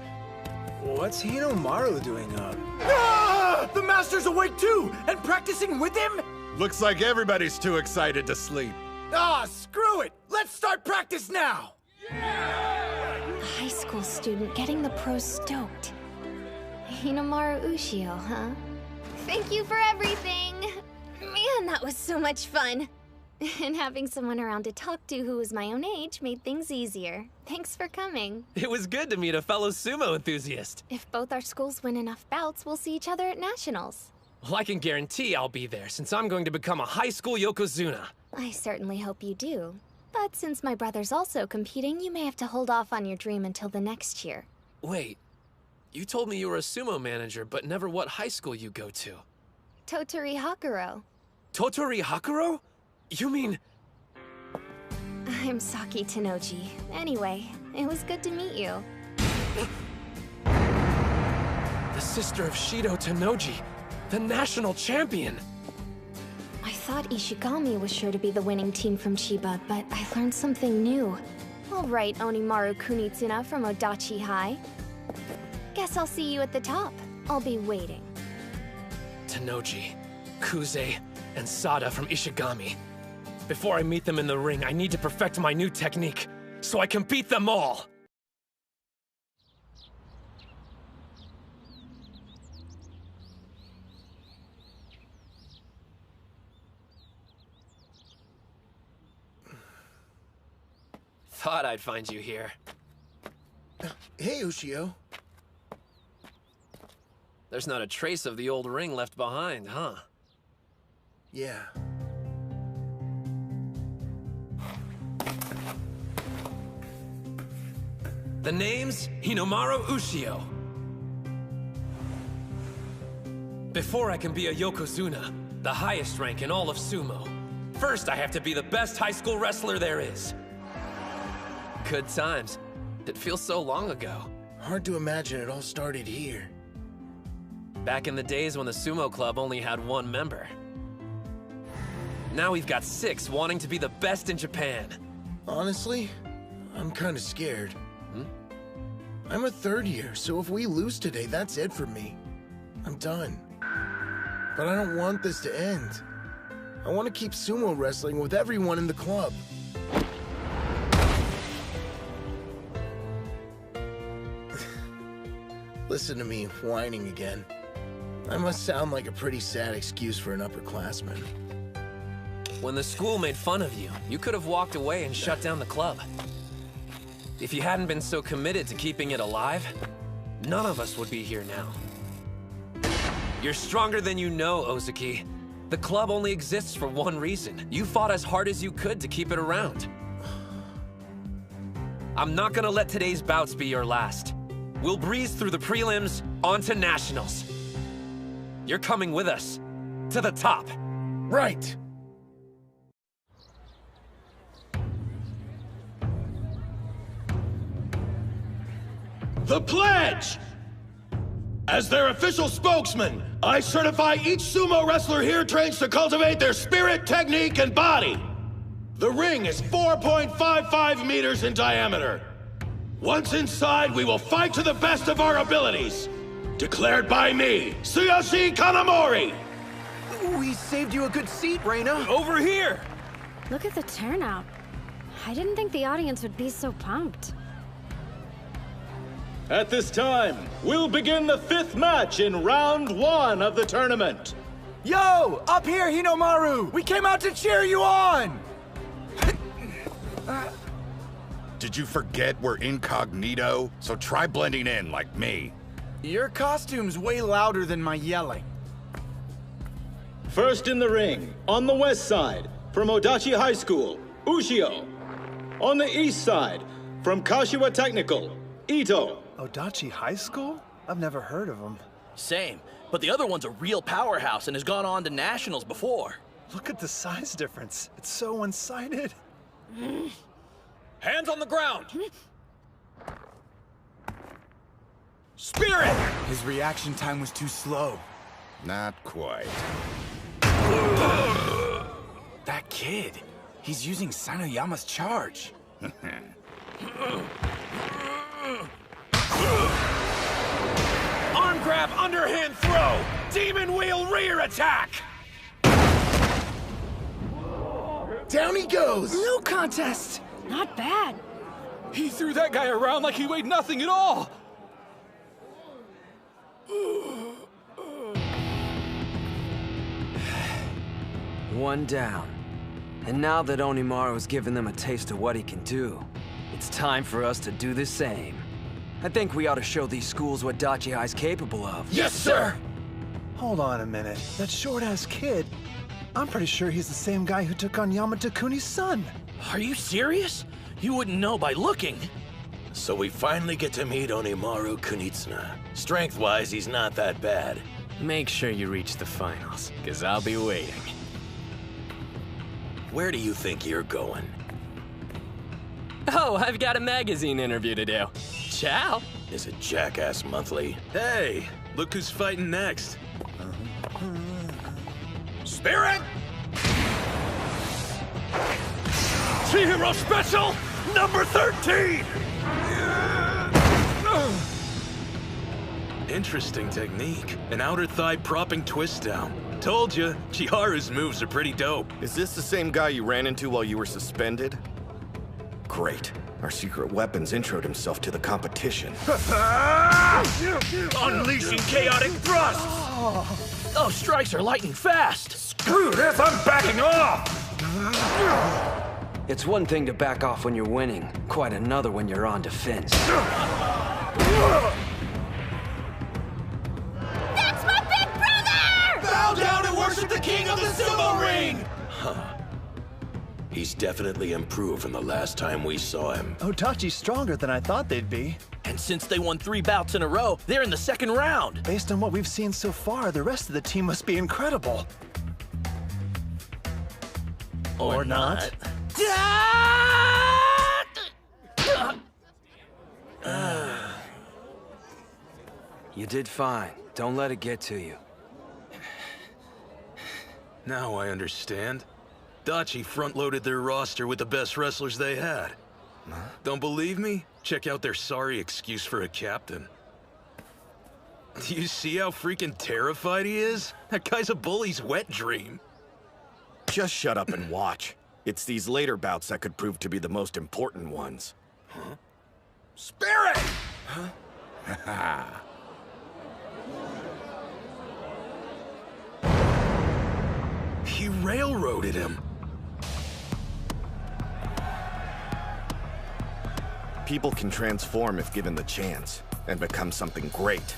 What's Hinomaru doing up? Ah! The Master's awake too, and practicing with him? Looks like everybody's too excited to sleep. Ah, screw it! Let's start practice now! A high school student getting the pros stoked. Hinomaru Ushio, huh? Thank you for everything! Man, that was so much fun! And having someone around to talk to who was my own age made things easier. Thanks for coming. It was good to meet a fellow sumo enthusiast. If both our schools win enough bouts, we'll see each other at nationals. Well, I can guarantee I'll be there, since I'm going to become a high school Yokozuna. I certainly hope you do. But since my brother's also competing, you may have to hold off on your dream until the next year. Wait, you told me you were a sumo manager, but never what high school you go to. Totori Hakuro. Totori Hakuro? You mean... I'm Saki Tenoji. Anyway, it was good to meet you. The sister of Shido Tenoji, the national champion! I thought Ishigami was sure to be the winning team from Chiba, but I learned something new. All right, Onimaru Kunitsuna from Odachi High. Guess I'll see you at the top. I'll be waiting. Tenoji, Kuze, and Sada from Ishigami. Before I meet them in the ring, I need to perfect my new technique, so I can beat them all! Thought I'd find you here. Hey, Ushio. There's not a trace of the old ring left behind, huh? Yeah. The name's Hinomaru Ushio. Before I can be a Yokozuna, the highest rank in all of sumo, first I have to be the best high school wrestler there is. Good times. It feels so long ago. Hard to imagine it all started here. Back in the days when the sumo club only had 1 member. Now we've got 6 wanting to be the best in Japan. Honestly, I'm kind of scared. I'm a 3rd year, so if we lose today, that's it for me. I'm done. But I don't want this to end. I want to keep sumo wrestling with everyone in the club. listen to me whining again. I must sound like a pretty sad excuse for an upperclassman. When the school made fun of you, you could have walked away and shut down the club. If you hadn't been so committed to keeping it alive, none of us would be here now. You're stronger than you know, Ozaki. The club only exists for one reason. You fought as hard as you could to keep it around. I'm not gonna let today's bouts be your last. We'll breeze through the prelims, on to nationals. You're coming with us. To the top. Right. The pledge! As their official spokesman, I certify each sumo wrestler here trains to cultivate their spirit, technique, and body. The ring is 4.55 meters in diameter. Once inside, we will fight to the best of our abilities. Declared by me, Tsuyoshi Kanamori! We saved you a good seat, Reina. Over here! Look at the turnout. I didn't think the audience would be so pumped. At this time, we'll begin the 5th match in round 1 of the tournament. Yo! Up here, Hinomaru! We came out to cheer you on! Did you forget we're incognito? So try blending in like me. Your costume's way louder than my yelling. First in the ring, on the west side, from Odachi High School, Ushio. On the east side, from Kashiwa Technical, Ito. Odachi High School? I've never heard of them. Same, but the other one's a real powerhouse and has gone on to nationals before. Look at the size difference. It's so one-sided. Hands on the ground! Spirit! His reaction time was too slow. Not quite. That kid, he's using Sanoyama's charge. Arm grab, underhand throw! Demon wheel rear attack! Down he goes! No contest! Not bad. He threw that guy around like he weighed nothing at all! One down. And now that Onimaru's given them a taste of what he can do, it's time for us to do the same. I think we ought to show these schools what Dachi High's capable of. Yes, sir! Hold on a minute. That short-ass kid, I'm pretty sure he's the same guy who took on Yamato Kuni's son. Are you serious? You wouldn't know by looking. So we finally get to meet Hinomaru Kunitsuna. Strength-wise, he's not that bad. Make sure you reach the finals, because I'll be waiting. Where do you think you're going? Oh, I've got a magazine interview to do. Ciao! Is it Jackass Monthly? Hey, look who's fighting next. Spirit! Chihiro Special, number 13! Interesting technique. An outer thigh propping twist down. Told you, Chiharu's moves are pretty dope. Is this the same guy you ran into while you were suspended? Great. Our secret weapons introed himself to the competition. Unleashing chaotic thrusts! Oh, strikes are light and fast! Screw this, I'm backing off! It's one thing to back off when you're winning, quite another when you're on defense. That's my big brother! Bow down and worship the king of the sumo ring! Huh. He's definitely improved from the last time we saw him. Odachi's stronger than I thought they'd be. And since they won 3 bouts in a row, they're in the 2nd round. Based on what we've seen so far, the rest of the team must be incredible. Or not. You did fine. Don't let it get to you. Now I understand. Dachi front-loaded their roster with the best wrestlers they had. Don't believe me? Check out their sorry excuse for a captain. Do you see how freaking terrified he is? That guy's a bully's wet dream. Just shut up and watch. It's these later bouts that could prove to be the most important ones. Spirit! Huh? railroaded him. People can transform if given the chance, and become something great.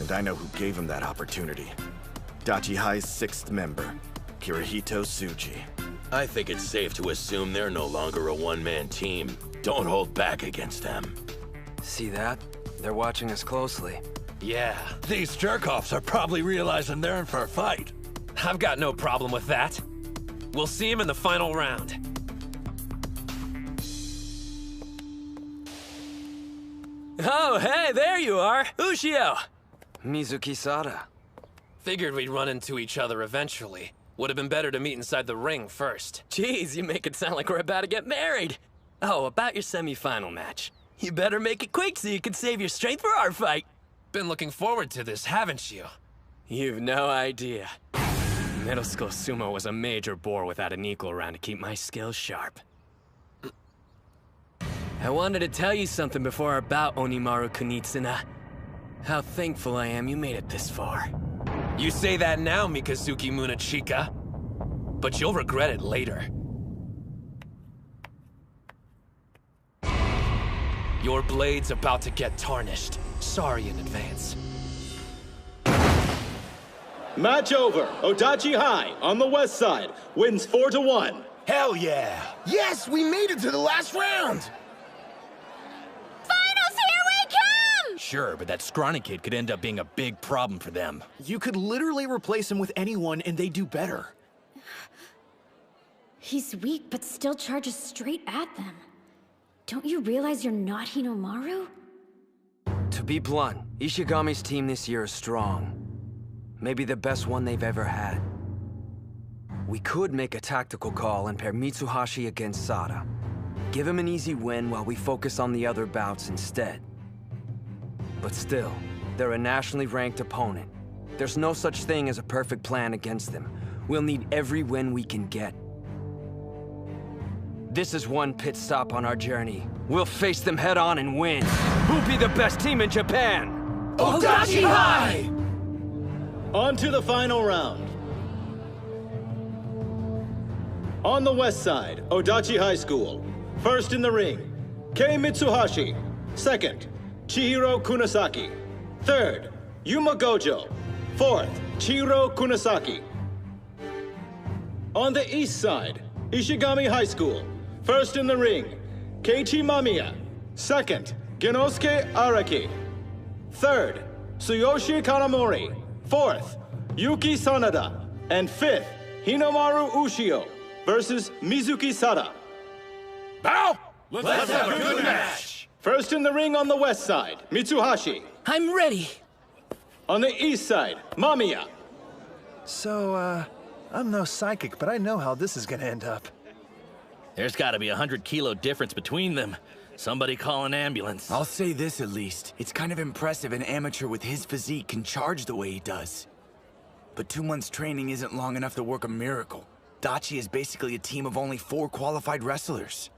And I know who gave him that opportunity. Dachi High's 6th member, Kirihito Tsuji. I think it's safe to assume they're no longer a one-man team. Don't hold back against them. See that? They're watching us closely. Yeah. These jerk-offs are probably realizing they're in for a fight. I've got no problem with that. We'll see him in the final round. Oh, hey, there you are! Ushio! Mizuki Sada. Figured we'd run into each other eventually. Would have been better to meet inside the ring first. Jeez, you make it sound like we're about to get married. Oh, about your semi-final match. You better make it quick so you can save your strength for our fight. Been looking forward to this, haven't you? You've no idea. Middle school sumo was a major bore without an equal around to keep my skills sharp. I wanted to tell you something before our bout, Hinomaru Kunitsuna. How thankful I am you made it this far. You say that now, Mikazuki Munachika, but you'll regret it later. Your blade's about to get tarnished. Sorry in advance. Match over. Odachi High on the west side wins 4-1. Hell yeah! Yes, we made it to the last round! Sure, but that scrawny kid could end up being a big problem for them. You could literally replace him with anyone and they do better. He's weak, but still charges straight at them. Don't you realize you're not Hinomaru? To be blunt, Ishigami's team this year is strong. Maybe the best one they've ever had. We could make a tactical call and pair Mitsuhashi against Sada. Give him an easy win while we focus on the other bouts instead. But still, they're a nationally ranked opponent. There's no such thing as a perfect plan against them. We'll need every win we can get. This is one pit stop on our journey. We'll face them head on and win. Who'll be the best team in Japan? Odachi High! On to the final round. On the west side, Odachi High School. First in the ring, Kei Mitsuhashi. Second, Chihiro Kunasaki. Third, Yuma Gojo. Fourth, Chihiro Kunasaki. On the east side, Ishigami High School. First in the ring, Keiichi Mamiya. Second, Genosuke Araki. Third, Tsuyoshi Kanamori. Fourth, Yuki Sanada. And fifth, Hinomaru Ushio versus Mizuki Sada. Now, let's have a good match! First in the ring on the west side, Mitsuhashi. I'm ready. On the east side, Mamiya. So, I'm no psychic, but I know how this is gonna end up. There's gotta be 100-kilo difference between them. Somebody call an ambulance. I'll say this at least. It's kind of impressive an amateur with his physique can charge the way he does. But 2 months training isn't long enough to work a miracle. Dachi is basically a team of only 4 qualified wrestlers.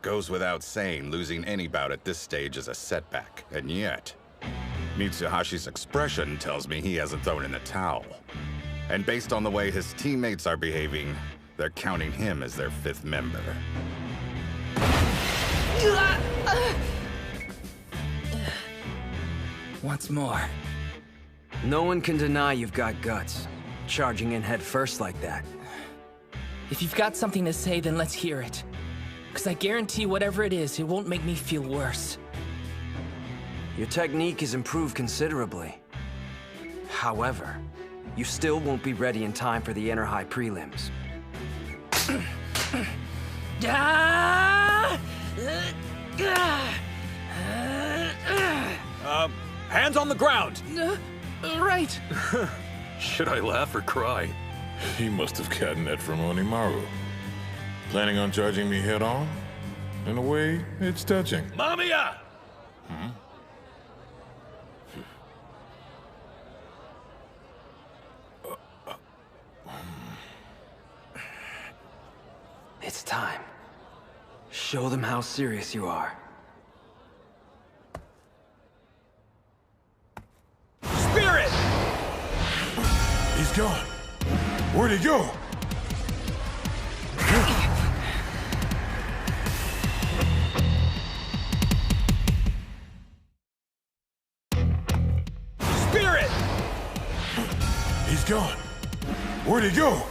Goes without saying, losing any bout at this stage is a setback. And yet, Mitsuhashi's expression tells me he hasn't thrown in the towel. And based on the way his teammates are behaving, they're counting him as their 5th member. Once more. No one can deny you've got guts. Charging in head first like that. If you've got something to say, then let's hear it. Because I guarantee whatever it is, it won't make me feel worse. Your technique has improved considerably. However, you still won't be ready in time for the Inner High prelims. Hands on the ground! Right. Should I laugh or cry? He must have gotten that from Hinomaru. Planning on charging me head on? In a way, it's touching. Mamiya! It's time. Show them how serious you are. Spirit! He's gone. Where'd he go? Spirit! He's gone. Where'd he go?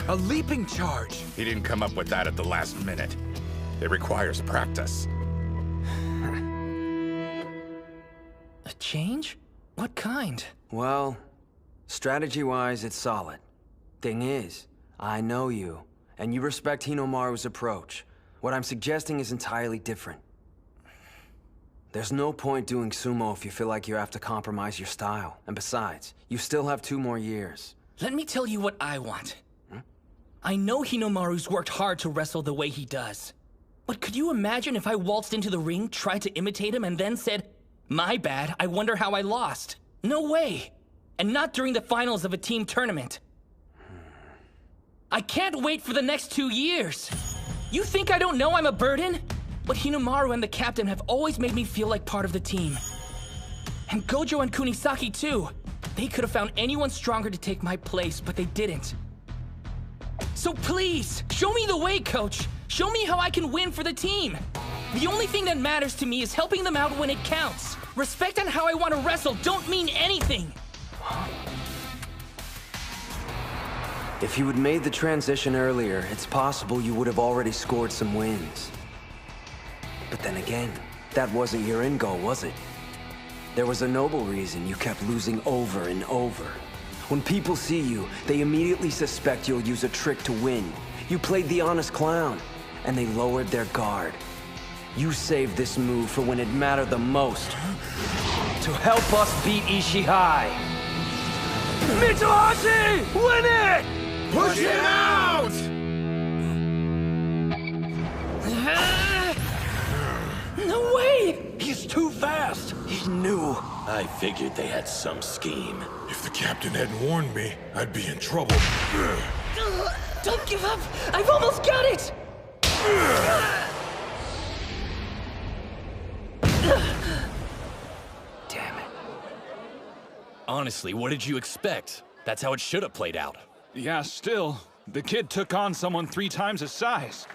A leaping charge. He didn't come up with that at the last minute. It requires practice. A change? What kind? Well, strategy-wise, it's solid. Thing is, I know you, and you respect Hinomaru's approach. What I'm suggesting is entirely different. There's no point doing sumo if you feel like you have to compromise your style. And besides, you still have 2 more years. Let me tell you what I want. I know Hinomaru's worked hard to wrestle the way he does. But could you imagine if I waltzed into the ring, tried to imitate him, and then said, "My bad, I wonder how I lost"? No way. And not during the finals of a team tournament. I can't wait for the next 2 years. You think I don't know I'm a burden? But Hinomaru and the captain have always made me feel like part of the team. And Gojo and Kunisaki too. They could have found anyone stronger to take my place, but they didn't. So please, show me the way, coach. Show me how I can win for the team. The only thing that matters to me is helping them out when it counts. Respect and how I want to wrestle don't mean anything. If you had made the transition earlier, it's possible you would have already scored some wins. But then again, that wasn't your end goal, was it? There was a noble reason you kept losing over and over. When people see you, they immediately suspect you'll use a trick to win. You played the honest clown, and they lowered their guard. You saved this move for when it mattered the most. To help us beat Ishihai. Mitsuhashi! Win it! Push him out! No way! He's too fast! He knew. I figured they had some scheme. If the captain hadn't warned me, I'd be in trouble. Don't give up! I've almost got it! Damn it. Honestly, what did you expect? That's how it should have played out. Yeah, still. The kid took on someone 3 times his size.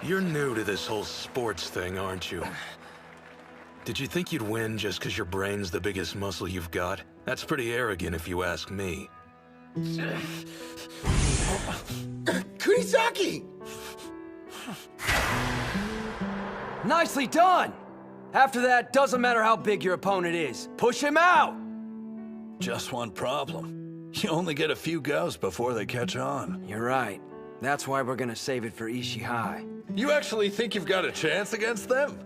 You're new to this whole sports thing, aren't you? Did you think you'd win just because your brain's the biggest muscle you've got? That's pretty arrogant if you ask me. Kunisaki! Nicely done! After that, doesn't matter how big your opponent is. Push him out! Just one problem. You only get a few goes before they catch on. You're right. That's why we're gonna save it for Ishihai. You actually think you've got a chance against them?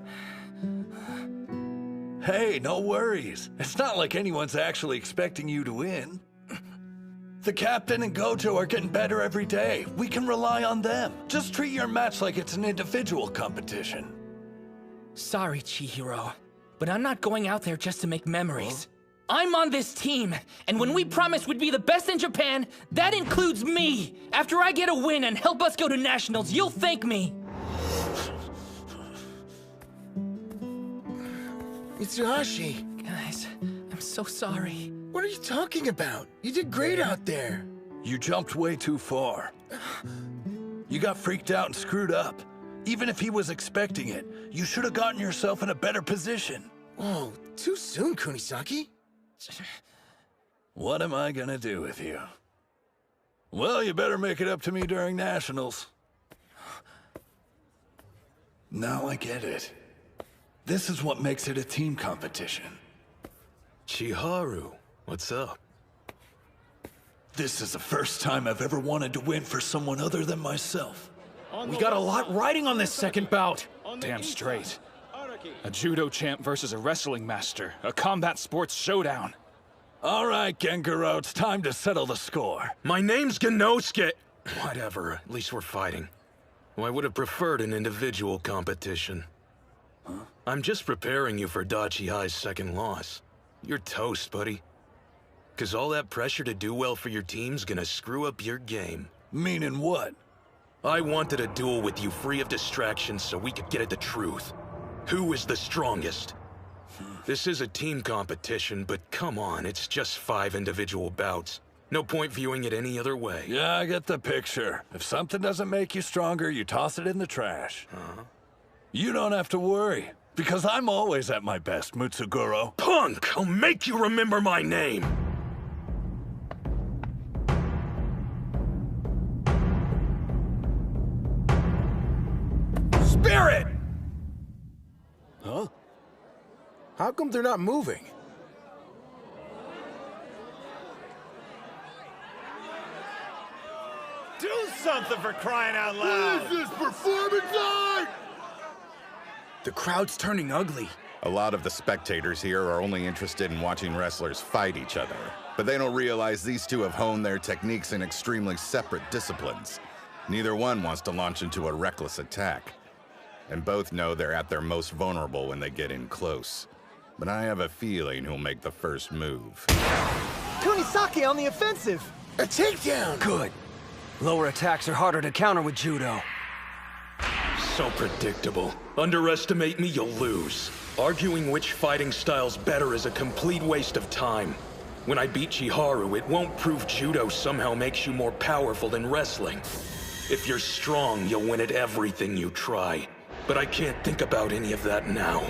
Hey, no worries. It's not like anyone's actually expecting you to win. The captain and Gojo are getting better every day. We can rely on them. Just treat your match like it's an individual competition. Sorry, Chihiro, but I'm not going out there just to make memories. I'm on this team, and when we promised we'd be the best in Japan, that includes me. After I get a win and help us go to nationals, you'll thank me. Mitsuhashi. Guys, I'm so sorry. What are you talking about? You did great out there. You jumped way too far. You got freaked out and screwed up. Even if he was expecting it, you should have gotten yourself in a better position. Whoa, too soon, Kunisaki. What am I gonna do with you? Well, you better make it up to me during nationals. Now I get it. This is what makes it a team competition. Chiharu, what's up? This is the first time I've ever wanted to win for someone other than myself. We got a lot riding on this second bout. Damn straight. A judo champ versus a wrestling master. A combat sports showdown. All right, Gengaro, it's time to settle the score. My name's Genosuke. Whatever, at least we're fighting. Well, I would have preferred an individual competition. I'm just preparing you for Dachihai's second loss. You're toast, buddy. Cause all that pressure to do well for your team's gonna screw up your game. Meaning what? I wanted a duel with you free of distractions so we could get at the truth. Who is the strongest? This is a team competition, but come on, it's just 5 individual bouts. No point viewing it any other way. Yeah, I get the picture. If something doesn't make you stronger, you toss it in the trash. You don't have to worry, because I'm always at my best, Mutsuguro. Punk! I'll make you remember my name! Spirit! Huh? How come they're not moving? Do something for crying out loud! What is this, performance art? The crowd's turning ugly. A lot of the spectators here are only interested in watching wrestlers fight each other, but they don't realize these two have honed their techniques in extremely separate disciplines. Neither one wants to launch into a reckless attack, and both know they're at their most vulnerable when they get in close. But I have a feeling who'll make the first move. Kunisaki on the offensive! A takedown! Good. Lower attacks are harder to counter with judo. So predictable. Underestimate me, you'll lose. Arguing which fighting style's better is a complete waste of time. When I beat Chiharu, it won't prove judo somehow makes you more powerful than wrestling. If you're strong, you'll win at everything you try. But I can't think about any of that now.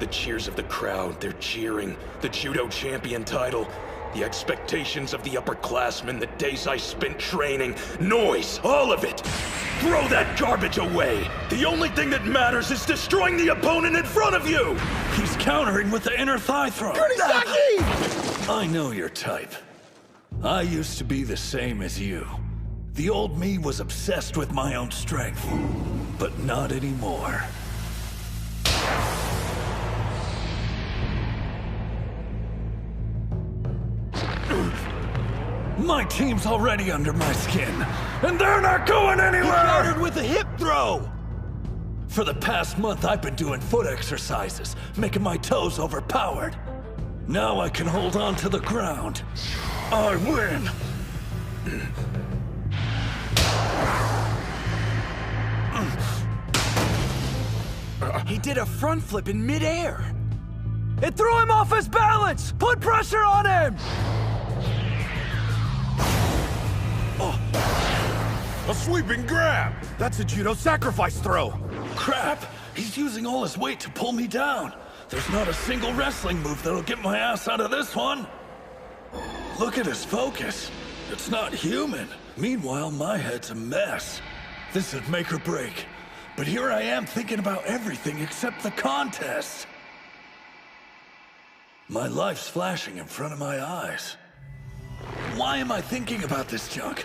The cheers of the crowd, they're cheering. The judo champion title. The expectations of the upperclassmen, the days I spent training. Noise, all of it! Throw that garbage away! The only thing that matters is destroying the opponent in front of you! He's countering with the inner thigh throw. Kunisaki! I know your type. I used to be the same as you. The old me was obsessed with my own strength, but not anymore. My team's already under my skin, and they're not going anywhere! He countered with a hip throw! For the past month, I've been doing foot exercises, making my toes overpowered. Now I can hold on to the ground. I win! He did a front flip in midair. It threw him off his balance! Put pressure on him! A sweeping grab! That's a judo sacrifice throw! Crap! He's using all his weight to pull me down. There's not a single wrestling move that'll get my ass out of this one. Look at his focus. It's not human. Meanwhile, my head's a mess. This is make or break. But here I am thinking about everything except the contest. My life's flashing in front of my eyes. Why am I thinking about this junk?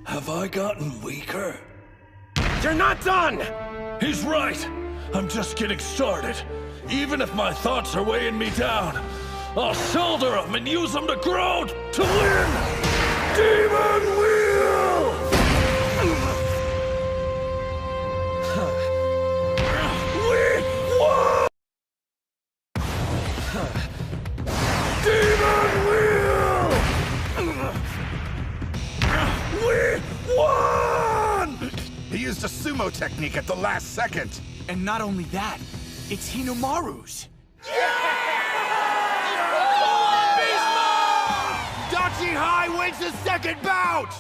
Have I gotten weaker? You're not done! He's right. I'm just getting started. Even if my thoughts are weighing me down, I'll shoulder them and use them to grow to win! Demon Wheel! We won! Demon Wheel! We won! He used a sumo technique at the last second. And not only that, it's Hinomaru's. Dachi High wins the second bout!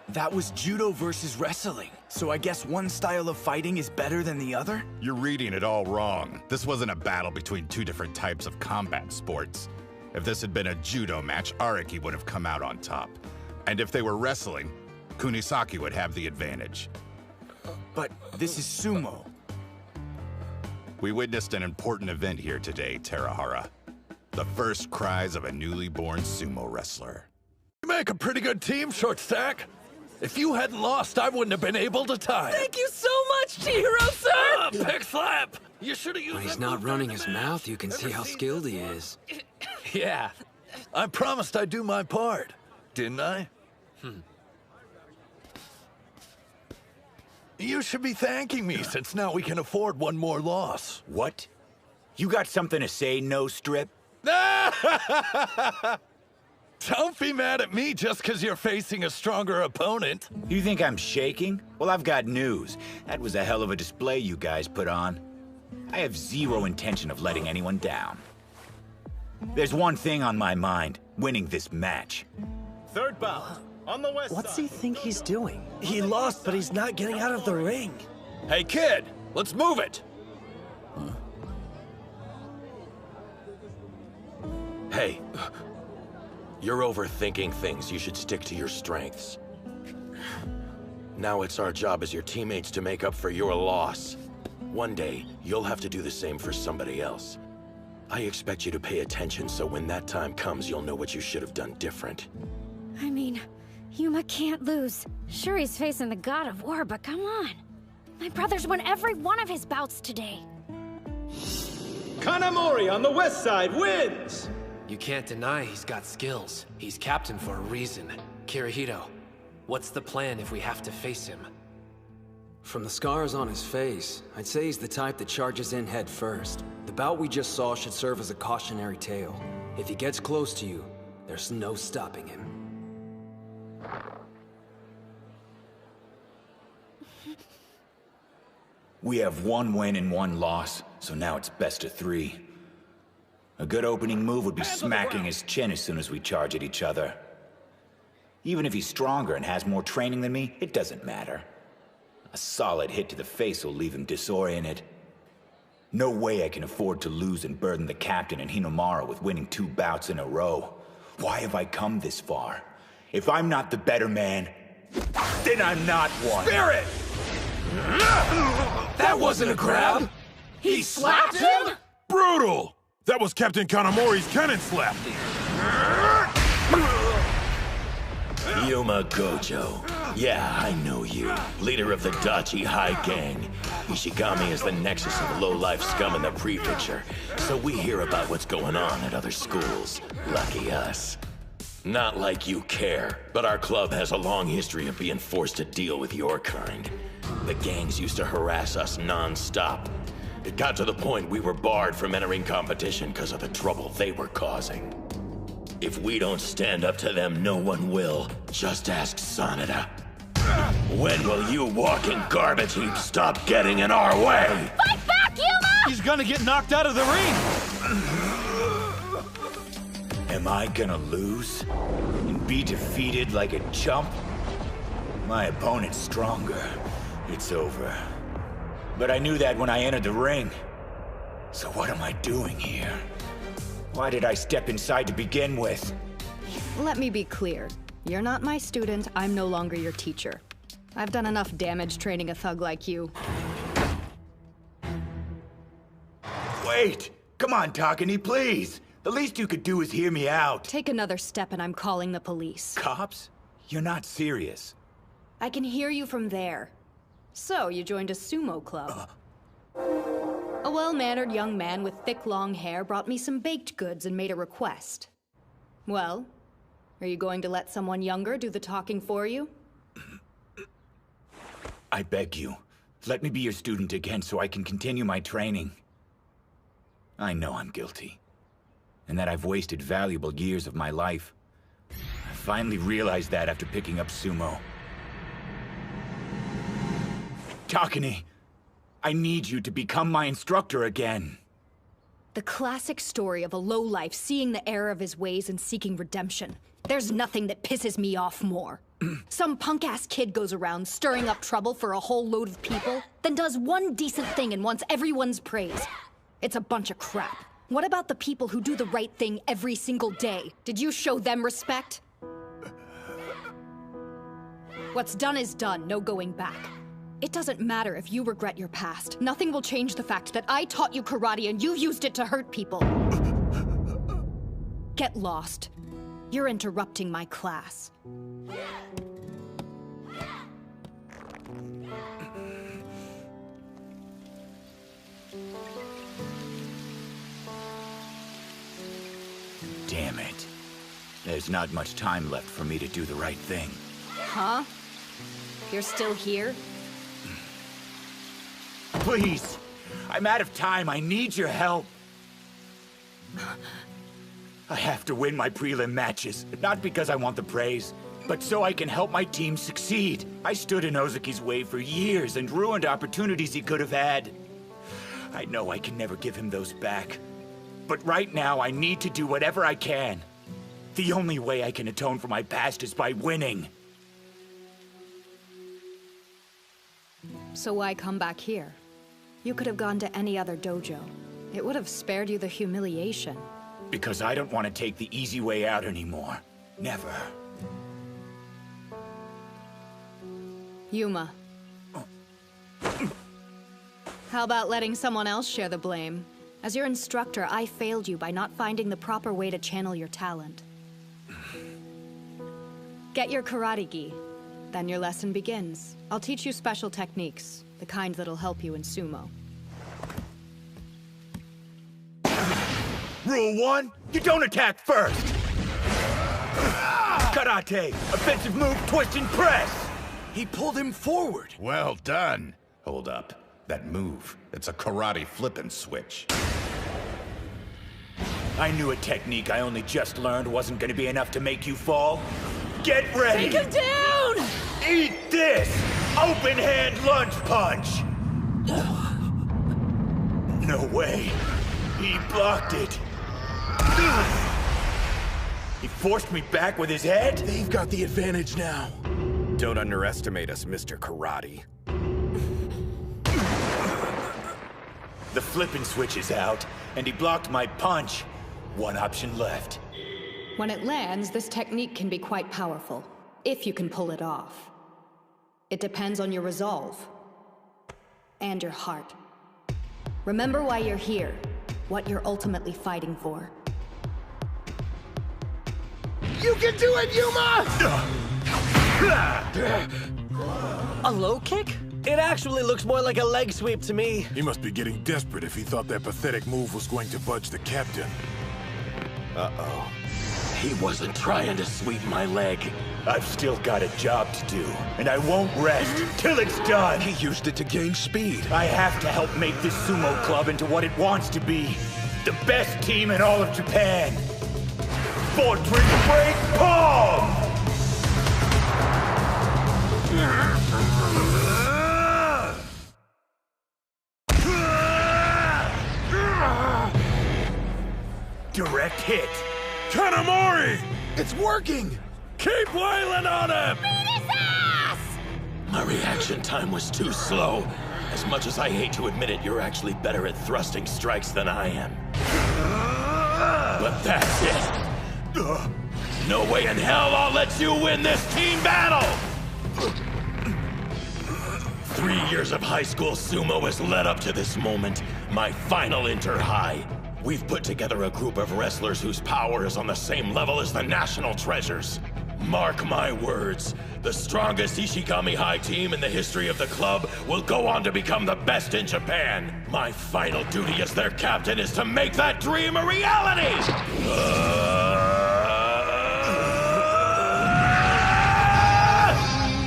That was judo versus wrestling. So I guess one style of fighting is better than the other? You're reading it all wrong. This wasn't a battle between two different types of combat sports. If this had been a judo match, Araki would have come out on top. And if they were wrestling, Kunisaki would have the advantage. But this is sumo. We witnessed an important event here today, Terahara. The first cries of a newly born sumo wrestler. You make a pretty good team, Short Stack. If you hadn't lost, I wouldn't have been able to tie it. Thank you so much, Chihiro, sir! Pig slap! You should have used When he's not running his mouth, you can see how skilled he is. Yeah. I promised I'd do my part, didn't I? You should be thanking me, since now we can afford one more loss. What? You got something to say, no strip? Don't be mad at me just because you're facing a stronger opponent. You think I'm shaking? Well, I've got news. That was a hell of a display you guys put on. I have zero intention of letting anyone down. There's one thing on my mind, winning this match. Third bout, on the west What's side. he think he's doing? He lost, but he's not getting out of the ring. Hey, kid, let's move it. Hey, you're overthinking things. You should stick to your strengths. Now it's our job as your teammates to make up for your loss. One day, you'll have to do the same for somebody else. I expect you to pay attention so when that time comes, you'll know what you should have done different. I mean, Yuma can't lose. Sure, he's facing the god of war, but come on. My brother's won every one of his bouts today. Kanamori on the west side wins! You can't deny he's got skills. He's captain for a reason. Kirihito, what's the plan if we have to face him? From the scars on his face, I'd say he's the type that charges in head first. The bout we just saw should serve as a cautionary tale. If he gets close to you, there's no stopping him. We have one win and one loss, so now it's best of 3. A good opening move would be smacking his chin as soon as we charge at each other. Even if he's stronger and has more training than me, it doesn't matter. A solid hit to the face will leave him disoriented. No way I can afford to lose and burden the captain and Hinomaru with winning 2 bouts in a row. Why have I come this far? If I'm not the better man, then I'm not one. Spirit! That wasn't a grab! He slapped him? Brutal! That was Captain Kanamori's cannon slap! Yuma Gojo. Yeah, I know you. Leader of the Dachi High Gang. Ishigami is the nexus of low-life scum in the prefecture, so we hear about what's going on at other schools. Lucky us. Not like you care, but our club has a long history of being forced to deal with your kind. The gangs used to harass us non-stop. It got to the point we were barred from entering competition because of the trouble they were causing. If we don't stand up to them, no one will. Just ask Sanada. When will you walking garbage heap stop getting in our way? Fight back, Yuma! He's gonna get knocked out of the ring! Am I gonna lose? And be defeated like a chump? My opponent's stronger. It's over. But I knew that when I entered the ring. So what am I doing here? Why did I step inside to begin with? Let me be clear. You're not my student, I'm no longer your teacher. I've done enough damage training a thug like you. Wait! Come on, Takani, please! The least you could do is hear me out. Take another step and I'm calling the police. Cops? You're not serious. I can hear you from there. So, you joined a sumo club. A well-mannered young man with thick, long hair brought me some baked goods and made a request. Well, are you going to let someone younger do the talking for you? I beg you, let me be your student again so I can continue my training. I know I'm guilty, and that I've wasted valuable years of my life. I finally realized that after picking up sumo. Takani, I need you to become my instructor again. The classic story of a lowlife seeing the error of his ways and seeking redemption. There's nothing that pisses me off more. Some punk-ass kid goes around stirring up trouble for a whole load of people, then does one decent thing and wants everyone's praise. It's a bunch of crap. What about the people who do the right thing every single day? Did you show them respect? What's done is done, no going back. It doesn't matter if you regret your past. Nothing will change the fact that I taught you karate and you used it to hurt people. Get lost. You're interrupting my class. Damn it. There's not much time left for me to do the right thing. Huh? You're still here? Please! I'm out of time. I need your help. I have to win my prelim matches, not because I want the praise, but so I can help my team succeed. I stood in Ozuki's way for years and ruined opportunities he could have had. I know I can never give him those back, but right now I need to do whatever I can. The only way I can atone for my past is by winning. So why come back here? You could have gone to any other dojo. It would have spared you the humiliation. Because I don't want to take the easy way out anymore. Never. Yuma. How about letting someone else share the blame? As your instructor, I failed you by not finding the proper way to channel your talent. Get your karate gi. Then your lesson begins. I'll teach you special techniques, the kind that'll help you in sumo. Rule 1, you don't attack first! Karate, offensive move, twist and press! He pulled him forward. Well done. Hold up. That move, it's a karate flip and switch. I knew a technique I only just learned wasn't gonna be enough to make you fall. Get ready! Take him down! Eat this! Open hand lunge punch! No way. He blocked it. He forced me back with his head? They've got the advantage now. Don't underestimate us, Mr. Karate. The flip and switch is out, and he blocked my punch. One option left. When it lands, this technique can be quite powerful, if you can pull it off. It depends on your resolve. And your heart. Remember why you're here, what you're ultimately fighting for. You can do it, Yuma! A low kick? It actually looks more like a leg sweep to me. He must be getting desperate if he thought that pathetic move was going to budge the captain. Uh-oh. He wasn't trying to sweep my leg. I've still got a job to do, and I won't rest till it's done. He used it to gain speed. I have to help make this sumo club into what it wants to be. The best team in all of Japan. Fortress Break Palm! Direct hit. Hinomaru! It's working! Keep wailing on him! Beat his ass! My reaction time was too slow. As much as I hate to admit it, you're actually better at thrusting strikes than I am. But that's it. No way in hell I'll let you win this team battle! 3 years of high school sumo has led up to this moment, my final inter-high. We've put together a group of wrestlers whose power is on the same level as the national treasures. Mark my words, the strongest Ishigami High team in the history of the club will go on to become the best in Japan. My final duty as their captain is to make that dream a reality!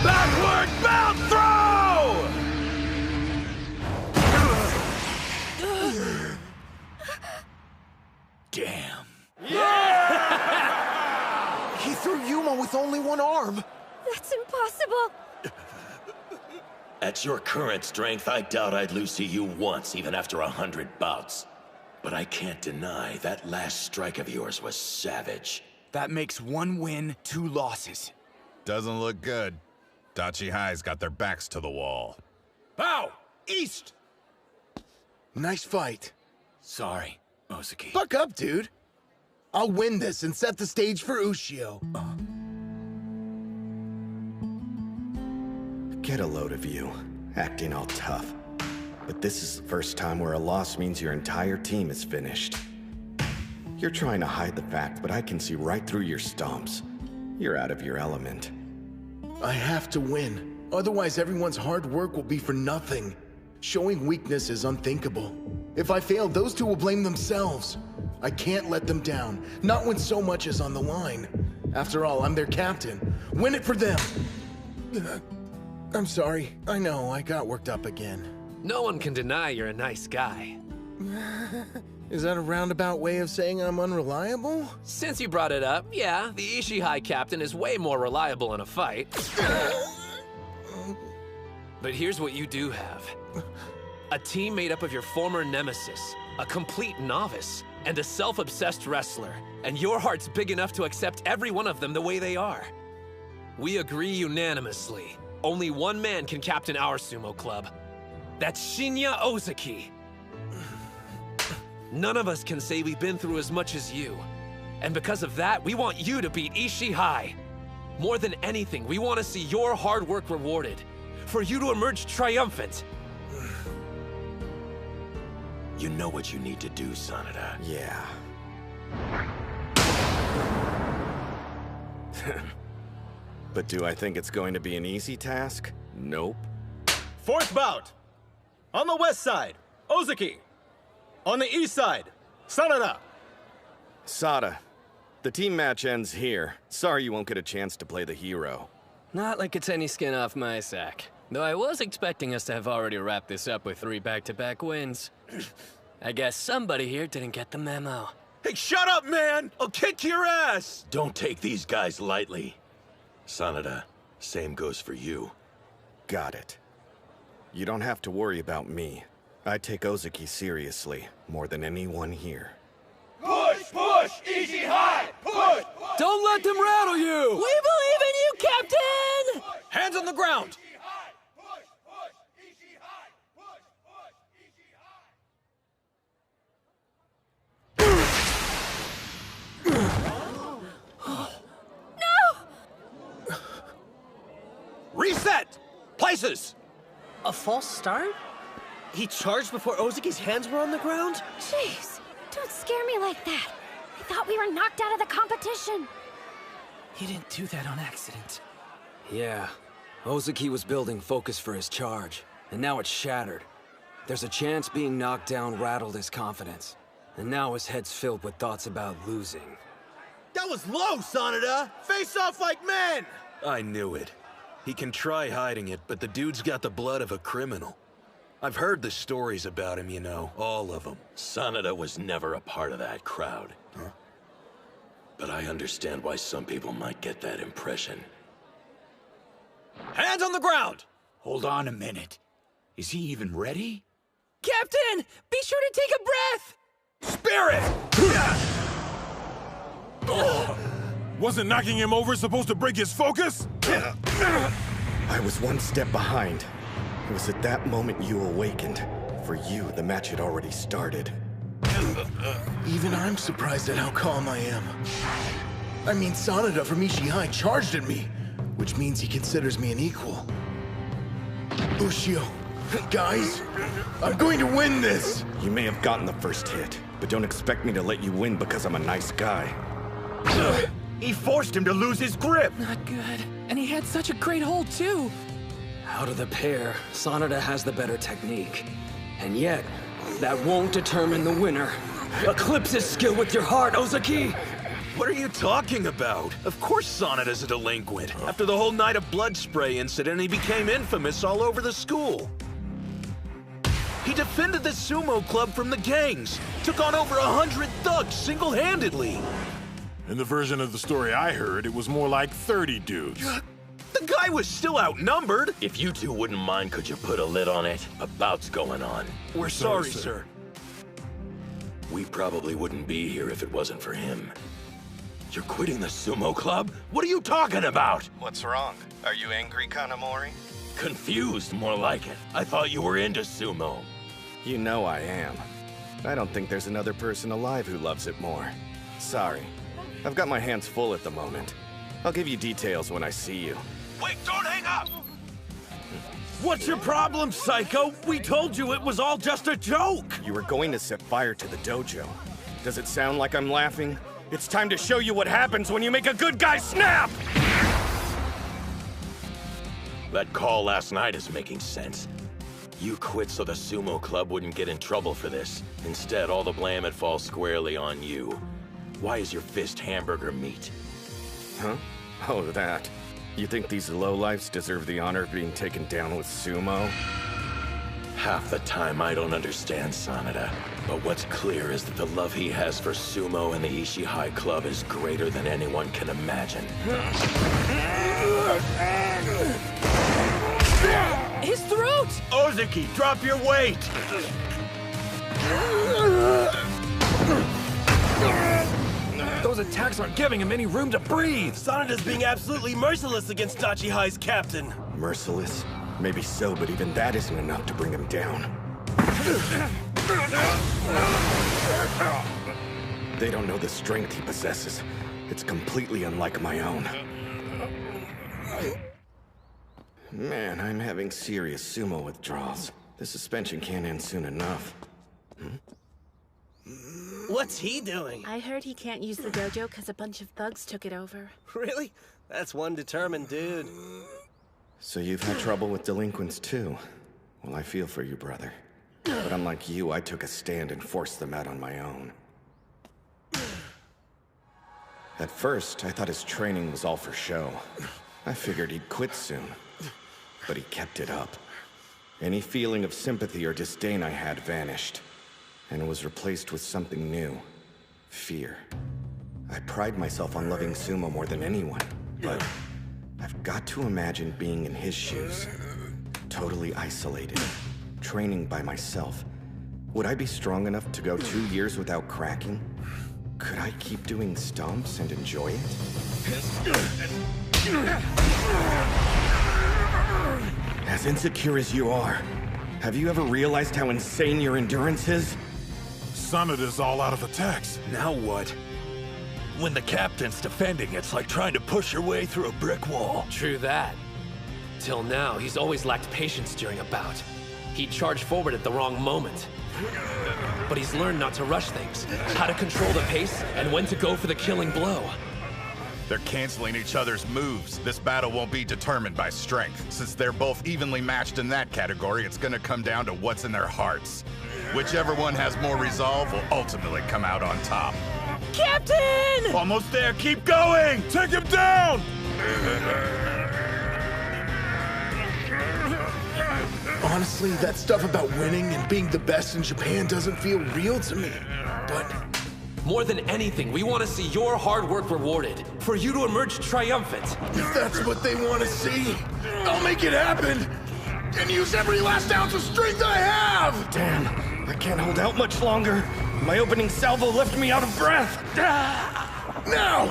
Backward belt throw! Damn. He threw Yuma with only one arm. That's impossible. At your current strength, I doubt I'd lose to you once, even after 100 bouts. But I can't deny that last strike of yours was savage. That makes 1 win, 2 losses. Doesn't look good. Dachi High's got their backs to the wall. Ow! East! Nice fight. Sorry, Ozuki. Buck up, dude. I'll win this and set the stage for Ushio. Get a load of you, acting all tough. But this is the first time where a loss means your entire team is finished. You're trying to hide the fact, but I can see right through your stomps. You're out of your element. I have to win. Otherwise, everyone's hard work will be for nothing. Showing weakness is unthinkable. If I fail, those two will blame themselves. I can't let them down, not when so much is on the line. After all, I'm their captain. Win it for them! I'm sorry. I know, I got worked up again. No one can deny you're a nice guy. Is that a roundabout way of saying I'm unreliable? Since you brought it up, yeah, the Ishihai captain is way more reliable in a fight. But here's what you do have. A team made up of your former nemesis, a complete novice, and a self-obsessed wrestler. And your heart's big enough to accept every one of them the way they are. We agree unanimously. Only one man can captain our sumo club. That's Shinya Ozaki. None of us can say we've been through as much as you. And because of that, we want you to beat Ishihai. More than anything, we want to see your hard work rewarded. For you to emerge triumphant. You know what you need to do, Sanada. Yeah. But do I think it's going to be an easy task? Nope. Fourth bout. On the west side, Ozaki. On the east side, Sanada. Sada, the team match ends here. Sorry you won't get a chance to play the hero. Not like it's any skin off my sack. Though I was expecting us to have already wrapped this up with 3 back-to-back wins. I guess somebody here didn't get the memo. Hey, shut up, man! I'll kick your ass! Don't take these guys lightly. Sanada, same goes for you. Got it. You don't have to worry about me. I take Ozaki seriously, more than anyone here. Push! Push! Ishihai! Push! Don't let them rattle you! We believe in you, Captain! Hands on the ground! Reset! Places! A false start? He charged before Ozaki's hands were on the ground? Jeez, don't scare me like that. I thought we were knocked out of the competition. He didn't do that on accident. Yeah, Ozaki was building focus for his charge, and now it's shattered. There's a chance being knocked down rattled his confidence, and now his head's filled with thoughts about losing. That was low, Sanada! Face off like men! I knew it. He can try hiding it, but the dude's got the blood of a criminal. I've heard the stories about him, you know, all of them. Sanada was never a part of that crowd. Huh? But I understand why some people might get that impression. Hands on the ground! Hold on a minute. Is he even ready? Captain! Be sure to take a breath! Spirit! Wasn't knocking him over supposed to break his focus? I was one step behind. It was at that moment you awakened. For you, the match had already started. Even I'm surprised at how calm I am. I mean, Sanada from Ishihai charged at me, which means he considers me an equal. Ushio, guys, I'm going to win this! You may have gotten the first hit, but don't expect me to let you win because I'm a nice guy. He forced him to lose his grip! Not good. And he had such a great hold, too. Out of the pair, Sanada has the better technique. And yet, that won't determine the winner. Eclipse his skill with your heart, Ozaki! What are you talking about? Of course Sanada's a delinquent. After the whole night of blood spray incident, he became infamous all over the school. He defended the sumo club from the gangs, took on over 100 thugs single-handedly. In the version of the story I heard, it was more like 30 dudes. The guy was still outnumbered. If you two wouldn't mind, could you put a lid on it? A bout's going on. We're sorry, sir. We probably wouldn't be here if it wasn't for him. You're quitting the sumo club? What are you talking about? What's wrong? Are you angry, Hinomaru? Confused, more like it. I thought you were into sumo. You know I am. I don't think there's another person alive who loves it more. Sorry. I've got my hands full at the moment. I'll give you details when I see you. Wait, don't hang up! What's your problem, Psycho? We told you it was all just a joke! You were going to set fire to the dojo. Does it sound like I'm laughing? It's time to show you what happens when you make a good guy snap! That call last night is making sense. You quit so the sumo club wouldn't get in trouble for this. Instead, all the blame had fallen squarely on you. Why is your fist hamburger meat? Huh? Oh, that. You think these lowlifes deserve the honor of being taken down with sumo? Half the time I don't understand Sanada, but what's clear is that the love he has for Sumo and the Ishihai Club is greater than anyone can imagine. His throat! Ozeki, drop your weight! Those attacks aren't giving him any room to breathe! Sanada's being absolutely merciless against Dachihai's captain! Merciless? Maybe so, but even that isn't enough to bring him down. They don't know the strength he possesses. It's completely unlike my own. Man, I'm having serious sumo withdrawals. The suspension can't end soon enough. What's he doing? I heard he can't use the dojo because a bunch of thugs took it over. Really? That's one determined dude. So you've had trouble with delinquents too? Well, I feel for you, brother. But unlike you, I took a stand and forced them out on my own. At first, I thought his training was all for show. I figured he'd quit soon. But he kept it up. Any feeling of sympathy or disdain I had vanished. And it was replaced with something new. Fear. I pride myself on loving Sumo more than anyone, but I've got to imagine being in his shoes. Totally isolated. Training by myself. Would I be strong enough to go 2 years without cracking? Could I keep doing stomps and enjoy it? As insecure as you are, have you ever realized how insane your endurance is? Sanada's all out of attacks. Now what? When the captain's defending, it's like trying to push your way through a brick wall. True that. Till now, he's always lacked patience during a bout. He'd charge forward at the wrong moment. But he's learned not to rush things, how to control the pace, and when to go for the killing blow. They're canceling each other's moves. This battle won't be determined by strength. Since they're both evenly matched in that category, it's gonna come down to what's in their hearts. Whichever one has more resolve will ultimately come out on top. Captain! Almost there, keep going! Take him down! Honestly, that stuff about winning and being the best in Japan doesn't feel real to me. But more than anything, we want to see your hard work rewarded. For you to emerge triumphant. If that's what they want to see, I'll make it happen! And use every last ounce of strength I have! Damn, I can't hold out much longer. My opening salvo left me out of breath. Now!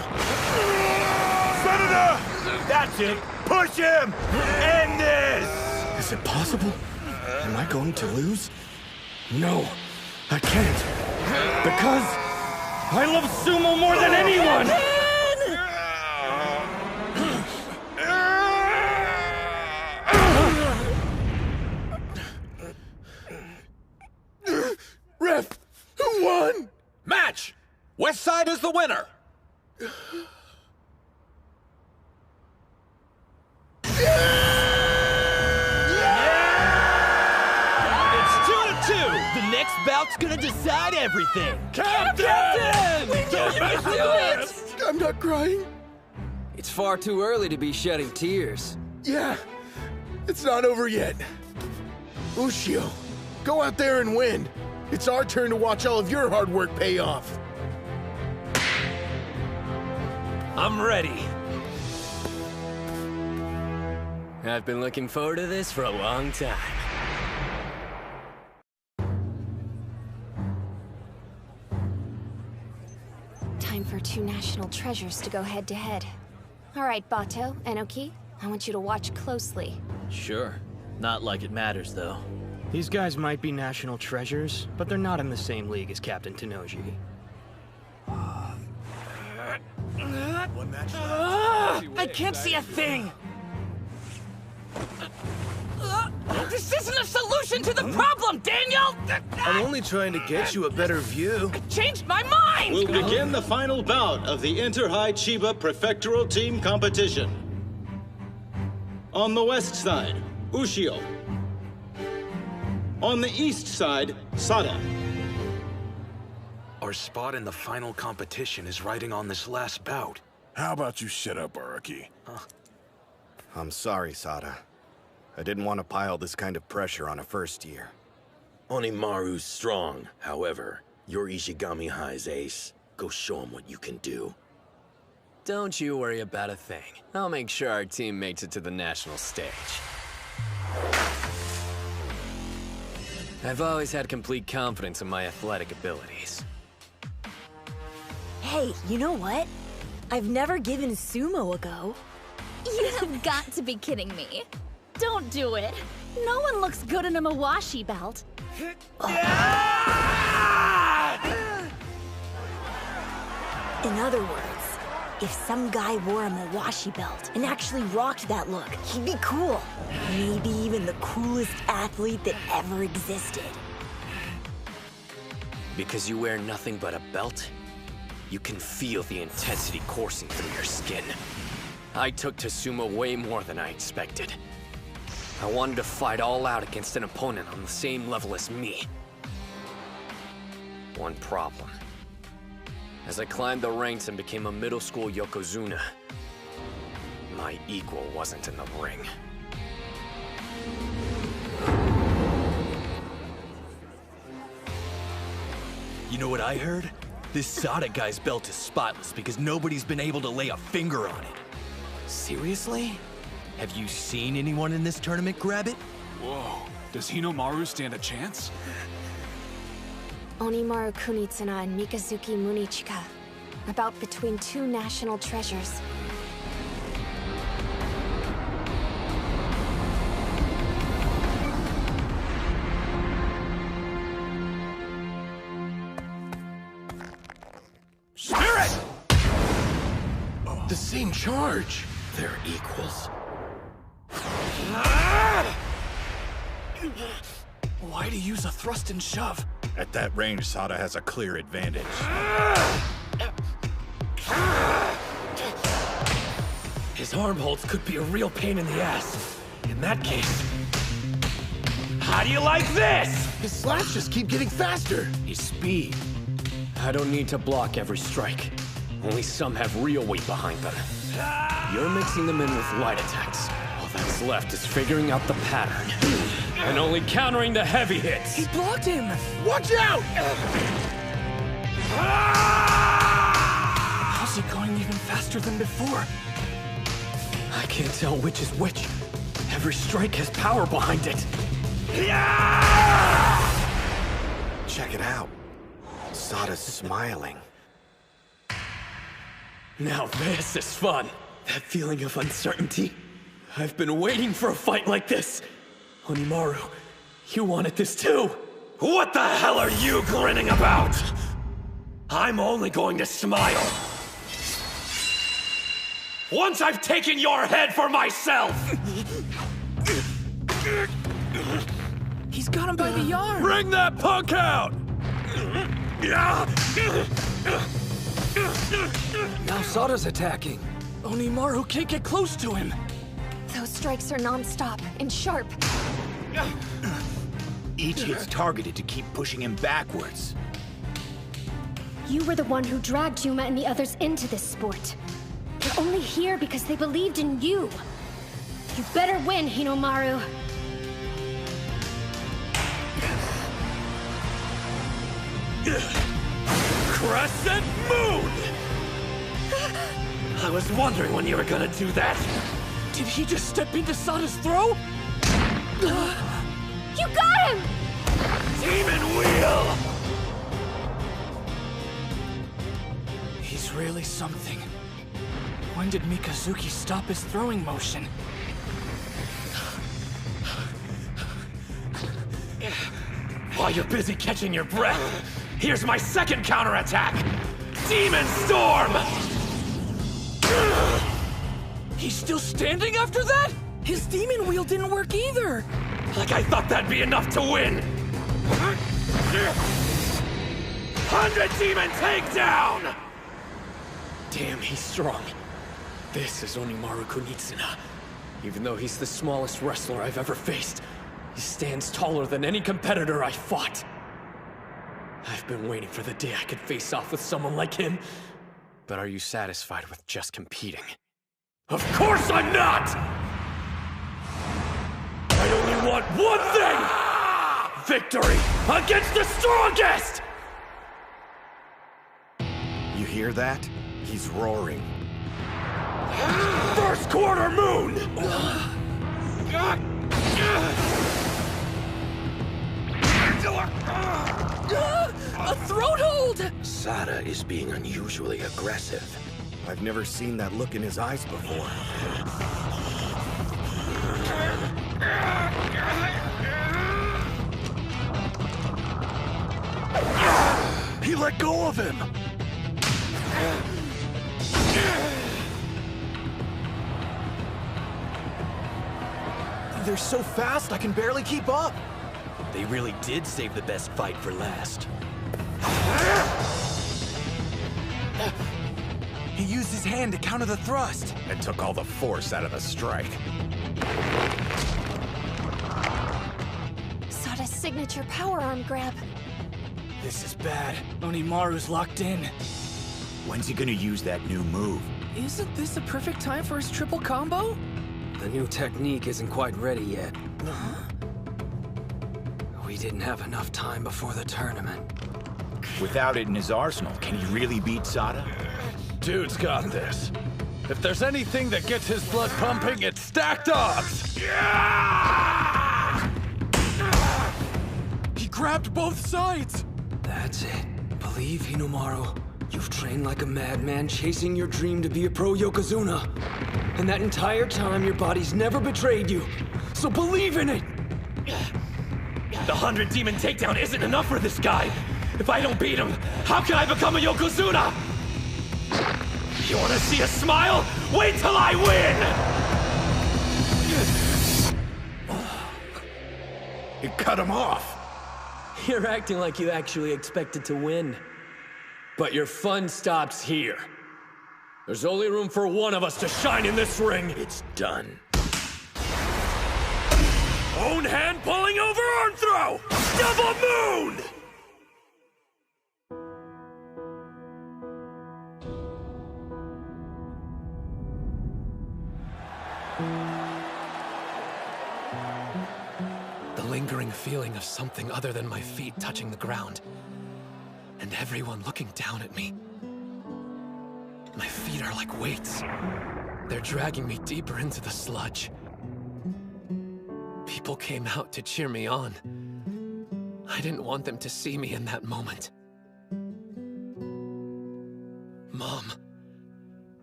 Sanada! That's it! Push him! End this! Is it possible? Am I going to lose? No, I can't. Because I love Sumo more than anyone! Ref, who won? Match! West Side is the winner! The next bout's gonna decide everything! Captain! We knew you could do it! I'm not crying. It's far too early to be shedding tears. Yeah, it's not over yet. Ushio, go out there and win. It's our turn to watch all of your hard work pay off. I'm ready. I've been looking forward to this for a long time. Time for two national treasures to go head-to-head. All right, Bato, Enoki, I want you to watch closely. Sure. Not like it matters, though. These guys might be national treasures, but they're not in the same league as Captain Tennoji. I can't see a thing! This isn't a solution to the problem, Daniel! I'm only trying to get you a better view. I changed my mind! We'll begin the final bout of the Inter-High Chiba Prefectural Team Competition. On the west side, Ushio. On the east side, Sada. Our spot in the final competition is riding on this last bout. How about you shut up, Araki? I'm sorry, Sada. I didn't want to pile this kind of pressure on a first year. Hinomaru's strong, however. You're Ishigami High's ace. Go show him what you can do. Don't you worry about a thing. I'll make sure our team makes it to the national stage. I've always had complete confidence in my athletic abilities. Hey, you know what? I've never given sumo a go. You have got to be kidding me. Don't do it. No one looks good in a Mawashi belt. In other words, if some guy wore a Mawashi belt and actually rocked that look, he'd be cool. Maybe even the coolest athlete that ever existed. Because you wear nothing but a belt, you can feel the intensity coursing through your skin. I took to sumo way more than I expected. I wanted to fight all out against an opponent on the same level as me. One problem. As I climbed the ranks and became a middle school yokozuna, my equal wasn't in the ring. You know what I heard? This Sada guy's belt is spotless because nobody's been able to lay a finger on it. Seriously? Have you seen anyone in this tournament grab it? Whoa, does Hinomaru stand a chance? Onimaru Kunitsuna and Mikazuki Munichika. About between two national treasures. Spirit! The same charge. They're equals. Why'd he use a thrust and shove? At that range, Sada has a clear advantage. His arm holds could be a real pain in the ass. In that case, how do you like this? His slaps just keep getting faster. His speed. I don't need to block every strike. Only some have real weight behind them. You're mixing them in with light attacks. All that's left is figuring out the pattern. And only countering the heavy hits. He blocked him! Watch out! How's he going even faster than before? I can't tell which is which. Every strike has power behind it. Check it out. Sada's smiling. Now this is fun. That feeling of uncertainty. I've been waiting for a fight like this. Hinomaru, you wanted this too. What the hell are you grinning about? I'm only going to smile. Once I've taken your head for myself! He's got him by the arm! Bring that punk out! Now Sada's attacking. Onimaru can't get close to him. Those strikes are non-stop and sharp. Each hit's targeted to keep pushing him backwards. You were the one who dragged Yuma and the others into this sport. They're only here because they believed in you. You better win, Hinomaru. Crescent Moon! I was wondering when you were gonna do that. Did he just step into Sada's throw? You got him! Demon Wheel! He's really something. When did Mikazuki stop his throwing motion? While you're busy catching your breath, here's my second counterattack! Demon Storm! He's still standing after that? His demon wheel didn't work either! Like I thought that'd be enough to win! 100 Demon Takedown! Damn, he's strong. This is Onimaru Kunitsuna. Even though he's the smallest wrestler I've ever faced, he stands taller than any competitor I fought. I've been waiting for the day I could face off with someone like him. But are you satisfied with just competing? Of course I'm not! want one thing! Victory against the strongest! You hear that? He's roaring. First quarter moon! A throat hold! Sada is being unusually aggressive. I've never seen that look in his eyes before. He let go of him! They're so fast, I can barely keep up. They really did save the best fight for last. He used his hand to counter the thrust. And took all the force out of the strike. Sada's signature power arm grab. This is bad. Hinomaru's locked in. When's he gonna use that new move? Isn't this a perfect time for his triple combo? The new technique isn't quite ready yet. We didn't have enough time before the tournament. Without it in his arsenal, can he really beat Sada? Dude's got this. If there's anything that gets his blood pumping, it's stacked odds. He grabbed both sides! That's it. Believe, Hinomaru. You've trained like a madman chasing your dream to be a pro Yokozuna. And that entire time, your body's never betrayed you. So believe in it! The 100 Demon takedown isn't enough for this guy. If I don't beat him, how can I become a Yokozuna? You wanna see a smile? Wait till I win! He cut him off. You're acting like you actually expected to win. But your fun stops here. There's only room for one of us to shine in this ring. It's done. Own hand pulling over arm throw! Double moon! The lingering feeling of something other than my feet touching the ground. And everyone looking down at me. My feet are like weights. They're dragging me deeper into the sludge. People came out to cheer me on. I didn't want them to see me in that moment. Mom,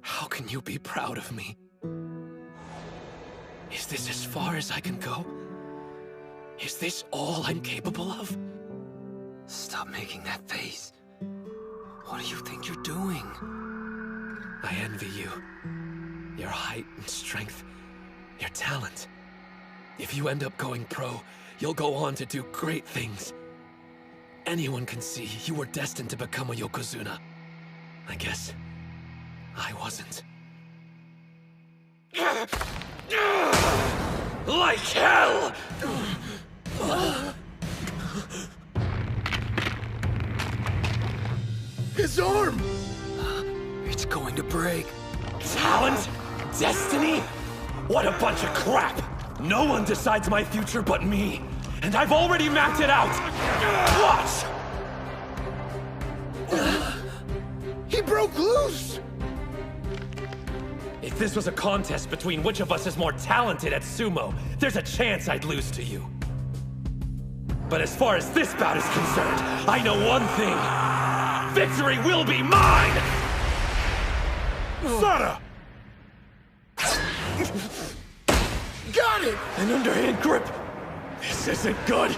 how can you be proud of me? Is this as far as I can go? Is this all I'm capable of? Stop making that face. What do you think you're doing? I envy you. Your height and strength. Your talent. If you end up going pro, you'll go on to do great things. Anyone can see you were destined to become a Yokozuna. I guess I wasn't. Like hell! His arm! It's going to break. Talent? Destiny? What a bunch of crap! No one decides my future but me. And I've already mapped it out. Watch! He broke loose! If this was a contest between which of us is more talented at sumo, there's a chance I'd lose to you. But as far as this bout is concerned, I know one thing. Victory will be mine! Sada! Got it! An underhand grip! This isn't good!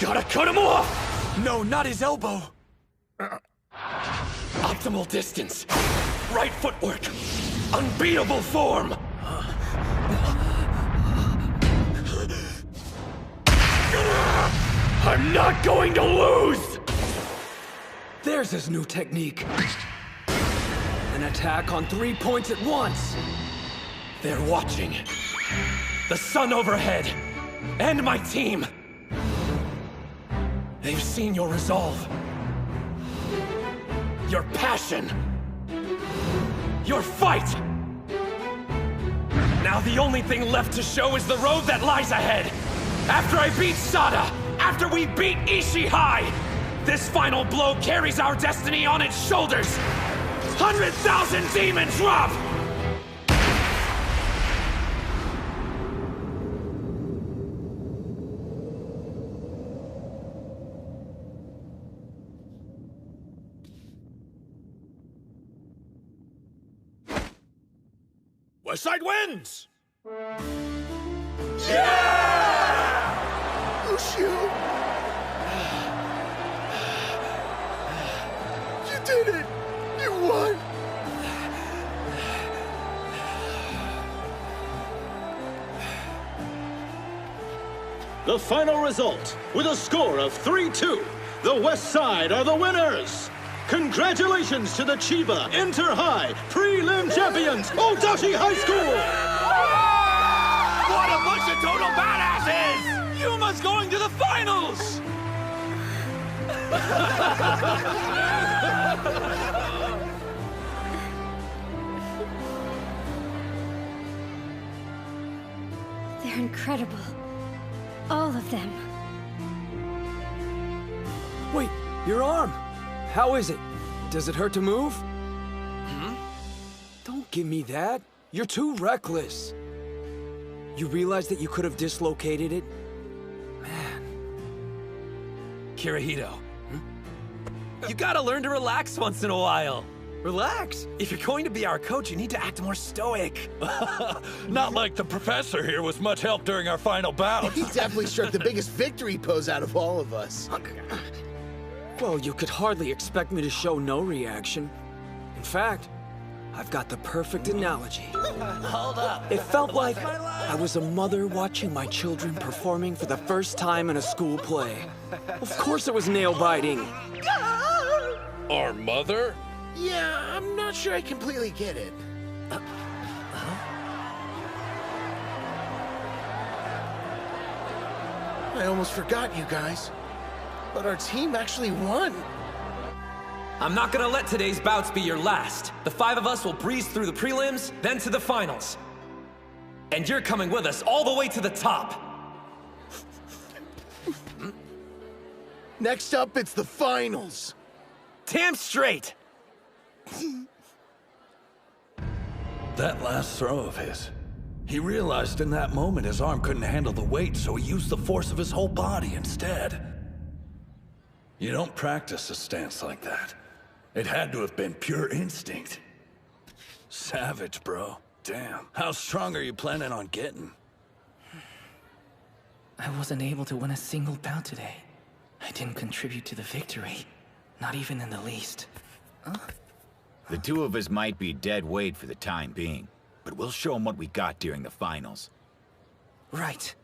Gotta cut him off! No, not his elbow! Optimal distance. Right footwork. Unbeatable form! I'm not going to lose! There's his new technique. An attack on 3 points at once. They're watching. The sun overhead. And my team. They've seen your resolve. Your passion. Your fight. Now the only thing left to show is the road that lies ahead. After I beat Sada! After we beat Ishihai! This final blow carries our destiny on its shoulders! 100,000 demons drop! Westside wins! Yeah! Lucio! You did it! You won! The final result, with a score of 3-2, the West Side are the winners! Congratulations to the Chiba Inter-High Prelim Champions, Odachi High School! What a bunch of total badasses! Yuma's going to the finals! They're incredible. All of them. Wait, your arm! How is it? Does it hurt to move? Don't give me that. You're too reckless. You realize that you could have dislocated it? Kirihito, you gotta learn to relax once in a while. Relax? If you're going to be our coach, you need to act more stoic. Not like the professor here was much help during our final bout. He definitely struck the biggest victory pose out of all of us. Well, you could hardly expect me to show no reaction. In fact, I've got the perfect analogy. Hold up. It felt like I was a mother watching my children performing for the first time in a school play. Of course it was nail-biting. Our mother? Yeah, I'm not sure I completely get it. I almost forgot, you guys. But our team actually won. I'm not gonna let today's bouts be your last. The 5 of us will breeze through the prelims, then to the finals. And you're coming with us all the way to the top. Next up, it's the finals. Damn straight! That last throw of his. He realized in that moment his arm couldn't handle the weight, so he used the force of his whole body instead. You don't practice a stance like that. It had to have been pure instinct. Savage, bro. Damn. How strong are you planning on getting? I wasn't able to win a single bout today. I didn't contribute to the victory. Not even in the least. The two of us might be dead weight for the time being, but we'll show them what we got during the finals. Right.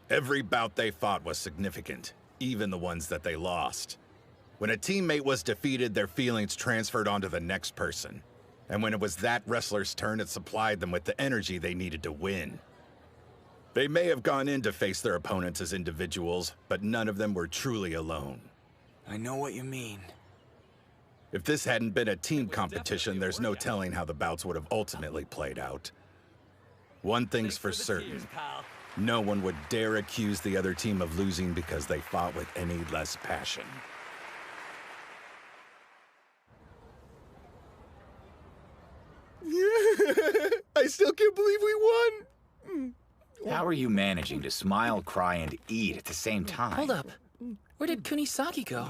Every bout they fought was significant, even the ones that they lost. When a teammate was defeated, their feelings transferred onto the next person. And when it was that wrestler's turn, it supplied them with the energy they needed to win. They may have gone in to face their opponents as individuals, but none of them were truly alone. I know what you mean. If this hadn't been a team competition, there's no telling how the bouts would have ultimately played out. One thing's for certain. No one would dare accuse the other team of losing because they fought with any less passion. I still can't believe we won! How are you managing to smile, cry, and eat at the same time? Hold up. Where did Kunisaki go?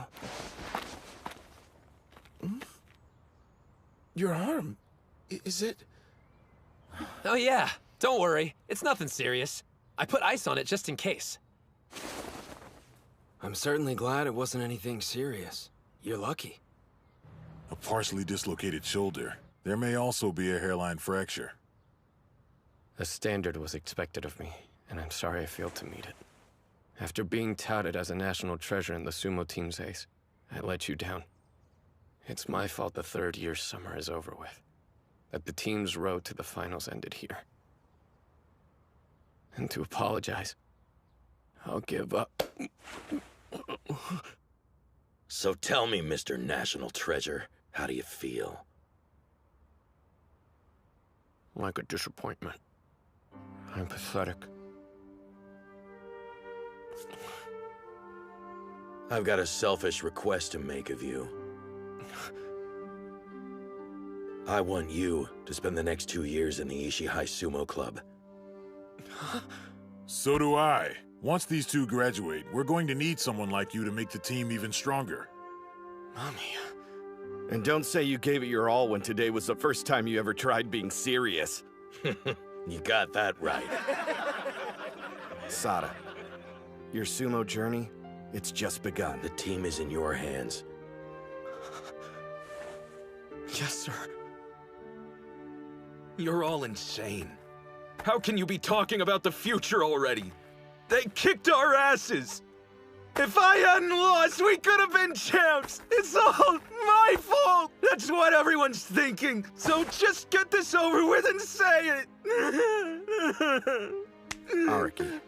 Your arm. Is it? Oh yeah, don't worry. It's nothing serious. I put ice on it just in case. I'm certainly glad it wasn't anything serious. You're lucky. A partially dislocated shoulder. There may also be a hairline fracture. A standard was expected of me, and I'm sorry I failed to meet it. After being touted as a national treasure in the sumo team's ace, I let you down. It's my fault the third-year summer is over with. That the team's road to the finals ended here. And to apologize, I'll give up. So tell me, Mr. National Treasure, how do you feel? Like a disappointment. I'm pathetic. I've got a selfish request to make of you. I want you to spend the next 2 years in the Ishihai Sumo Club. So do I. Once these two graduate, we're going to need someone like you to make the team even stronger. Mommy. And don't say you gave it your all when today was the first time you ever tried being serious. You got that right. Sada, your sumo journey, it's just begun. The team is in your hands. Yes, sir. You're all insane. How can you be talking about the future already? They kicked our asses! If I hadn't lost, we could have been champs! It's all my fault! That's what everyone's thinking! So just get this over with and say it! Araki.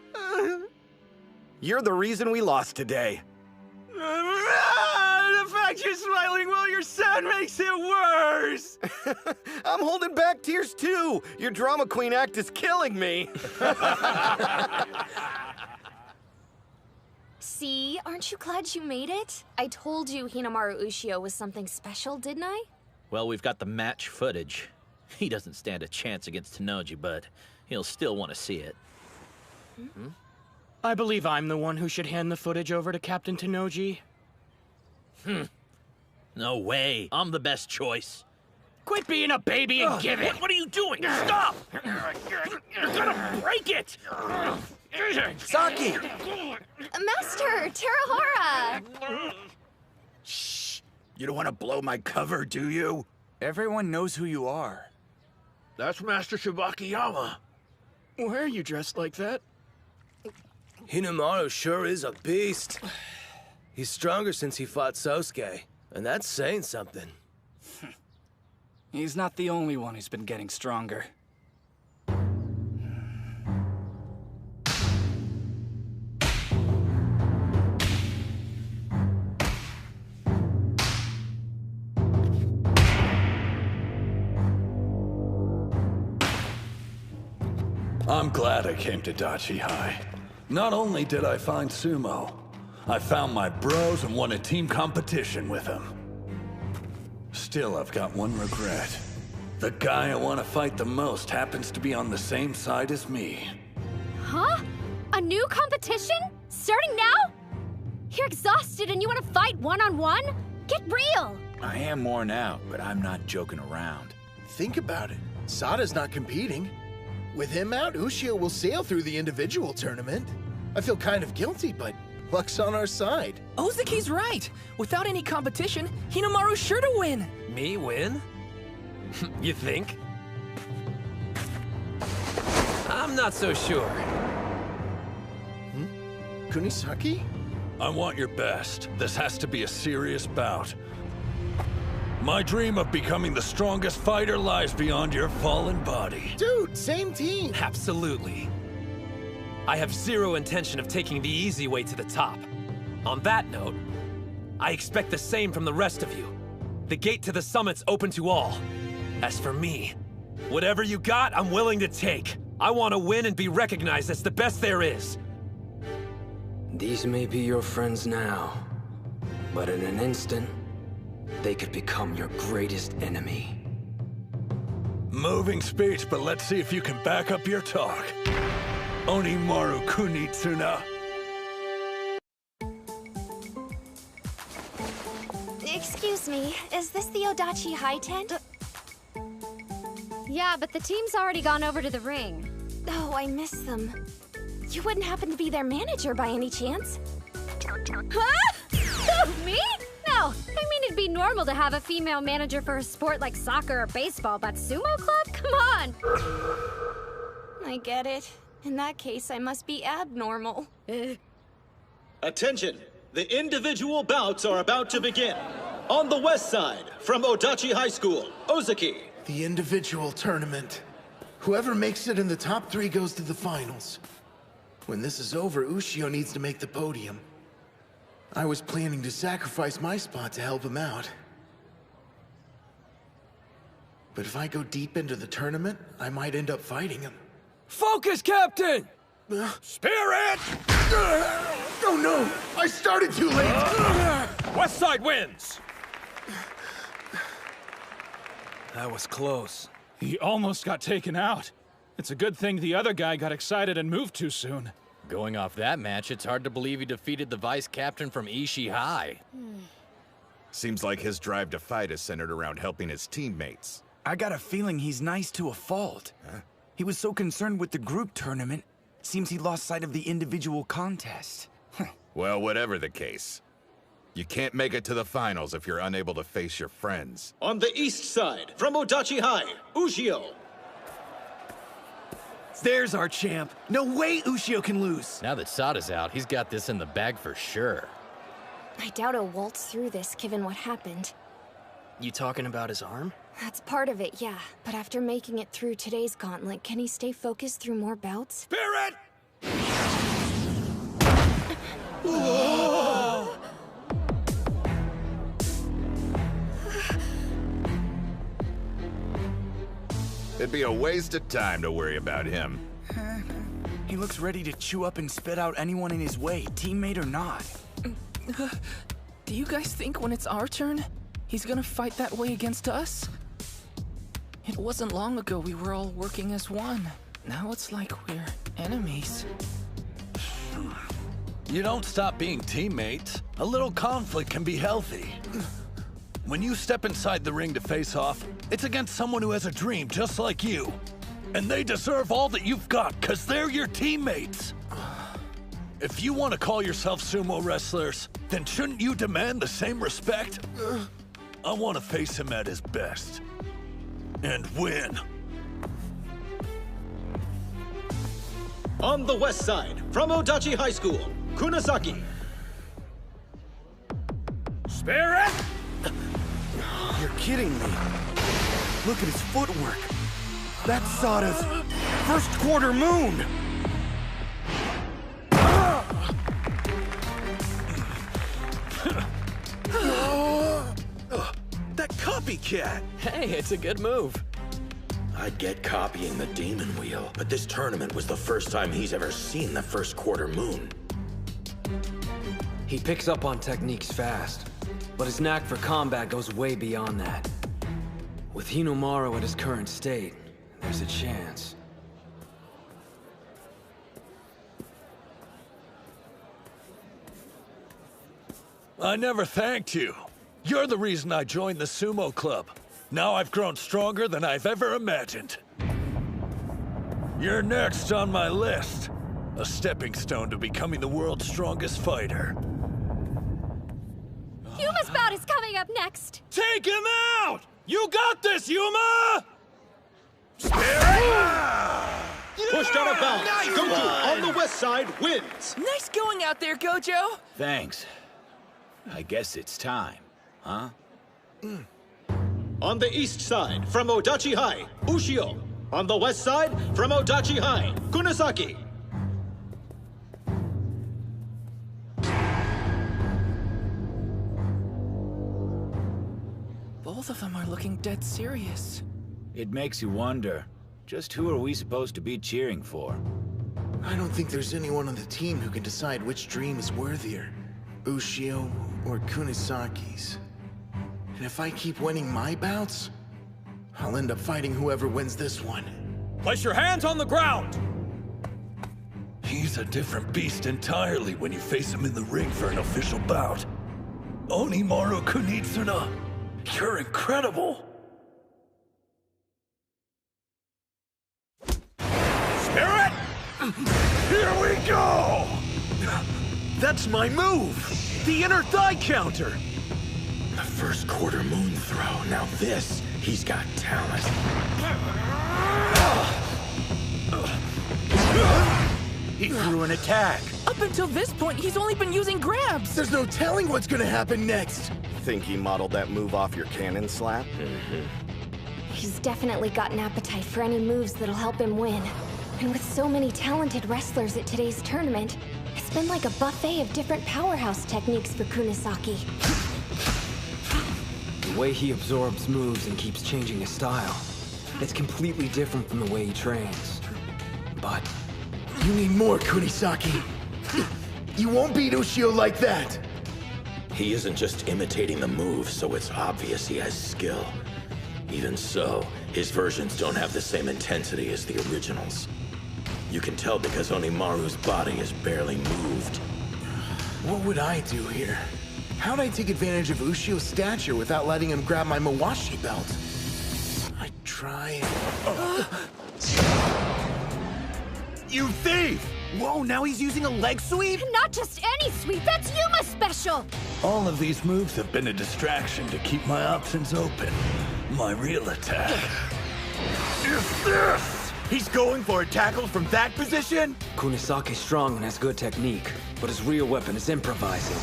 You're the reason we lost today. The fact you're smiling while you're sad makes it worse! I'm holding back tears too! Your drama queen act is killing me! See? Aren't you glad you made it? I told you Hinomaru Ushio was something special, didn't I? Well, we've got the match footage. He doesn't stand a chance against Tanoji, but he'll still want to see it. Hmm? I believe I'm the one who should hand the footage over to Captain Tanoji. No way. I'm the best choice. Quit being a baby and give it! What are you doing? Stop! You're gonna break it! Saki! Master, Terahara! Shh! You don't want to blow my cover, do you? Everyone knows who you are. That's Master Shibakiyama. Why are you dressed like that? Hinomaru sure is a beast. He's stronger since he fought Sosuke, and that's saying something. He's not the only one who's been getting stronger. I'm glad I came to Dachi High. Not only did I find Sumo, I found my bros and won a team competition with them. Still, I've got one regret. The guy I want to fight the most happens to be on the same side as me. Huh? A new competition? Starting now? You're exhausted and you want to fight one-on-one? Get real! I am worn out, but I'm not joking around. Think about it. Sada's not competing. With him out, Ushio will sail through the individual tournament. I feel kind of guilty, but luck's on our side. Ozuki's right. Without any competition, Hinomaru's sure to win. Me win? You think? I'm not so sure. Kunisaki? I want your best. This has to be a serious bout. My dream of becoming the strongest fighter lies beyond your fallen body. Dude, same team. Absolutely. I have zero intention of taking the easy way to the top. On that note, I expect the same from the rest of you. The gate to the summit's open to all. As for me, whatever you got, I'm willing to take. I want to win and be recognized as the best there is. These may be your friends now, but in an instant, they could become your greatest enemy. Moving speech, but let's see if you can back up your talk. Hinomaru Kunitsuna. Excuse me, is this the Odachi High tent? Yeah, but the team's already gone over to the ring. Oh, I miss them. You wouldn't happen to be their manager by any chance? Huh? Who, me? No, I mean it'd be normal to have a female manager for a sport like soccer or baseball, but sumo club? Come on! I get it. In that case, I must be abnormal. Attention! The individual bouts are about to begin. On the west side, from Odachi High School, Ozuki. The individual tournament. Whoever makes it in the top 3 goes to the finals. When this is over, Ushio needs to make the podium. I was planning to sacrifice my spot to help him out. But if I go deep into the tournament, I might end up fighting him. Focus, Captain! Spirit! Oh no! I started too late! West Side wins! That was close. He almost got taken out. It's a good thing the other guy got excited and moved too soon. Going off that match, it's hard to believe he defeated the vice captain from Ishii High. Seems like his drive to fight is centered around helping his teammates. I got a feeling he's nice to a fault. Huh? He was so concerned with the group tournament, seems he lost sight of the individual contest. Well, whatever the case, you can't make it to the finals if you're unable to face your friends. On the east side, from Odachi High, Ushio. There's our champ. No way Ushio can lose. Now that Sada's out, he's got this in the bag for sure. I doubt he'll waltz through this, given what happened. You talking about his arm? That's part of it, yeah. But after making it through today's gauntlet, can he stay focused through more bouts? Spirit! It'd be a waste of time to worry about him. He looks ready to chew up and spit out anyone in his way, teammate or not. Do you guys think when it's our turn, he's gonna fight that way against us? It wasn't long ago we were all working as one. Now it's like we're enemies. You don't stop being teammates. A little conflict can be healthy. When you step inside the ring to face off, it's against someone who has a dream just like you. And they deserve all that you've got, because they're your teammates. If you want to call yourself sumo wrestlers, then shouldn't you demand the same respect? I want to face him at his best. And win. On the west side, from Odachi High School, Kunasaki. Spirit! You're kidding me. Look at his footwork. That's Sada's first quarter moon. That copycat! Hey, it's a good move. I'd get copying the Demon Wheel, but this tournament was the first time he's ever seen the first quarter moon. He picks up on techniques fast, but his knack for combat goes way beyond that. With Hinomaru at his current state, there's a chance. I never thanked you. You're the reason I joined the Sumo Club. Now I've grown stronger than I've ever imagined. You're next on my list. A stepping stone to becoming the world's strongest fighter. Yuma's bout is coming up next! Take him out! You got this, Yuma! Pushed out of bounds. Gojo on the west side wins. Nice going out there, Gojo! Thanks. I guess it's time, huh? On the east side, from Odachi High, Ushio. On the west side, from Odachi High, Kunasaki. Both of them are looking dead serious. It makes you wonder, just who are we supposed to be cheering for? I don't think there's anyone on the team who can decide which dream is worthier. Ushio or Kunasaki's. And if I keep winning my bouts, I'll end up fighting whoever wins this one. Place your hands on the ground! He's a different beast entirely when you face him in the ring for an official bout. Hinomaru Kunitsuna, you're incredible! Spirit! Here we go! That's my move! The inner thigh counter! The first quarter moon throw. Now this, he's got talent. He threw an attack. Up until this point, he's only been using grabs! There's no telling what's gonna happen next! Think he modeled that move off your cannon slap? He's definitely got an appetite for any moves that'll help him win. And with so many talented wrestlers at today's tournament, it's been like a buffet of different powerhouse techniques for Kunasaki. The way he absorbs moves and keeps changing his style, it's completely different from the way he trains. But you need more, Kunisaki. You won't beat Ushio like that! He isn't just imitating the move, so it's obvious he has skill. Even so, his versions don't have the same intensity as the originals. You can tell because Hinomaru's body is barely moved. What would I do here? How'd I take advantage of Ushio's stature without letting him grab my Mawashi belt? I try... You thief! Whoa, now he's using a leg sweep? Not just any sweep, that's Yuma's special! All of these moves have been a distraction to keep my options open. My real attack is this! He's going for a tackle from that position? Kunisake's strong and has good technique, but his real weapon is improvising.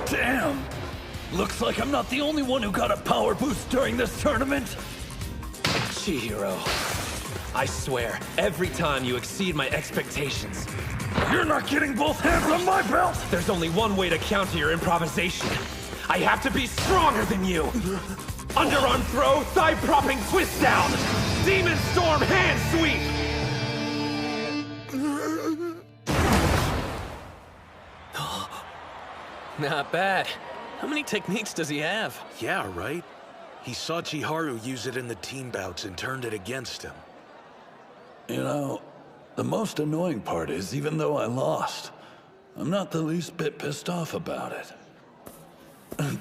Damn! Looks like I'm not the only one who got a power boost during this tournament. Chihiro, I swear, every time you exceed my expectations. You're not getting both hands on my belt! There's only one way to counter your improvisation. I have to be stronger than you! Underarm throw, thigh propping twist down! Demon Storm hand sweep! Not bad. How many techniques does he have? Yeah, right? He saw Chiharu use it in the team bouts and turned it against him. You know, the most annoying part is, even though I lost, I'm not the least bit pissed off about it.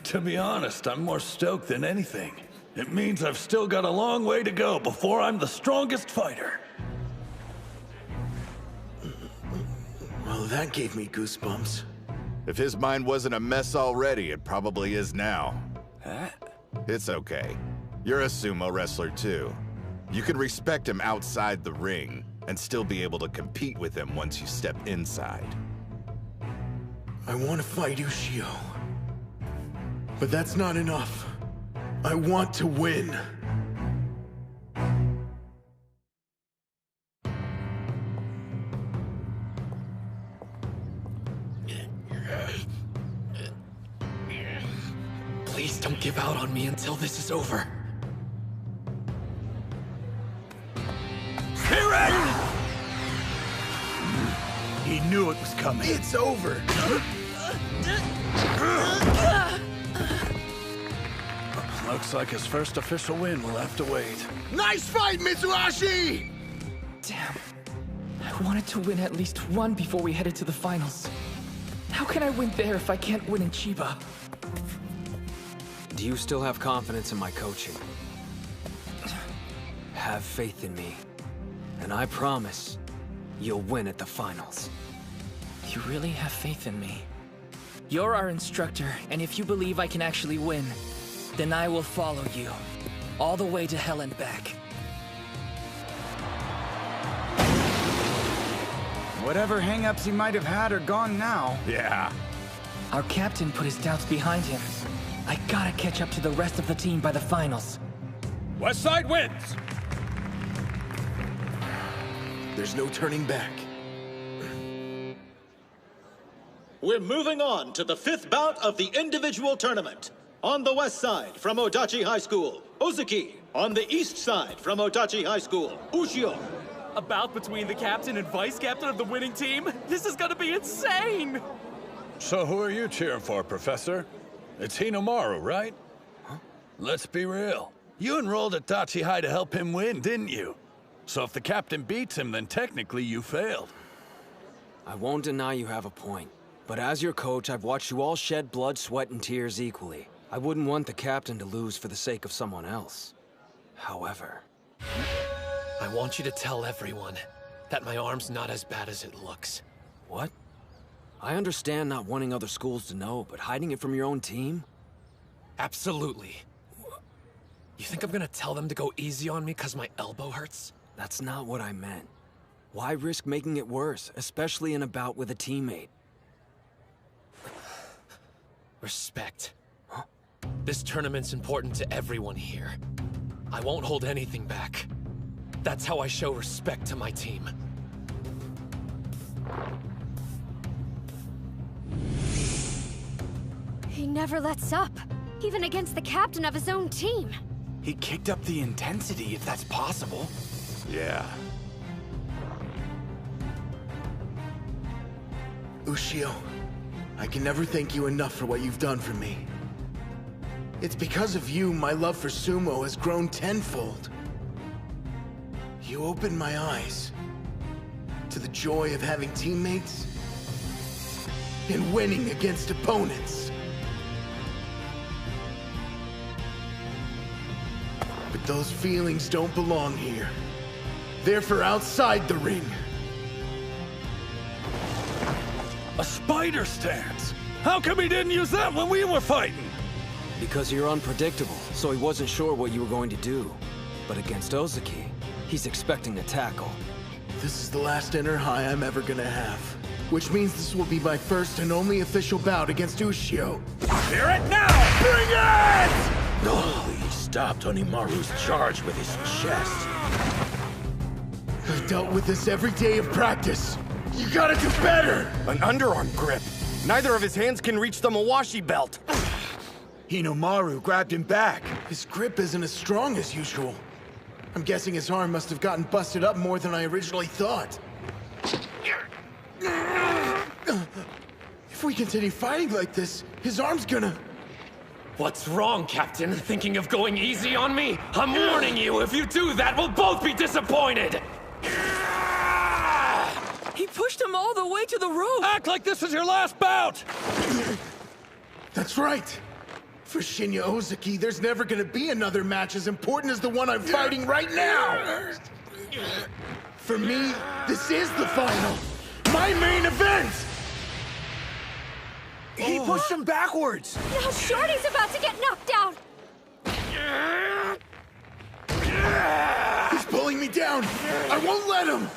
To be honest, I'm more stoked than anything. It means I've still got a long way to go before I'm the strongest fighter. Well, that gave me goosebumps. If his mind wasn't a mess already, it probably is now. Huh? It's okay. You're a sumo wrestler too. You can respect him outside the ring and still be able to compete with him once you step inside. I want to fight Ushio. But that's not enough. I want to win. Please don't give out on me until this is over. Spirit! He knew it was coming. It's over. Looks like his first official win will have to wait. Nice fight, Mitsuhashi! Damn. I wanted to win at least one before we headed to the finals. How can I win there if I can't win in Chiba? Do you still have confidence in my coaching? Have faith in me. And I promise, you'll win at the finals. You really have faith in me? You're our instructor, and if you believe I can actually win, then I will follow you. All the way to hell and back. Whatever hang-ups he might have had are gone now. Yeah. Our captain put his doubts behind him. I gotta catch up to the rest of the team by the finals. West Side wins! There's no turning back. We're moving on to the 5th bout of the individual tournament. On the west side, from Odachi High School, Ozuki. On the east side, from Odachi High School, Ushio. A bout between the captain and vice captain of the winning team? This is gonna be insane! So who are you cheering for, Professor? It's Hinomaru, right? Huh? Let's be real. You enrolled at Dachi High to help him win, didn't you? So if the captain beats him, then technically you failed. I won't deny you have a point. But as your coach, I've watched you all shed blood, sweat, and tears equally. I wouldn't want the captain to lose for the sake of someone else. However... I want you to tell everyone that my arm's not as bad as it looks. What? I understand not wanting other schools to know, but hiding it from your own team? Absolutely. You think I'm gonna tell them to go easy on me because my elbow hurts? That's not what I meant. Why risk making it worse, especially in a bout with a teammate? Respect. Huh? This tournament's important to everyone here. I won't hold anything back. That's how I show respect to my team. He never lets up, even against the captain of his own team. He kicked up the intensity, if that's possible. Yeah. Ushio, I can never thank you enough for what you've done for me. It's because of you my love for sumo has grown tenfold. You opened my eyes to the joy of having teammates and winning against opponents. But those feelings don't belong here. They're for outside the ring. A spider stance! How come he didn't use that when we were fighting? Because you're unpredictable, so he wasn't sure what you were going to do. But against Ozaki, he's expecting a tackle. This is the last inner high I'm ever gonna have. Which means this will be my first and only official bout against Ushio. Hear it now! Bring it! Oh, he stopped Hinomaru's charge with his chest. I've dealt with this every day of practice. You gotta do better! An underarm grip. Neither of his hands can reach the Mawashi belt. Hinomaru grabbed him back. His grip isn't as strong as usual. I'm guessing his arm must have gotten busted up more than I originally thought. If we continue fighting like this, his arm's gonna... What's wrong, Captain? Thinking of going easy on me? I'm warning you, if you do that, we'll both be disappointed! He pushed him all the way to the rope! Act like this is your last bout! That's right! For Shinya Ozaki, there's never gonna be another match as important as the one I'm fighting right now! For me, this is the final! My main event! He pushed him backwards! Now Shorty's about to get knocked out! He's pulling me down! I won't let him!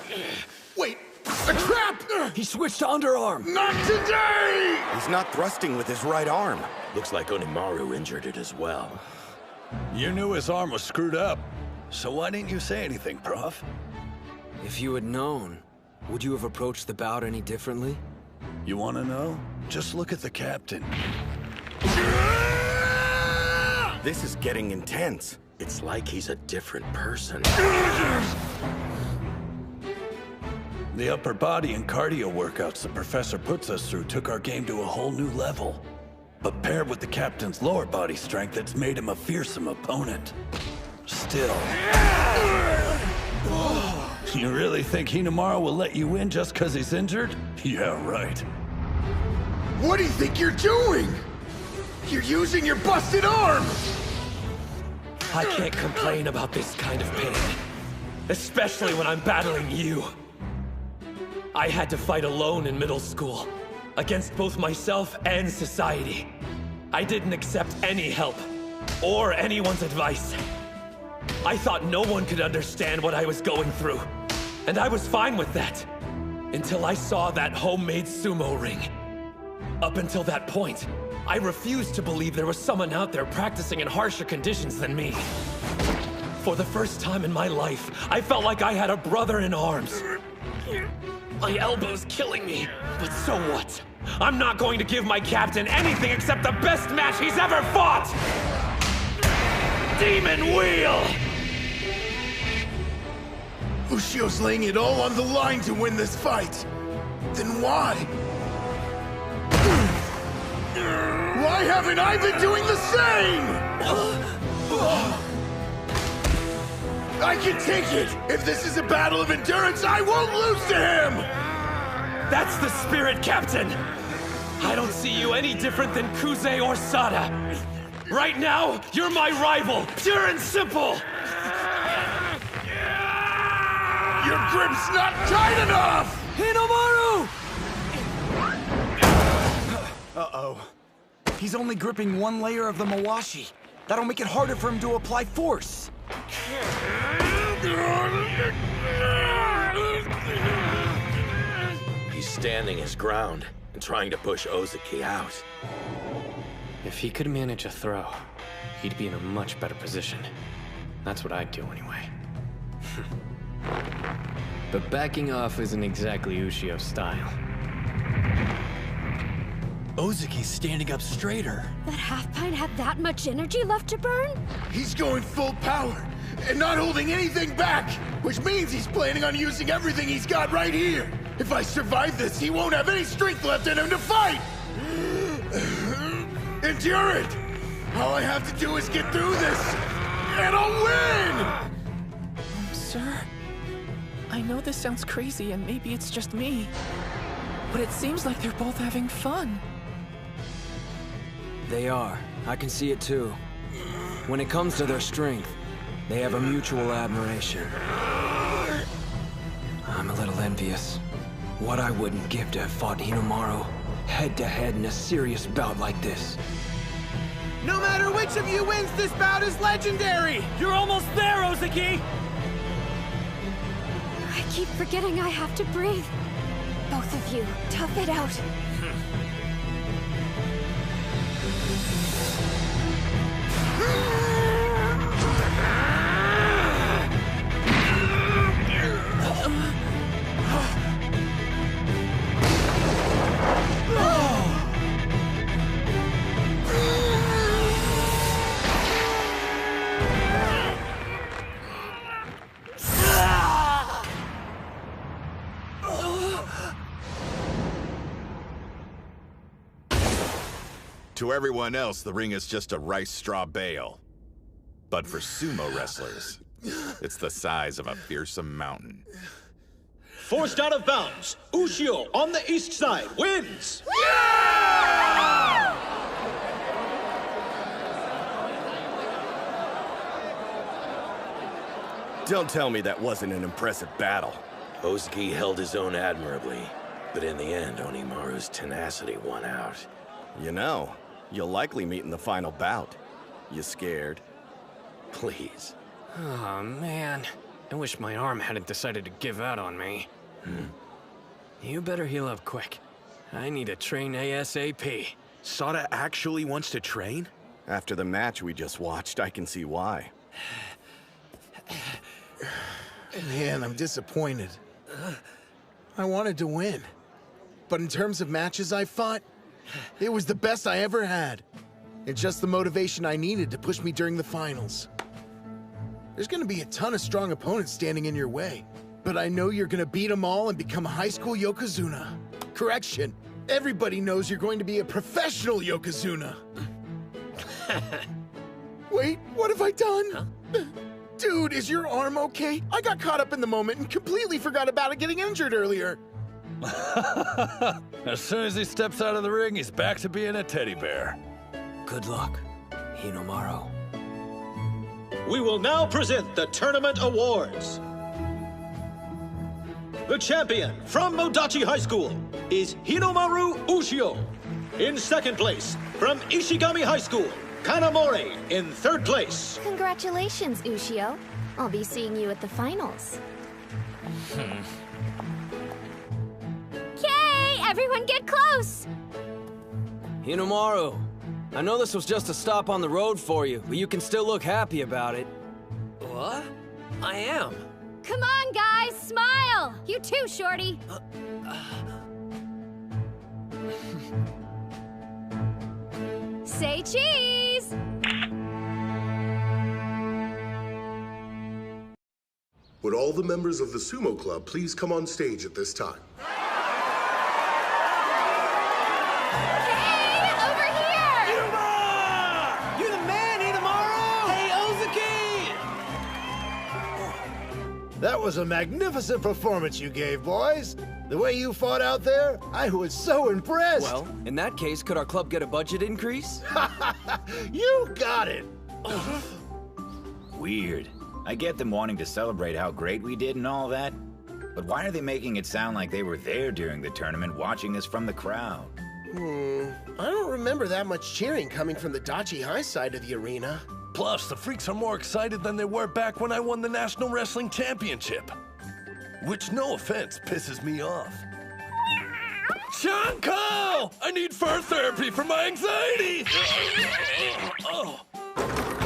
Wait, a trap! He switched to underarm! Not today! He's not thrusting with his right arm. Looks like Hinomaru injured it as well. You knew his arm was screwed up. So why didn't you say anything, Prof? If you had known, would you have approached the bout any differently? You want to know? Just look at the captain. This is getting intense. It's like he's a different person. The upper body and cardio workouts the professor puts us through took our game to a whole new level. But paired with the captain's lower body strength, it's made him a fearsome opponent. Still... You really think Hinomaru will let you win just because he's injured? Yeah, right. What do you think you're doing? You're using your busted arm! I can't complain about this kind of pain. Especially when I'm battling you. I had to fight alone in middle school. Against both myself and society. I didn't accept any help. Or anyone's advice. I thought no one could understand what I was going through. And I was fine with that. Until I saw that homemade sumo ring. Up until that point, I refused to believe there was someone out there practicing in harsher conditions than me. For the first time in my life, I felt like I had a brother in arms. My elbow's killing me, but so what? I'm not going to give my captain anything except the best match he's ever fought! Demon Wheel! Ushio's laying it all on the line to win this fight. Then why? Why haven't I been doing the same? I can take it! If this is a battle of endurance, I won't lose to him! That's the spirit, Captain! I don't see you any different than Kuze or Sada. Right now, you're my rival, pure and simple! Your grip's not tight enough! Hinomaru! Uh-oh. He's only gripping one layer of the Mawashi. That'll make it harder for him to apply force. He's standing his ground and trying to push Ozaki out. If he could manage a throw, he'd be in a much better position. That's what I'd do anyway. But backing off isn't exactly Ushio's style. Ozaki's standing up straighter. That half-pint had that much energy left to burn? He's going full power, and not holding anything back, which means he's planning on using everything he's got right here. If I survive this, he won't have any strength left in him to fight! Endure it! All I have to do is get through this, and I'll win! Sir, I know this sounds crazy and maybe it's just me, but it seems like they're both having fun. They are. I can see it too. When it comes to their strength, they have a mutual admiration. I'm a little envious. What I wouldn't give to have fought Hinomaru head-to-head in a serious bout like this. No matter which of you wins, this bout is legendary! You're almost there, Ozaki! I keep forgetting I have to breathe. Both of you, tough it out. To everyone else, the ring is just a rice straw bale. But for sumo wrestlers, it's the size of a fearsome mountain. Forced out of bounds, Ushio on the east side wins! Don't tell me that wasn't an impressive battle. Ozaki held his own admirably, but in the end, Hinomaru's tenacity won out. You know, you'll likely meet in the final bout. You scared? Please. Oh, man. I wish my arm hadn't decided to give out on me. You better heal up quick. I need to train ASAP. Sada actually wants to train? After the match we just watched, I can see why. Man, I'm disappointed. I wanted to win. But in terms of matches I fought, it was the best I ever had. It's just the motivation I needed to push me during the finals. There's gonna be a ton of strong opponents standing in your way. But I know you're gonna beat them all and become a high school Yokozuna. Correction, everybody knows you're going to be a professional Yokozuna. Wait, what have I done? Huh? Dude, is your arm okay? I got caught up in the moment and completely forgot about it getting injured earlier. As soon as he steps out of the ring, he's back to being a teddy bear. Good luck, Hinomaru. We will now present the tournament awards. The champion from Modachi High School is Hinomaru Ushio. In second place, from Ishigami High School, Kanamori in third place. Congratulations, Ushio. I'll be seeing you at the finals. Okay, everyone get close! Hinomaru, I know this was just a stop on the road for you, but you can still look happy about it. What? I am. Come on, guys, smile! You too, Shorty. Say cheese! Would all the members of the Sumo Club please come on stage at this time? Hey, over here! Hinoma! You're the man, Hinomaru! Hey, Ozaki! That was a magnificent performance you gave, boys. The way you fought out there, I was so impressed. Well, in that case, could our club get a budget increase? You got it! Weird. I get them wanting to celebrate how great we did and all that, but why are they making it sound like they were there during the tournament watching us from the crowd? I don't remember that much cheering coming from the Dachi High side of the arena. Plus, the freaks are more excited than they were back when I won the National Wrestling Championship. Which, no offense, pisses me off. Chanko! I need fur therapy for my anxiety!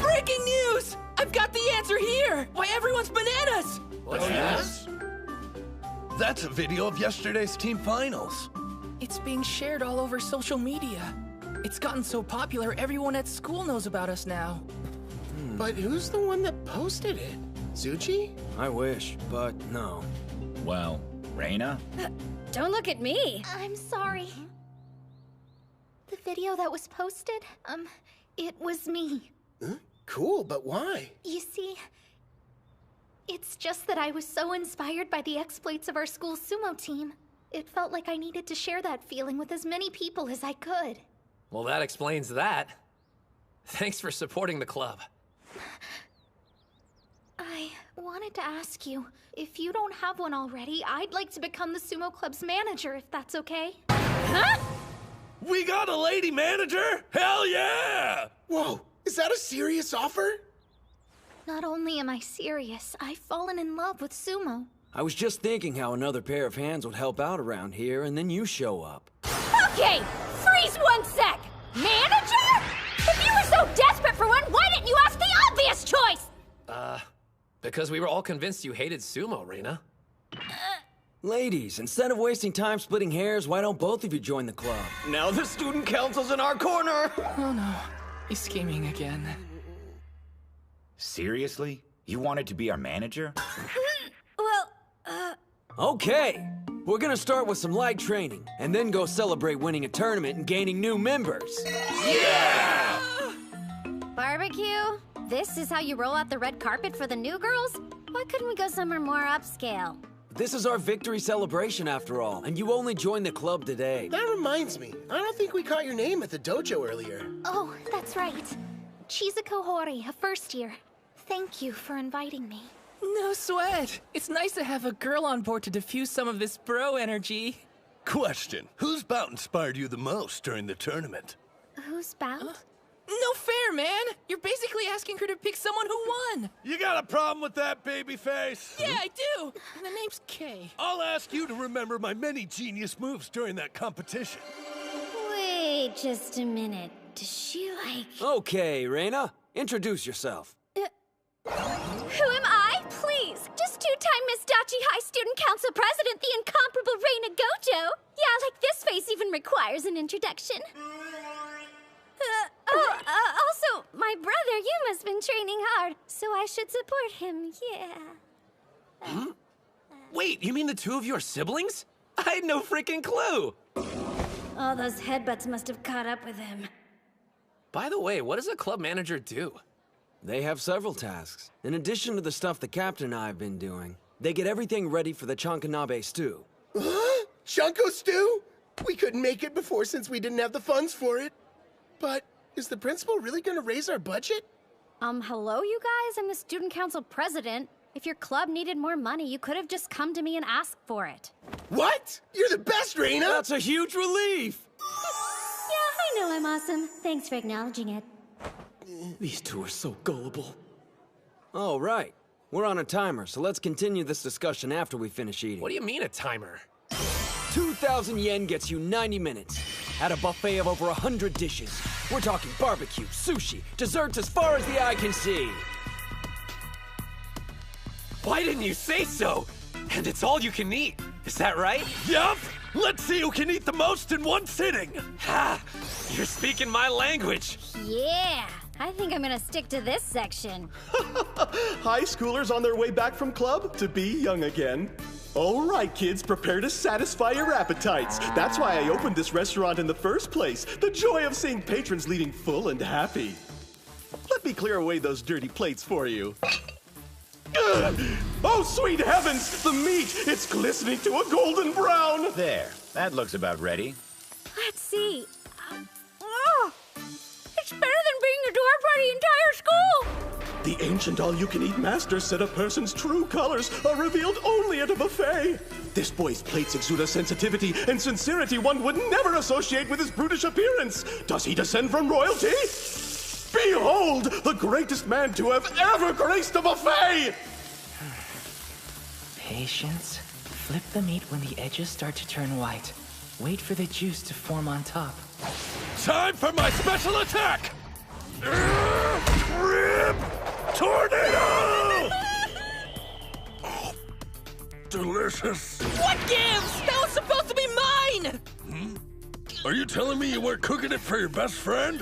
Breaking news! I've got the answer here! Why everyone's bananas! What's this? That's a video of yesterday's team finals. It's being shared all over social media. It's gotten so popular, everyone at school knows about us now. But who's the one that posted it? Zuchi? I wish, but no. Well, Reina? Don't look at me. I'm sorry. The video that was posted, it was me. Huh? Cool, but why? You see, it's just that I was so inspired by the exploits of our school's sumo team. It felt like I needed to share that feeling with as many people as I could. Well, that explains that. Thanks for supporting the club. I wanted to ask you, if you don't have one already, I'd like to become the sumo club's manager, if that's okay. Huh? We got a lady manager? Hell yeah! Whoa, is that a serious offer? Not only am I serious, I've fallen in love with sumo. I was just thinking how another pair of hands would help out around here, and then you show up. Okay, freeze 1 sec! Manager? If you were so desperate for one, why didn't you ask the obvious choice? Because we were all convinced you hated sumo, Reina. Ladies, instead of wasting time splitting hairs, why don't both of you join the club? Now the student council's in our corner! Oh no, he's scheming again. Seriously? You wanted to be our manager? Okay, we're gonna start with some light training, and then go celebrate winning a tournament and gaining new members. Yeah! Barbecue? This is how you roll out the red carpet for the new girls? Why couldn't we go somewhere more upscale? This is our victory celebration after all, and you only joined the club today. That reminds me, I don't think we caught your name at the dojo earlier. Oh, that's right. Chizuko Hori, a first year. Thank you for inviting me. No sweat. It's nice to have a girl on board to diffuse some of this bro energy. Question, whose bout inspired you the most during the tournament? Whose bout? No fair, man! You're basically asking her to pick someone who won! You got a problem with that, babyface? Yeah, I do! And the name's Kay. I'll ask you to remember my many genius moves during that competition. Wait just a minute. Does she like... Okay, Reina, introduce yourself. Who am I? Please! Just two-time Miss Dachi High Student Council President, the incomparable Reina Gojo! Yeah, like this face even requires an introduction. Also, my brother, you must have been training hard, so I should support him, yeah. Wait, you mean the two of you are siblings? I had no freaking clue! All those headbutts must have caught up with him. By the way, what does a club manager do? They have several tasks. In addition to the stuff the captain and I have been doing, they get everything ready for the Chankanabe stew. Huh? Chanko stew? We couldn't make it before since we didn't have the funds for it. But is the principal really gonna raise our budget? Hello, you guys? I'm the student council president. If your club needed more money, you could have just come to me and asked for it. What? You're the best, Reina! That's a huge relief! Yeah, I know I'm awesome. Thanks for acknowledging it. These two are so gullible. Oh, right. We're on a timer, so let's continue this discussion after we finish eating. What do you mean a timer? 2,000 yen gets you 90 minutes. At a buffet of over 100 dishes. We're talking barbecue, sushi, desserts as far as the eye can see. Why didn't you say so? And it's all you can eat. Is that right? Yup! Let's see who can eat the most in one sitting! Ha! You're speaking my language. Yeah, I think I'm gonna stick to this section. High schoolers on their way back from club to be young again. All right, kids, prepare to satisfy your appetites. That's why I opened this restaurant in the first place. The joy of seeing patrons leaving full and happy. Let me clear away those dirty plates for you. Ugh! Oh, sweet heavens! The meat! It's glistening to a golden brown! There. That looks about ready. Let's see. It's better than being the door for the entire school! The ancient all-you-can-eat master said a person's true colors are revealed only at a buffet. This boy's plates exude a sensitivity and sincerity one would never associate with his brutish appearance. Does he descend from royalty? Behold, the greatest man to have ever graced a buffet! Patience. Flip the meat when the edges start to turn white. Wait for the juice to form on top. Time for my special attack! Rib Tornado! Oh, delicious. What gives? That was supposed to be mine! Are you telling me you weren't cooking it for your best friend?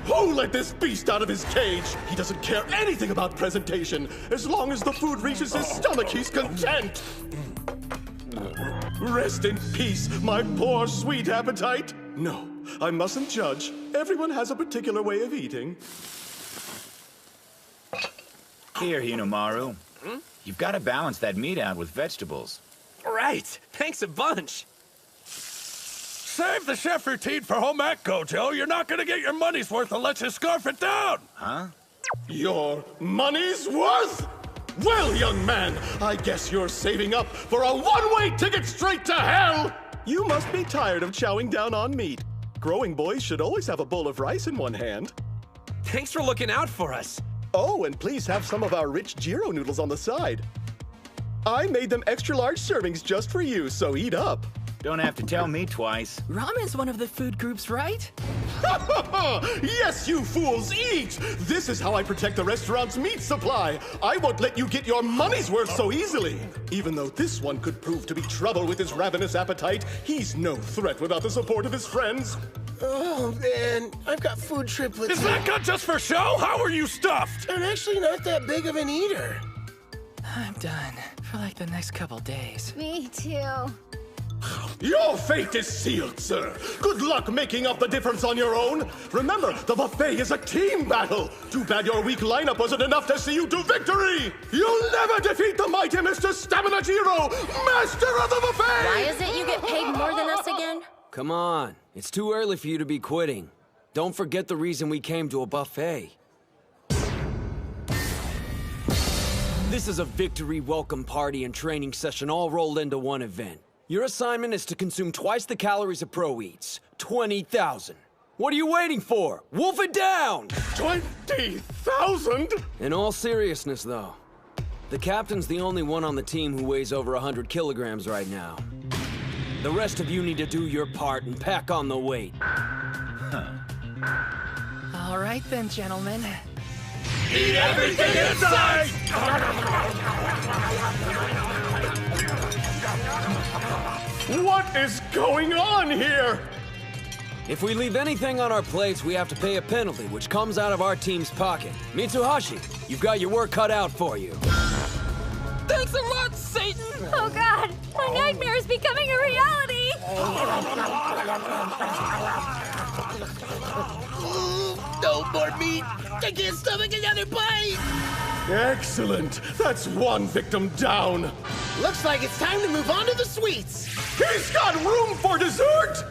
Who let this beast out of his cage? He doesn't care anything about presentation. As long as the food reaches his stomach, he's content. Rest in peace, my poor sweet appetite. No, I mustn't judge. Everyone has a particular way of eating. Here, Hinomaru. You've got to balance that meat out with vegetables. Right. Thanks a bunch. Save the chef routine for home ec, Gojo. You're not gonna get your money's worth unless you scarf it down. Huh? Your money's worth? Well, young man, I guess you're saving up for a one-way ticket straight to hell! You must be tired of chowing down on meat. Growing boys should always have a bowl of rice in one hand. Thanks for looking out for us. Oh, and please have some of our rich gyro noodles on the side. I made them extra-large servings just for you, so eat up. Don't have to tell me twice. Ramen's one of the food groups, right? Yes, you fools, eat! This is how I protect the restaurant's meat supply. I won't let you get your money's worth so easily. Even though this one could prove to be trouble with his ravenous appetite, he's no threat without the support of his friends. Oh, man, I've got food triplets. Is that gun just for show? How are you stuffed? I'm actually not that big of an eater. I'm done for like the next couple days. Me too. Your fate is sealed, sir. Good luck making up the difference on your own. Remember, the buffet is a team battle. Too bad your weak lineup wasn't enough to see you to victory. You'll never defeat the mighty Mr. Stamina Jiro, master of the buffet! Why is it you get paid more than us again? Come on, it's too early for you to be quitting. Don't forget the reason we came to a buffet. This is a victory welcome party and training session all rolled into one event. Your assignment is to consume twice the calories a pro eats. 20,000. What are you waiting for? Wolf it down! 20,000? In all seriousness, though, the captain's the only one on the team who weighs over 100 kilograms right now. The rest of you need to do your part and pack on the weight. All right then, gentlemen. Eat everything inside! What is going on here? If we leave anything on our plates, we have to pay a penalty, which comes out of our team's pocket. Mitsuhashi, you've got your work cut out for you. Thanks a lot, Satan! Oh god, my nightmare is becoming a reality! No more meat! I can't stomach another bite! Excellent! That's one victim down! Looks like it's time to move on to the sweets! He's got room for dessert!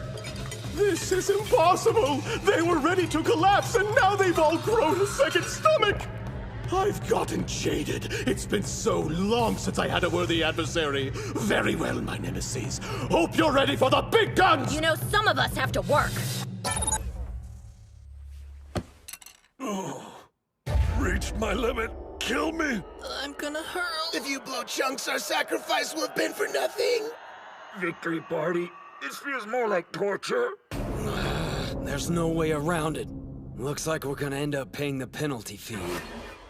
This is impossible! They were ready to collapse and now they've all grown a second stomach! I've gotten jaded. It's been so long since I had a worthy adversary. Very well, my nemesis. Hope you're ready for the big guns! You know, some of us have to work. Reached my limit. Kill me. I'm gonna hurl. If you blow chunks, our sacrifice will have been for nothing. Victory party? This feels more like torture. There's no way around it. Looks like we're gonna end up paying the penalty fee.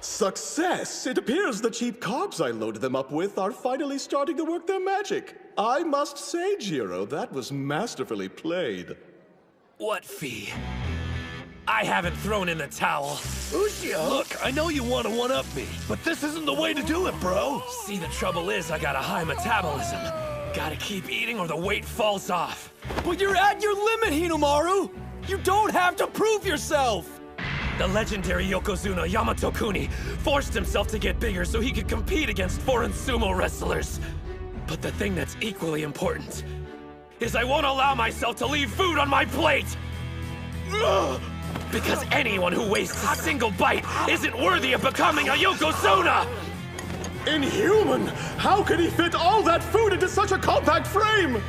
Success! It appears the cheap carbs I loaded them up with are finally starting to work their magic. I must say, Jiro, that was masterfully played. What fee? I haven't thrown in the towel. Ushio! Look, I know you want to one-up me, but this isn't the way to do it, bro. See, the trouble is I got a high metabolism. Gotta keep eating or the weight falls off. But you're at your limit, Hinomaru! You don't have to prove yourself! The legendary Yokozuna Yamato Kuni forced himself to get bigger so he could compete against foreign sumo wrestlers. But the thing that's equally important is I won't allow myself to leave food on my plate! Ugh! Because anyone who wastes a single bite isn't worthy of becoming a Yokozuna! Inhuman! How could he fit all that food into such a compact frame?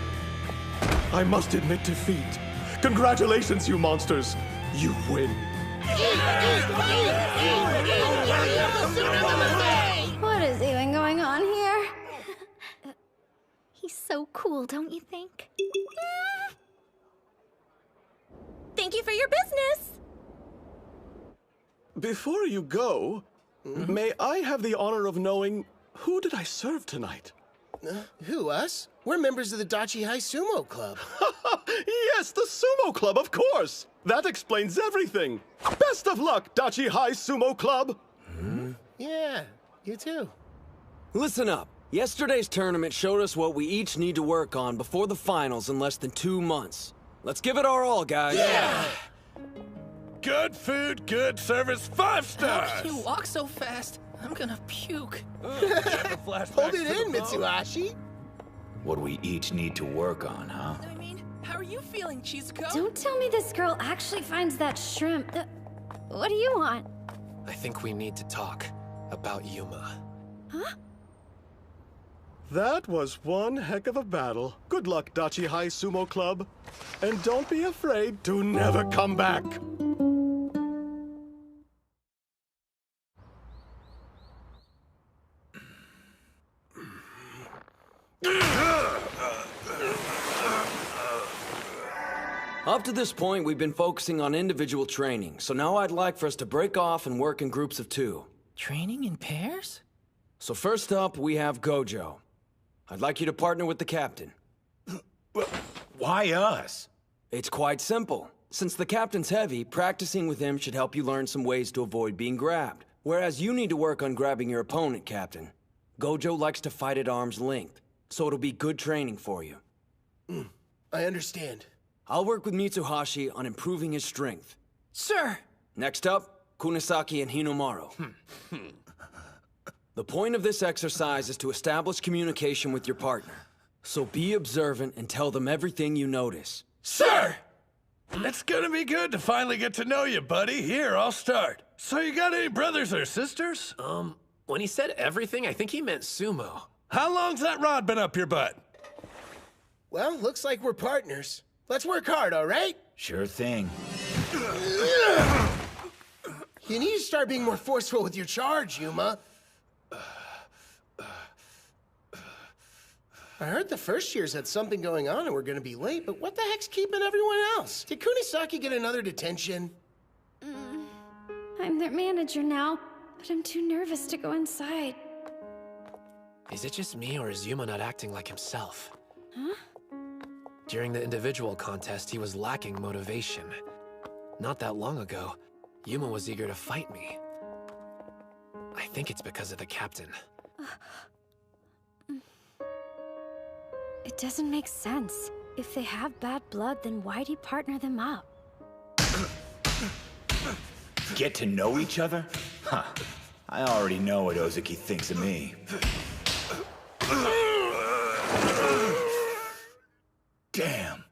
I must admit defeat. Congratulations, you monsters. You win. What is even going on here? He's so cool, don't you think? Thank you for your business. Before you go, may I have the honor of knowing who did I serve tonight? Who, us? We're members of the Dachi High Sumo Club. Yes, the Sumo Club, of course! That explains everything! Best of luck, Dachi High Sumo Club! Yeah, you too. Listen up. Yesterday's tournament showed us what we each need to work on before the finals in less than 2 months. Let's give it our all, guys. Yeah! Good food, good service, 5 stars! How can you walk so fast? I'm gonna puke. Hold it in, Mitsuhashi. What do we each need to work on, huh? I mean, how are you feeling, Chizuko? Don't tell me this girl actually finds that shrimp. What do you want? I think we need to talk about Yuma. Huh? That was one heck of a battle. Good luck, Dachi High Sumo Club. And don't be afraid to never come back. Up to this point, we've been focusing on individual training, so now I'd like for us to break off and work in groups of 2. Training in pairs? So first up, we have Gojo. I'd like you to partner with the captain. Why us? It's quite simple. Since the captain's heavy, practicing with him should help you learn some ways to avoid being grabbed. Whereas you need to work on grabbing your opponent, Captain. Gojo likes to fight at arm's length, so it'll be good training for you. I understand. I'll work with Mitsuhashi on improving his strength. Sir! Next up, Kunisaki and Hinomaru. The point of this exercise is to establish communication with your partner. So be observant and tell them everything you notice. Sir! It's gonna be good to finally get to know you, buddy. Here, I'll start. So you got any brothers or sisters? When he said everything, I think he meant Sumo. How long's that rod been up your butt? Well, looks like we're partners. Let's work hard, all right? Sure thing. You need to start being more forceful with your charge, Yuma. I heard the first years had something going on and we're gonna be late, but what the heck's keeping everyone else? Did Kunisaki get another detention? I'm their manager now, but I'm too nervous to go inside. Is it just me, or is Yuma not acting like himself? Huh? During the individual contest, he was lacking motivation. Not that long ago, Yuma was eager to fight me. I think it's because of the captain. It doesn't make sense. If they have bad blood, then why'd he partner them up? Get to know each other? Huh. I already know what Ozeki thinks of me. Damn.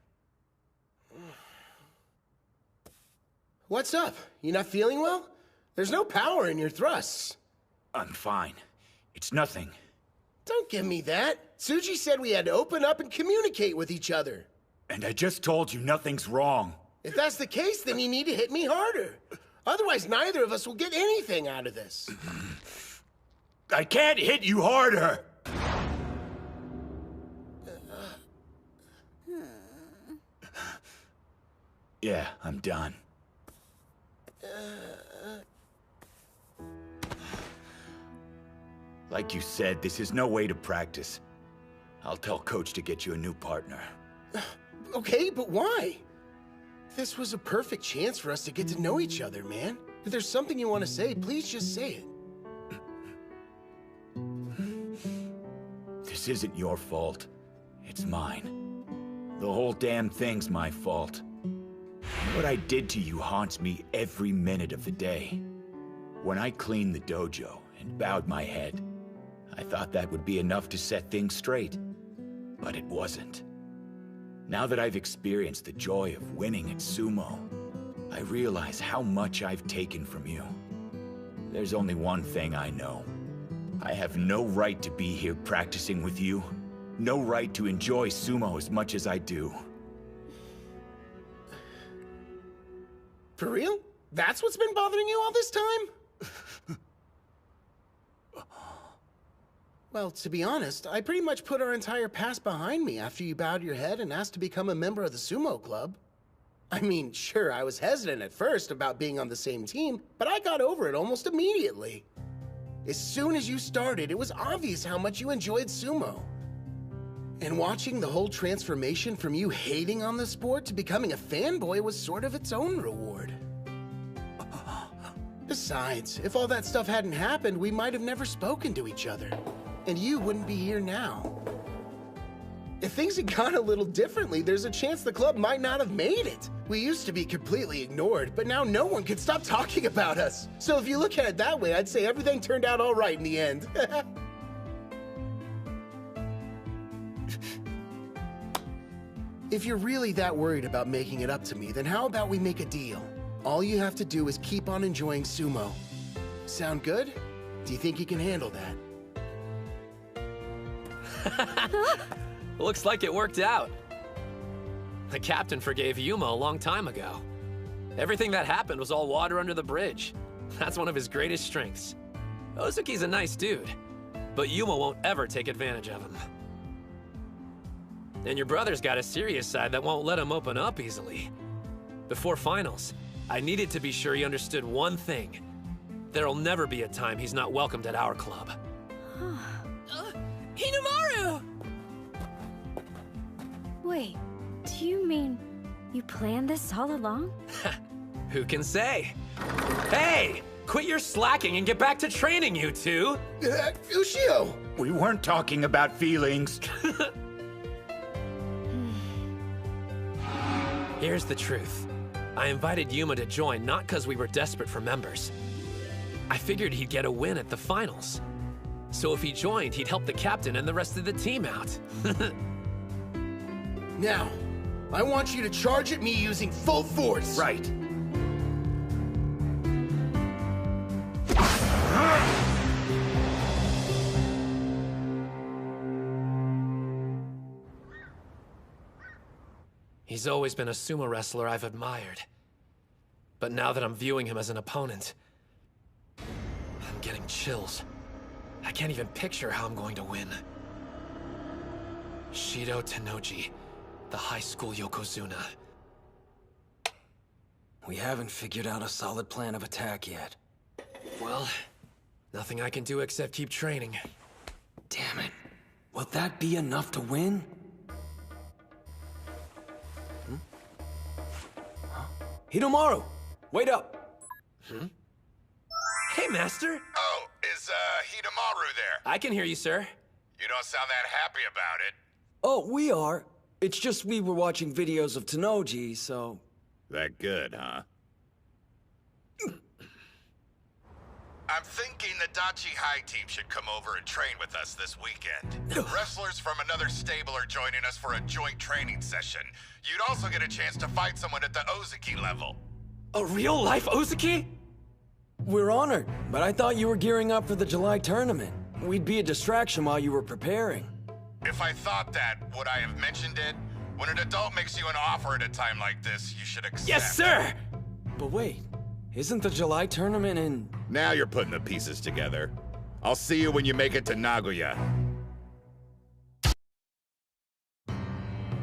What's up? You not feeling well? There's no power in your thrusts. I'm fine. It's nothing. Don't give me that. Tsuji said we had to open up and communicate with each other. And I just told you nothing's wrong. If that's the case, then you need to hit me harder. Otherwise, neither of us will get anything out of this. I can't hit you harder! Yeah, I'm done. Like you said, this is no way to practice. I'll tell Coach to get you a new partner. Okay, but why? This was a perfect chance for us to get to know each other, man. If there's something you want to say, please just say it. This isn't your fault. It's mine. The whole damn thing's my fault. What I did to you haunts me every minute of the day. When I cleaned the dojo and bowed my head, I thought that would be enough to set things straight. But it wasn't. Now that I've experienced the joy of winning at Sumo, I realize how much I've taken from you. There's only one thing I know. I have no right to be here practicing with you. No right to enjoy Sumo as much as I do. For real? That's what's been bothering you all this time? Well, to be honest, I pretty much put our entire past behind me after you bowed your head and asked to become a member of the Sumo Club. I mean, sure, I was hesitant at first about being on the same team, but I got over it almost immediately. As soon as you started, it was obvious how much you enjoyed Sumo. And watching the whole transformation from you hating on the sport to becoming a fanboy was sort of its own reward. Besides, if all that stuff hadn't happened, we might have never spoken to each other. and you wouldn't be here now. If things had gone a little differently, there's a chance the club might not have made it. We used to be completely ignored, but now no one can stop talking about us. So if you look at it that way, I'd say everything turned out all right in the end. If you're really that worried about making it up to me, then how about we make a deal? All you have to do is keep on enjoying sumo. Sound good? Do you think you can handle that? Looks like it worked out. The captain forgave Yuma a long time ago. Everything that happened was all water under the bridge. That's one of his greatest strengths. Ozuki's a nice dude, but Yuma won't ever take advantage of him. And your brother's got a serious side that won't let him open up easily. Before finals, I needed to be sure he understood one thing. There'll never be a time he's not welcomed at our club. Hinomaru! Wait, do you mean you planned this all along? Who can say? Hey! Quit your slacking and get back to training, you two! Ushio! We weren't talking about feelings. Here's the truth. I invited Yuma to join not because we were desperate for members. I figured he'd get a win at the finals. So if he joined, he'd help the captain and the rest of the team out. Now, I want you to charge at me using full force. Right. He's always been a sumo wrestler I've admired. But now that I'm viewing him as an opponent, I'm getting chills. I can't even picture how I'm going to win. Shido Tennoji, the high school Yokozuna. We haven't figured out a solid plan of attack yet. Well, nothing I can do except keep training. Damn it. Will that be enough to win? Hinomaru! Wait up! Hey, Master! Oh, is, Hinomaru there? I can hear you, sir. You don't sound that happy about it. Oh, we are. It's just we were watching videos of Tennoji, so... That good, huh? I'm thinking the Dachi High team should come over and train with us this weekend. Wrestlers from another stable are joining us for a joint training session. You'd also get a chance to fight someone at the Ozuki level. A real-life Ozuki? We're honored, but I thought you were gearing up for the July tournament. We'd be a distraction while you were preparing. If I thought that, would I have mentioned it? When an adult makes you an offer at a time like this, you should accept. Yes, sir! But wait, isn't the July tournament in... Now you're putting the pieces together. I'll see you when you make it to Nagoya.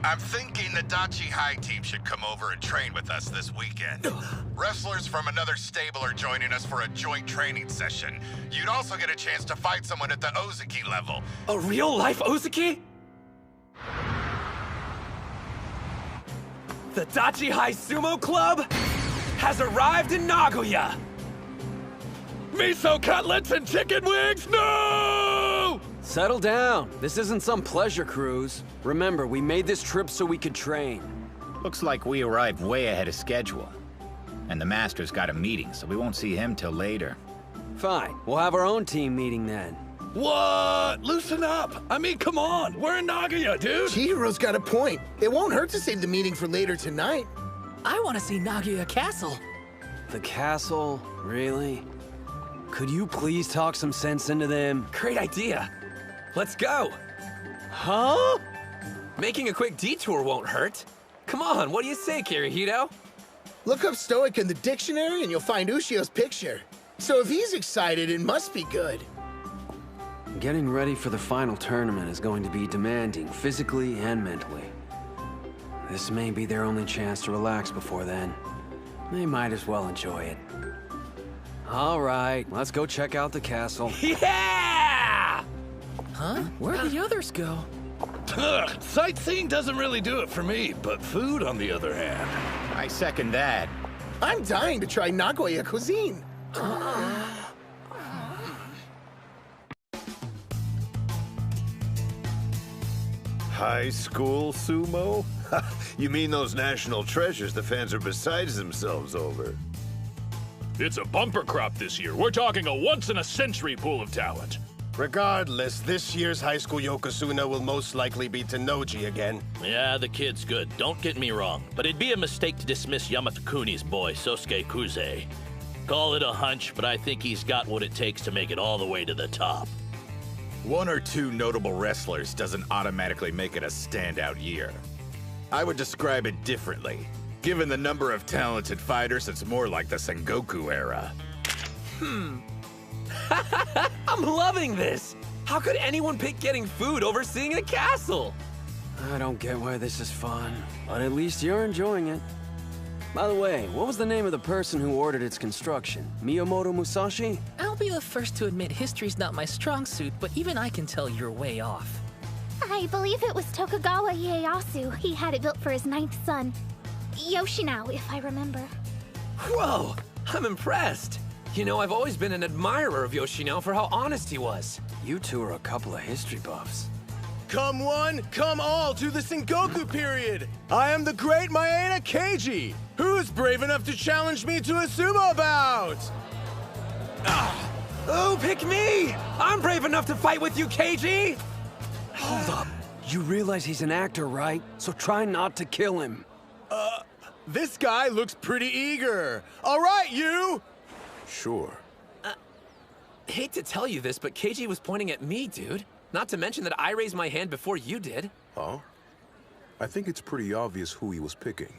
I'm thinking the Dachi High team should come over and train with us this weekend. Wrestlers from another stable are joining us for a joint training session. You'd also get a chance to fight someone at the Ozuki level. A real-life Ozuki? The Dachi High Sumo Club has arrived in Nagoya! Miso cutlets and chicken wings? No! Settle down. This isn't some pleasure cruise. Remember, we made this trip so we could train. Looks like we arrived way ahead of schedule. And the Master's got a meeting, so we won't see him till later. Fine. We'll have our own team meeting then. What? Loosen up! I mean, come on! We're in Nagoya, dude! Chihiro's got a point. It won't hurt to save the meeting for later tonight. I want to see Nagoya Castle. The castle? Really? Could you please talk some sense into them? Great idea. Let's go. Huh? Making a quick detour won't hurt. Come on, what do you say, Kirihito? Look up Stoic in the dictionary and you'll find Ushio's picture. So if he's excited, it must be good. Getting ready for the final tournament is going to be demanding, physically and mentally. This may be their only chance to relax before then. They might as well enjoy it. All right, let's go check out the castle. Yeah! Huh? Where'd the others go? Sightseeing doesn't really do it for me, but food, on the other hand. I second that. I'm dying to try Nagoya cuisine. High school sumo? You mean those national treasures the fans are beside themselves over? It's a bumper crop this year. We're talking a once-in-a-century pool of talent. Regardless, this year's high school Yokozuna will most likely be Tennoji again. Yeah, the kid's good, don't get me wrong. But it'd be a mistake to dismiss Yamato-kuni's boy, Sosuke Kuze. Call it a hunch, but I think he's got what it takes to make it all the way to the top. One or two notable wrestlers doesn't automatically make it a standout year. I would describe it differently. Given the number of talented fighters, it's more like the Sengoku era. I'm loving this! How could anyone pick getting food over seeing a castle? I don't get why this is fun, but at least you're enjoying it. By the way, what was the name of the person who ordered its construction? Miyamoto Musashi? I'll be the first to admit history's not my strong suit, but even I can tell you're way off. I believe it was Tokugawa Ieyasu. He had it built for his 9th son. Yoshinao, if I remember. Whoa! I'm impressed! You know, I've always been an admirer of Yoshinao for how honest he was. You two are a couple of history buffs. Come one, come all to the Sengoku period! I am the great Maeda Keiji! Who's brave enough to challenge me to a sumo bout? Oh, pick me! I'm brave enough to fight with you, Keiji! Hold up. You realize he's an actor, right? So try not to kill him. This guy looks pretty eager. All right, you! Sure. Hate to tell you this, but Keiji was pointing at me, dude. Not to mention that I raised my hand before you did. Huh? I think it's pretty obvious who he was picking.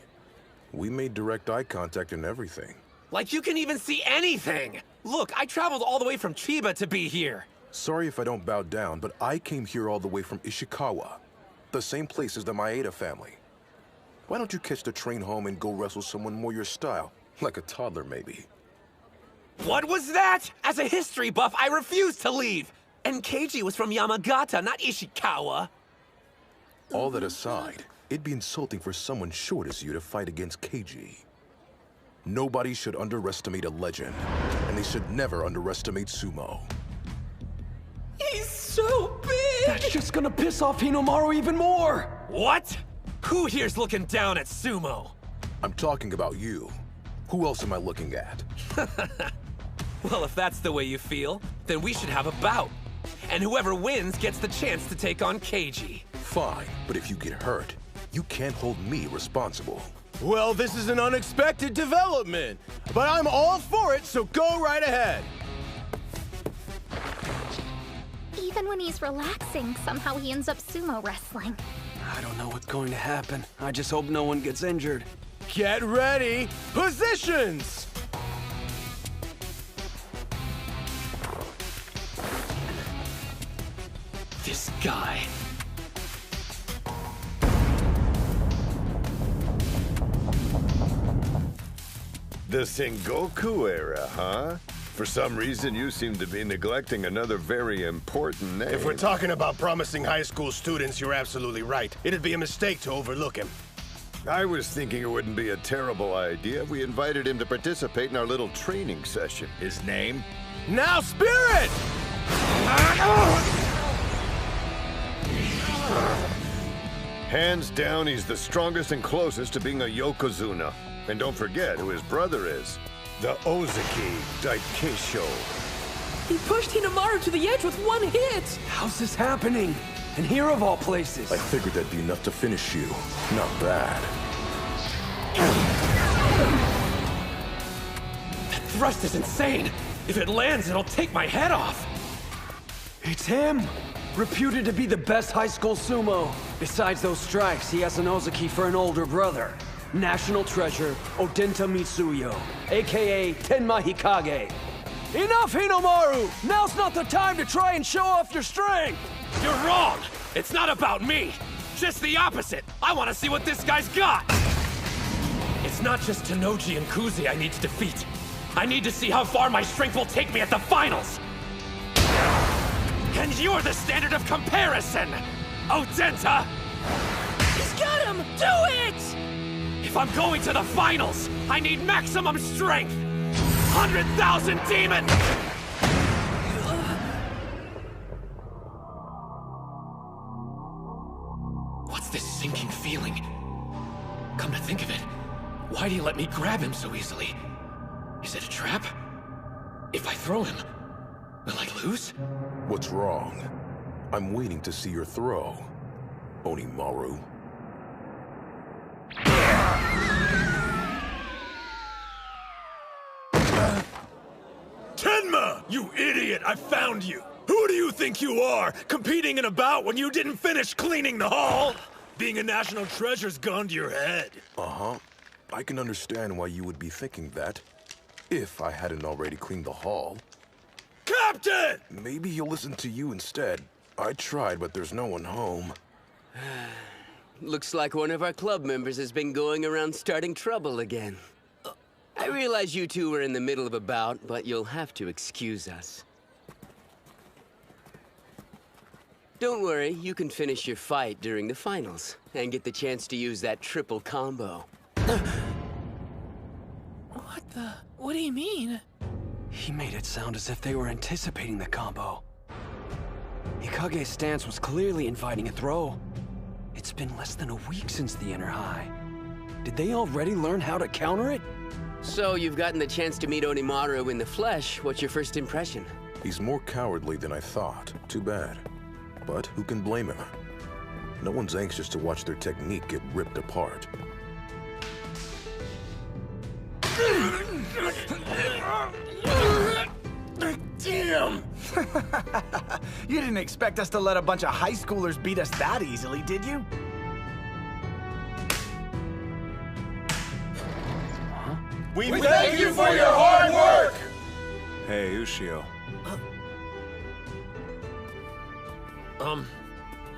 We made direct eye contact and everything. Like you can even see anything! Look, I traveled all the way from Chiba to be here. Sorry if I don't bow down, but I came here all the way from Ishikawa. The same place as the Maeda family. Why don't you catch the train home and go wrestle someone more your style? Like a toddler, maybe. What was that? As a history buff, I refuse to leave! And Keiji was from Yamagata, not Ishikawa. All that aside, it'd be insulting for someone short as you to fight against Keiji. Nobody should underestimate a legend, and they should never underestimate sumo. He's so big! That's just gonna piss off Hinomaru even more! What? Who here's looking down at sumo? I'm talking about you. Who else am I looking at? Well, if that's the way you feel, then we should have a bout. And whoever wins gets the chance to take on Keiji. Fine, but if you get hurt, you can't hold me responsible. Well, this is an unexpected development, but I'm all for it, so go right ahead. Even when he's relaxing, somehow he ends up sumo wrestling. I don't know what's going to happen. I just hope no one gets injured. Get ready! Positions! This guy. The Sengoku era, huh? For some reason, you seem to be neglecting another very important name. If we're talking about promising high school students, you're absolutely right. It'd be a mistake to overlook him. I was thinking it wouldn't be a terrible idea if we invited him to participate in our little training session. His name? Now, Spirit! Hands down, he's the strongest and closest to being a Yokozuna. And don't forget who his brother is. The Ozaki Daikisho. He pushed Hinomaru to the edge with one hit! How's this happening? And here of all places. I figured that'd be enough to finish you. Not bad. That thrust is insane! If it lands, it'll take my head off! It's him! Reputed to be the best high school sumo. Besides those strikes, he has an Ozaki for an older brother. National treasure, Odenta Mitsuyo, aka Tenma Hikage. Enough, Hinomaru! Now's not the time to try and show off your strength! You're wrong! It's not about me! Just the opposite! I want to see what this guy's got! It's not just Tennoji and Kuze I need to defeat. I need to see how far my strength will take me at the finals! And you're the standard of comparison! Odenta! He's got him! Do it! If I'm going to the finals, I need maximum strength! 100,000 demons! feeling. Come to think of it, why do you let me grab him so easily? Is it a trap? If I throw him, will I lose? What's wrong? I'm waiting to see your throw, Hinomaru. Tenma! You idiot! I found you! Who do you think you are, competing in a bout when you didn't finish cleaning the hall? Being a national treasure's gone to your head. Uh-huh. I can understand why you would be thinking that, if I hadn't already cleaned the hall. Captain! Maybe he'll listen to you instead. I tried, but there's no one home. Looks like one of our club members has been going around starting trouble again. I realize you two were in the middle of a bout, but you'll have to excuse us. Don't worry, you can finish your fight during the finals, and get the chance to use that triple combo. What do you mean? He made it sound as if they were anticipating the combo. Ikage's stance was clearly inviting a throw. It's been less than a week since the inner high. Did they already learn how to counter it? So you've gotten the chance to meet Hinomaru in the flesh. What's your first impression? He's more cowardly than I thought. Too bad. But who can blame him? No one's anxious to watch their technique get ripped apart. Damn! You didn't expect us to let a bunch of high schoolers beat us that easily, did you? We thank you for your hard work! Hey, Ushio.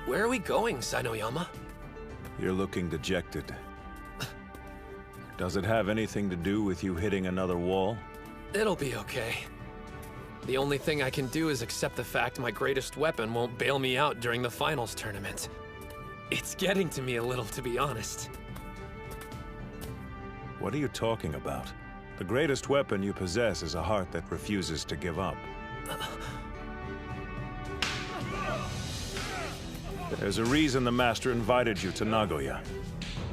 Where are we going, Sanoyama? You're looking dejected. Does it have anything to do with you hitting another wall? It'll be okay. The only thing I can do is accept the fact my greatest weapon won't bail me out during the finals tournament. It's getting to me a little, to be honest. What are you talking about? The greatest weapon you possess is a heart that refuses to give up. There's a reason the Master invited you to Nagoya.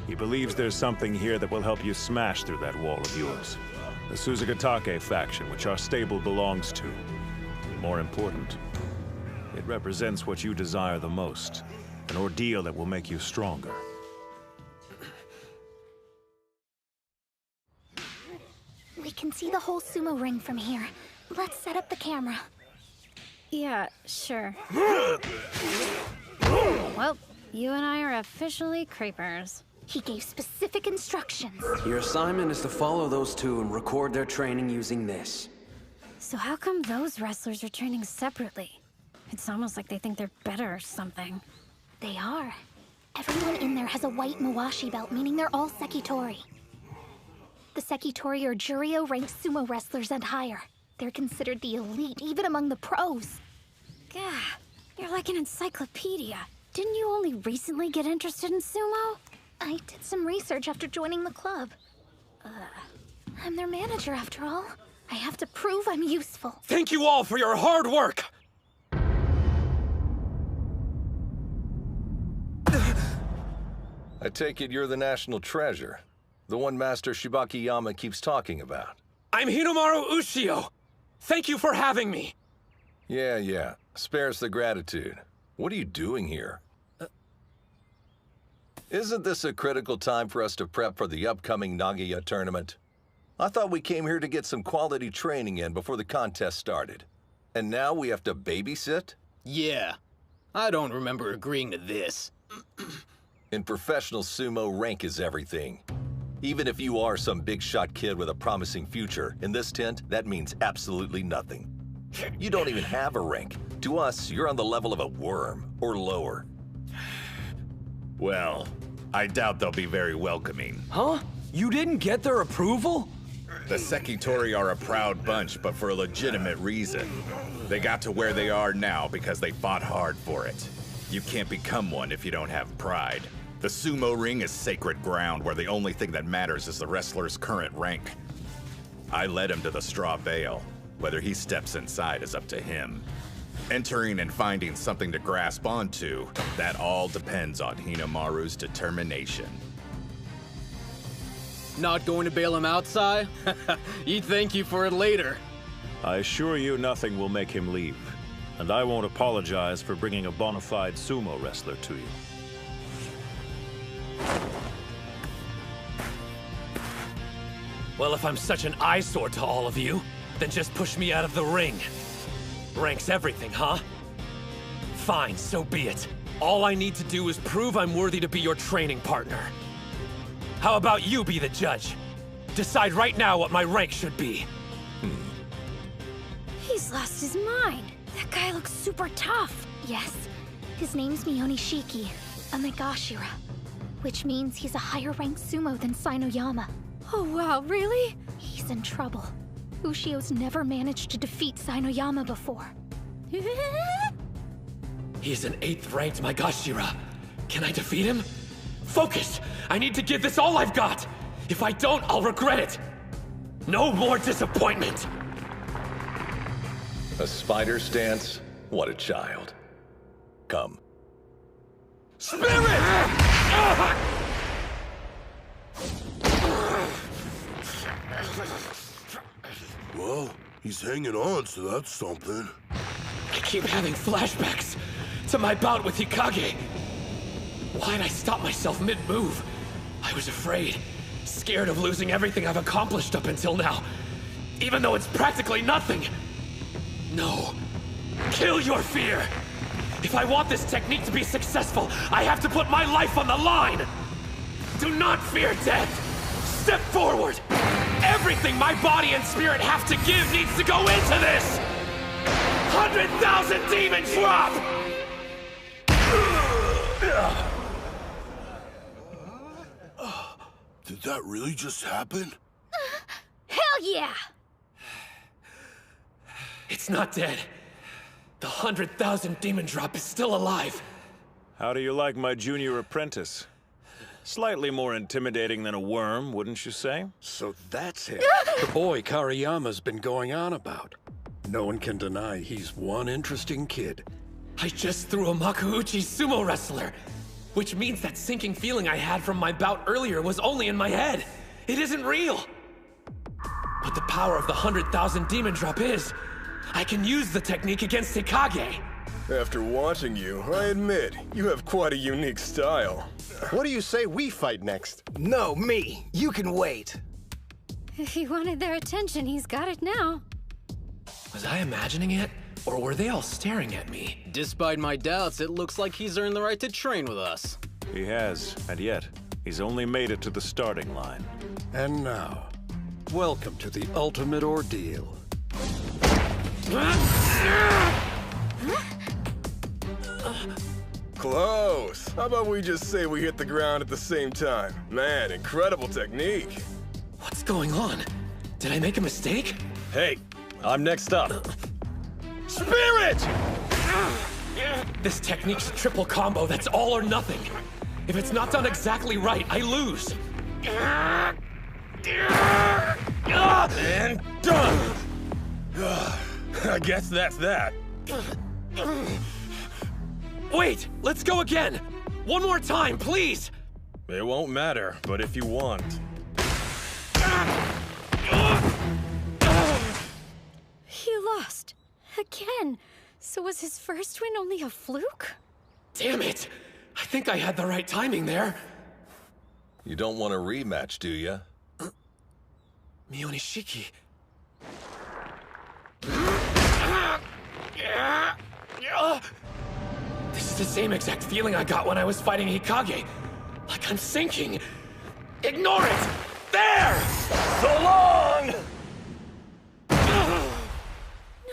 He believes there's something here that will help you smash through that wall of yours. The Suzugatake faction, which our stable belongs to. More important, it represents what you desire the most. An ordeal that will make you stronger. We can see the whole sumo ring from here. Let's set up the camera. Yeah, sure. Well, you and I are officially creepers. He gave specific instructions. Your assignment is to follow those two and record their training using this. So how come those wrestlers are training separately? It's almost like they think they're better or something. They are. Everyone in there has a white Mawashi belt, meaning they're all Sekitori. The Sekitori are Juryo-ranked sumo wrestlers and higher. They're considered the elite, even among the pros. Gah, you're like an encyclopedia. Didn't you only recently get interested in sumo? I did some research after joining the club. I'm their manager, after all. I have to prove I'm useful. Thank you all for your hard work! I take it you're the national treasure. The one Master Shibakiyama keeps talking about. I'm Hinomaru Ushio! Thank you for having me! Yeah. Spare us the gratitude. What are you doing here? Isn't this a critical time for us to prep for the upcoming Nagoya tournament? I thought we came here to get some quality training in before the contest started. And now we have to babysit? Yeah. I don't remember agreeing to this. In professional sumo, rank is everything. Even if you are some big-shot kid with a promising future, in this tent, that means absolutely nothing. You don't even have a rank. To us, you're on the level of a worm, or lower. Well, I doubt they'll be very welcoming. Huh? You didn't get their approval? The Sekitori are a proud bunch, but for a legitimate reason. They got to where they are now because they fought hard for it. You can't become one if you don't have pride. The sumo ring is sacred ground where the only thing that matters is the wrestler's current rank. I led him to the straw bale. Whether he steps inside is up to him. Entering and finding something to grasp onto, that all depends on Hinomaru's determination. Not going to bail him out, Sai? He'd thank you for it later. I assure you nothing will make him leave. And I won't apologize for bringing a bona fide sumo wrestler to you. Well, if I'm such an eyesore to all of you, then just push me out of the ring. Rank's everything, huh? Fine, so be it. All I need to do is prove I'm worthy to be your training partner. How about you be the judge? Decide right now what my rank should be. He's lost his mind. That guy looks super tough. Yes, his name's Miyonishiki, a Megashira, which means he's a higher-ranked sumo than Hinoyama. Oh wow, really? He's in trouble. Ushio's never managed to defeat Hinoyama before. He's an 8th-ranked Megashira. Can I defeat him? Focus! I need to give this all I've got! If I don't, I'll regret it! No more disappointment! A spider stance? What a child. Come. Spirit! Well, he's hanging on, so that's something. I keep having flashbacks to my bout with Hikage. Why'd I stop myself mid-move? I was afraid, scared of losing everything I've accomplished up until now, even though it's practically nothing. No. Kill your fear! If I want this technique to be successful, I have to put my life on the line! Do not fear death! Step forward! Everything my body and spirit have to give needs to go into this! 100,000 demon drop! Did that really just happen? Hell yeah! It's not dead. The 100,000 demon drop is still alive. How do you like my junior apprentice? Slightly more intimidating than a worm, wouldn't you say? So that's him. The boy Kariyama's been going on about. No one can deny he's one interesting kid. I just threw a Makuuchi sumo wrestler, which means that sinking feeling I had from my bout earlier was only in my head. It isn't real. But the power of the 100,000 demon drop is, I can use the technique against Hikage. After watching you, I admit, you have quite a unique style. What do you say we fight next? No, me. You can wait. If he wanted their attention, he's got it now. Was I imagining it? Or were they all staring at me? Despite my doubts, it looks like he's earned the right to train with us. He has, and yet, he's only made it to the starting line. And now, welcome to the ultimate ordeal. Close. How about we just say we hit the ground at the same time? Man, incredible technique. What's going on? Did I make a mistake? Hey, I'm next up. Spirit! This technique's a triple combo that's all or nothing. If it's not done exactly right, I lose. And done! I guess that's that. Wait, let's go again! One more time, please! It won't matter, but if you want. He lost. Again. So was his first win only a fluke? Damn it! I think I had the right timing there. You don't want a rematch, do you? Miyonishiki. This is the same exact feeling I got when I was fighting Hikage. Like I'm sinking. Ignore it! There! So long!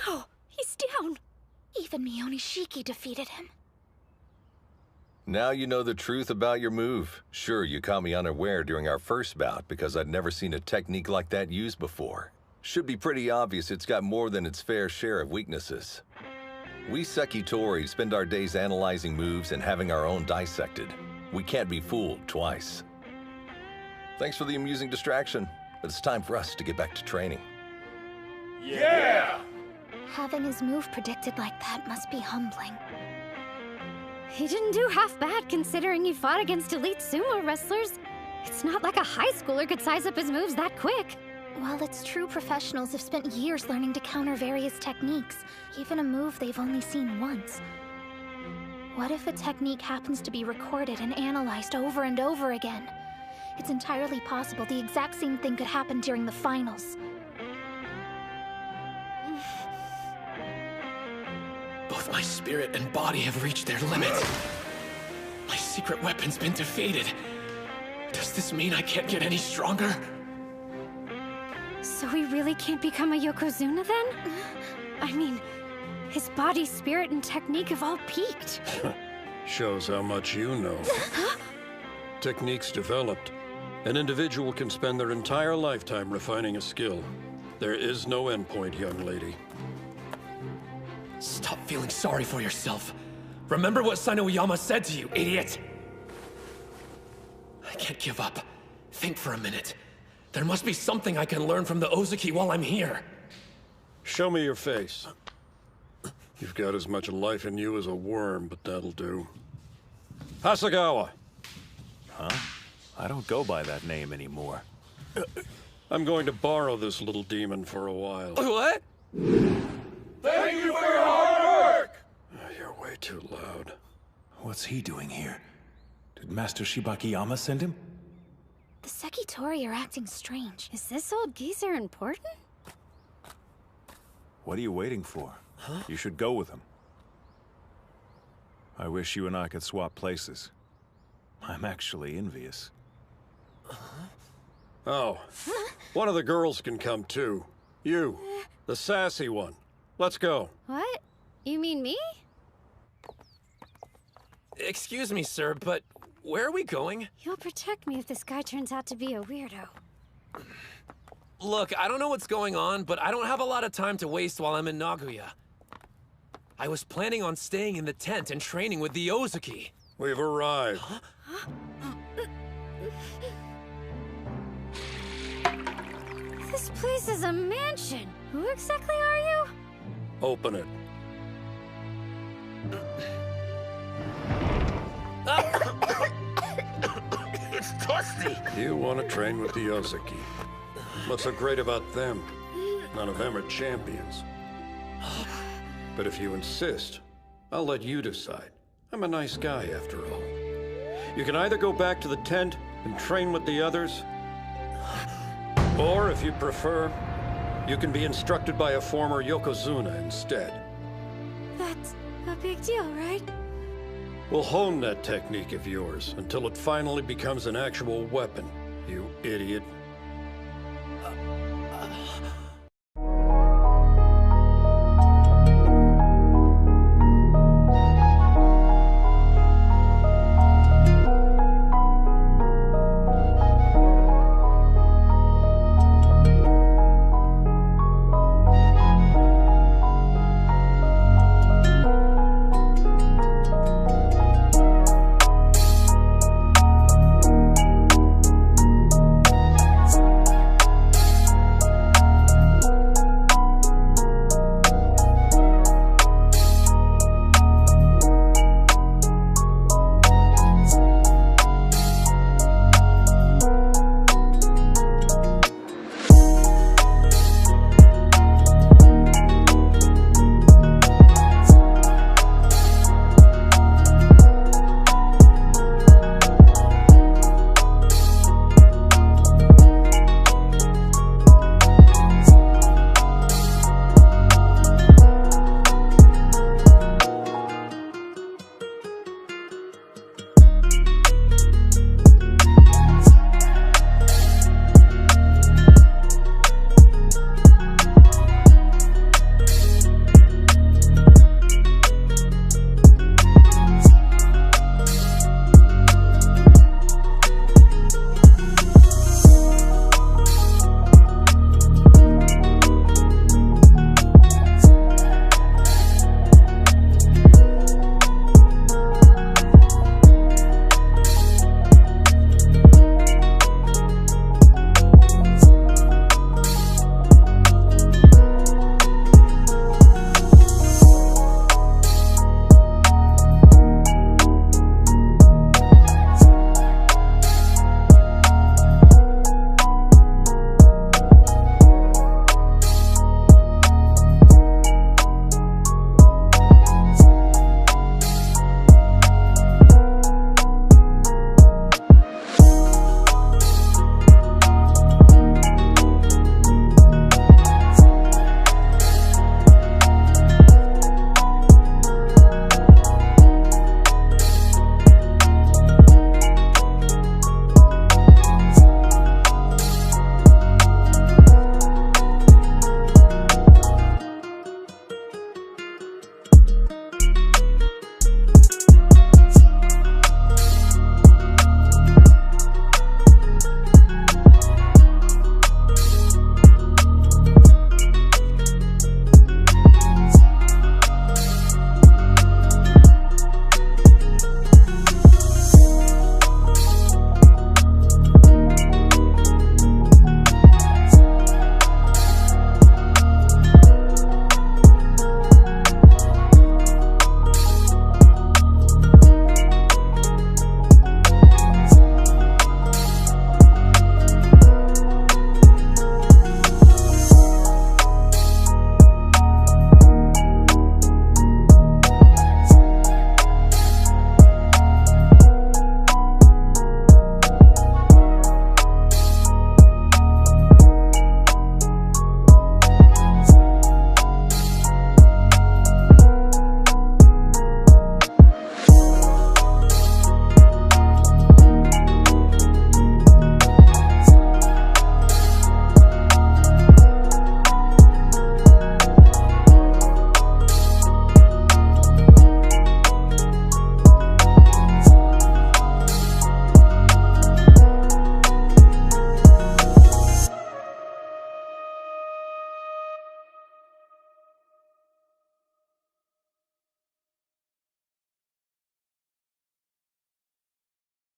No, he's down. Even Miyonishiki defeated him. Now you know the truth about your move. Sure, you caught me unaware during our first bout because I'd never seen a technique like that used before. Should be pretty obvious it's got more than its fair share of weaknesses. We Sekitori spend our days analyzing moves and having our own dissected. We can't be fooled twice. Thanks for the amusing distraction, but it's time for us to get back to training. Yeah! Having his move predicted like that must be humbling. He didn't do half bad considering he fought against elite sumo wrestlers. It's not like a high schooler could size up his moves that quick. While it's true professionals have spent years learning to counter various techniques, even a move they've only seen once. What if a technique happens to be recorded and analyzed over and over again? It's entirely possible the exact same thing could happen during the finals. Both my spirit and body have reached their limit. My secret weapon's been defeated. Does this mean I can't get any stronger? So he really can't become a Yokozuna then? I mean, his body, spirit, and technique have all peaked. Shows how much you know. Techniques developed. An individual can spend their entire lifetime refining a skill. There is no endpoint, young lady. Stop feeling sorry for yourself. Remember what Sanoyama said to you, idiot! I can't give up. Think for a minute. There must be something I can learn from the Ozaki while I'm here. Show me your face. You've got as much life in you as a worm, but that'll do. Hasegawa! Huh? I don't go by that name anymore. I'm going to borrow this little demon for a while. What? Thank you for your hard work! You're way too loud. What's he doing here? Did Master Shibakiyama send him? The Sekitori are acting strange. Is this old geezer important? What are you waiting for? Huh? You should go with him. I wish you and I could swap places. I'm actually envious. Oh, one of the girls can come too. You, the sassy one. Let's go. What? You mean me? Excuse me, sir, but where are we going? You'll protect me if this guy turns out to be a weirdo. Look, I don't know what's going on, but I don't have a lot of time to waste while I'm in Nagoya. I was planning on staying in the tent and training with the Ozaki. We've arrived. Huh? This place is a mansion. Who exactly are you? Open it. It's dusty. You want to train with the Ozaki. What's so great about them? None of them are champions. But if you insist, I'll let you decide. I'm a nice guy, after all. You can either go back to the tent and train with the others, or if you prefer, you can be instructed by a former Yokozuna instead. That's a big deal, right? We'll hone that technique of yours until it finally becomes an actual weapon, you idiot.